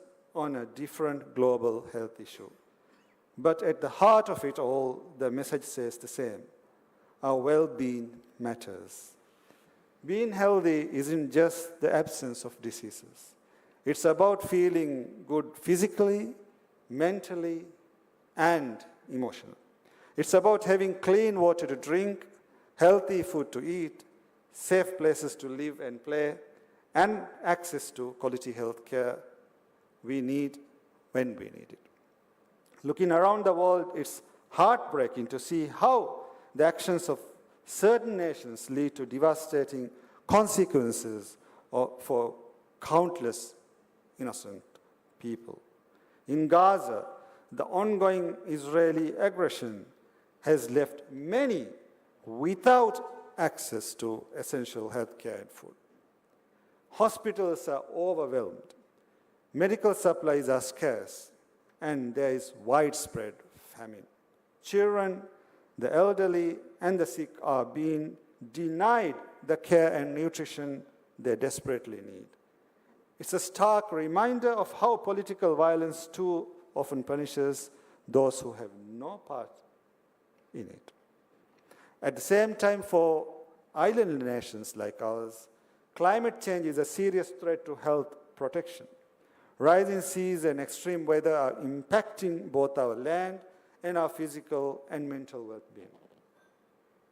on a different global health issue. But at the heart of it all, the message says the same. Our well-being matters. Being healthy isn't just the absence of diseases. It's about feeling good physically, mentally, and emotionally. It's about having clean water to drink, healthy food to eat, safe places to live and play, and access to quality health care we need when we need it. Looking around the world, it's heartbreaking to see how the actions of certain nations lead to devastating consequences for countless innocent people. In Gaza, the ongoing Israeli aggression has left many without access to essential health care and food. Hospitals are overwhelmed. Medical supplies are scarce, and there is widespread famine. Children, the elderly, and the sick are being denied the care and nutrition they desperately need. It's a stark reminder of how political violence too often punishes those who have no part in it. At the same time, for island nations like ours, climate change is a serious threat to health protection. Rising seas and extreme weather are impacting both our land and our physical and mental well-being.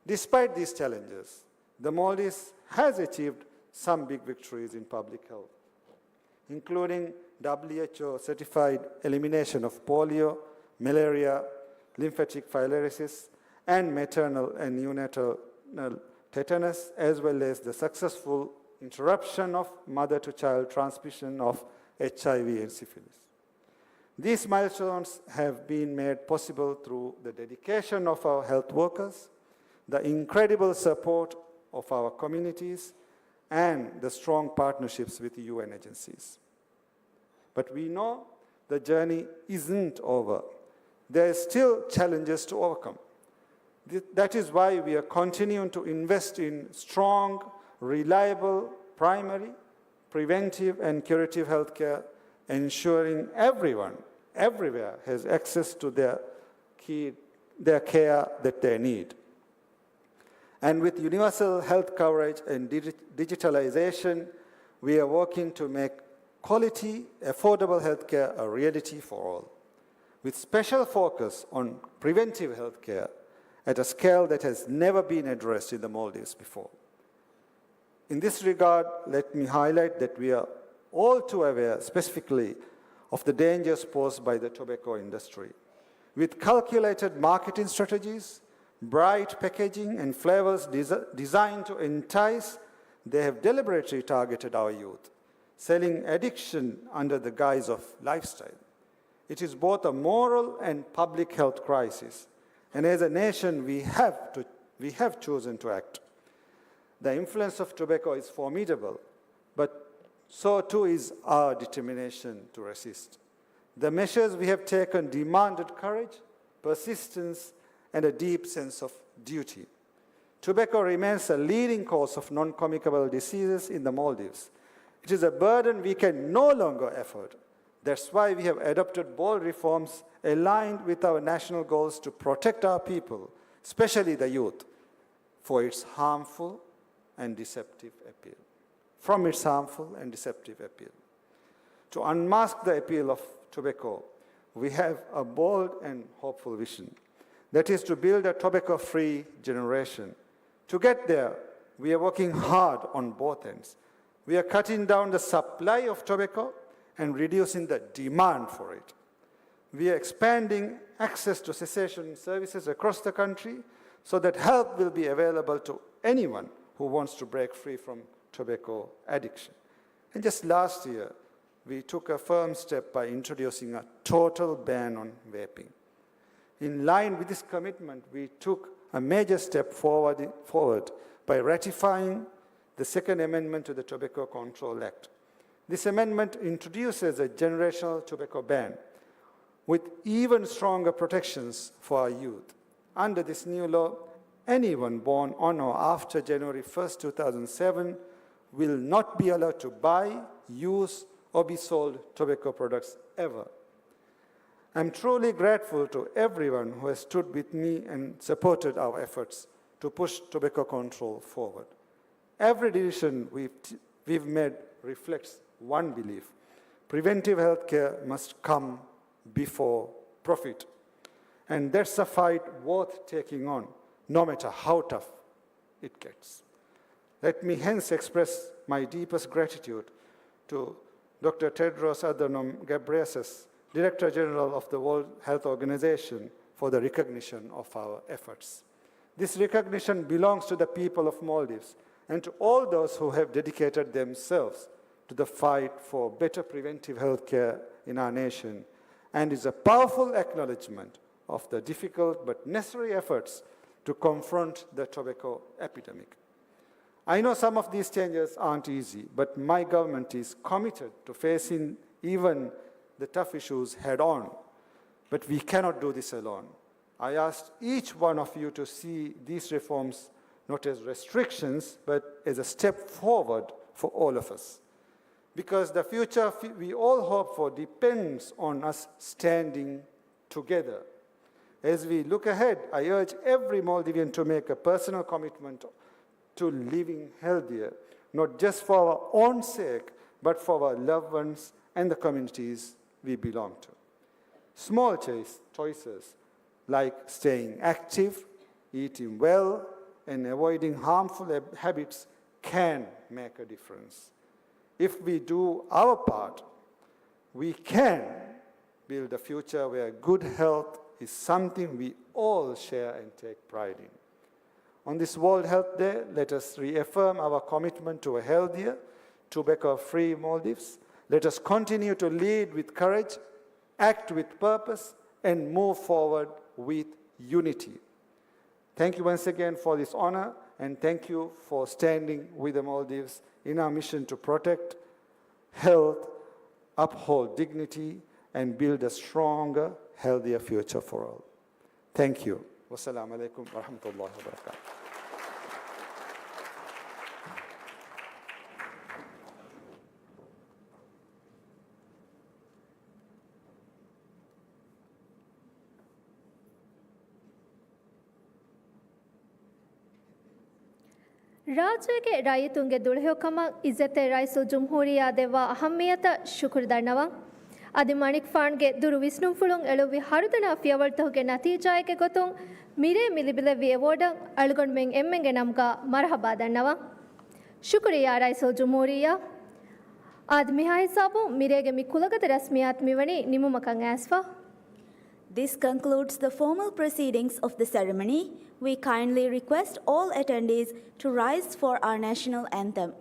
Despite these challenges, the Maldives has achieved some big victories in public health, including WHO-certified elimination of polio, malaria, lymphatic filariasis, and maternal and neonatal tetanus, as well as the successful interruption of mother-to-child transmission of HIV and syphilis. These milestones have been made possible through the dedication of our health workers, the incredible support of our communities, and the strong partnerships with UN agencies. But we know the journey isn't over. There are still challenges to overcome. That is why we are continuing to invest in strong, reliable, primary, preventive, and curative health care, ensuring everyone, everywhere, has access to their care that they need. And with universal health coverage and digitalization, we are working to make quality, affordable health care a reality for all, with special focus on preventive health care at a scale that has never been addressed in the Maldives before. In this regard, let me highlight that we are all too aware specifically of the dangers posed by the tobacco industry. With calculated marketing strategies, bright packaging, and flavors designed to entice, they have deliberately targeted our youth, selling addiction under the guise of lifestyle. It is both a moral and public health crisis, and as a nation, we have chosen to act. The influence of tobacco is formidable, but so too is our determination to resist. The measures we have taken demanded courage, persistence, and a deep sense of duty. Tobacco remains a leading cause of non-communicable diseases in the Maldives. It is a burden we can no longer afford. That's why we have adopted bold reforms aligned with our national goals to protect our people, especially the youth, from its harmful and deceptive appeal. To unmask the appeal of tobacco, we have a bold and hopeful vision. That is to build a tobacco-free generation. To get there, we are working hard on both ends. We are cutting down the supply of tobacco and reducing the demand for it. We are expanding access to cessation services across the country so that help will be available to anyone who wants to break free from tobacco addiction. And just last year, we took a firm step by introducing a total ban on vaping. In line with this commitment, we took a major step forward by ratifying the Second Amendment to the Tobacco Control Act. This amendment introduces a generational tobacco ban with even stronger protections for our youth. Under this new law, anyone born on or after January 1st, 2007 will not be allowed to buy, use, or be sold tobacco products ever. I'm truly grateful to everyone who has stood with me and supported our efforts to push tobacco control forward. Every decision we've made reflects one belief: preventive healthcare must come before profit. And that's a fight worth taking on, no matter how tough it gets. Let me hence express my deepest gratitude to Dr. Tedros Adhanom Ghebreyesus, Director General of the World Health Organization, for the recognition of our efforts. This recognition belongs to the people of Maldives and to all those who have dedicated themselves to the fight for better preventive health care in our nation, and is a powerful acknowledgement of the difficult but necessary efforts to confront the tobacco epidemic. I know some of these changes aren't easy, but my government is committed to facing even the tough issues head on. But we cannot do this alone. I asked each one of you to see these reforms not as restrictions, but as a step forward for all of us. Because the future we all hope for depends on us standing together. As we look ahead, I urge every Maldivian to make a personal commitment to living healthier, not just for our own sake, but for our loved ones and the communities we belong to. Small choices like staying active, eating well, and avoiding harmful habits can make a difference. If we do our part, we can build a future where good health is something we all share and take pride in. On this World Health Day, let us reaffirm our commitment to a healthier, tobacco-free Maldives. Let us continue to lead with courage, act with purpose, and move forward with unity. Thank you once again for this honor, and thank you for standing with the Maldives in our mission to protect health, uphold dignity, and build a stronger, healthier future for all. Thank you. Wassalamu alaikum wa rahmatullahi wa barakatuh. ರಾಜ್ಯಗೆ ರಾಯಿತುಂಗೆ ದುಳಹ್ಯೋಕಮ ಇಜ್ಜತೆ ರೈಸು ಜುಮ್ಹೂರಿಯಾ ದೆವ್ವ ಅಹಮ್ಮಿಯತ ಶುಕ್ರ್ ದರ್ನವ ಅದಿ ಮಣಿಕ್ ಫಾಣ್ಗೆ ದುರು Vishnu ಫುಳುಂ ಎಳುವಿ ಹರುದನ ಫಿಯವಳ್ತಹುಗೆ ನತೀಜಾಯಕೆ ಗೊತ್ತುಂ ಮಿರೆ ಮಿಲಿಬಿಲೆವಿ ಎವೋರ್ಡ ಅಳುಗೊಂಡ್ Meng ಎಮ್ಮೆಂಗೆ ನಮ್ಗ ಮರಹಬಾ ದರ್ನವ ಶುಕ್ರಿಯಾ ರೈಸು ಜುಮ್ಹೂರಿಯಾ ಆದ್ ಮಿಹಾ ಹಿಸಾಬು ಮಿರೆಗೆ ಮಿ ಕುಲಗದ ರಸ್ಮಿಯಾತ್ ಮಿವಣಿ ನಿಮುಮಕಂ ಆಸ್ಫಾ. This concludes the formal proceedings of the ceremony. We kindly request all attendees to rise for our national anthem.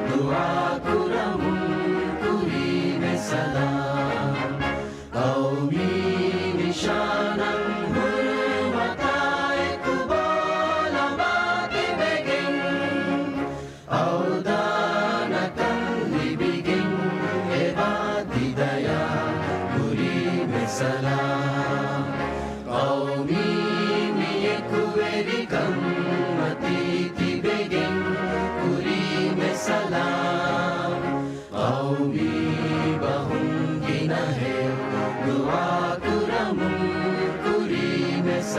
Duaku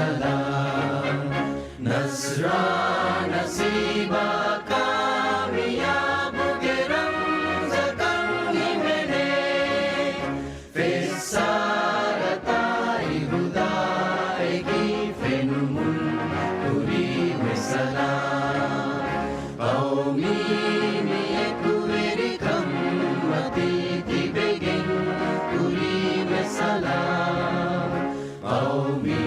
सलाम नजरा नसीबा कामयाब के रंग कंगी मैंने फेसारताई हुदाएगी फेनुमुन पूरी में सलाम कौमी में कुवेरी कम्मती की बेगिन पूरी में सलाम कौमी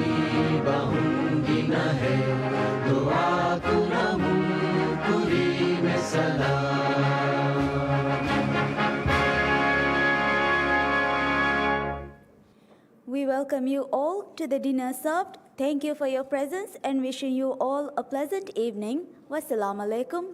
बहुंगी न है दुआ कुनमुन पूरी में सलाम We welcome you all to the dinner served. Thank you for your presence and wishing you all a pleasant evening. Wassalamu alaikum.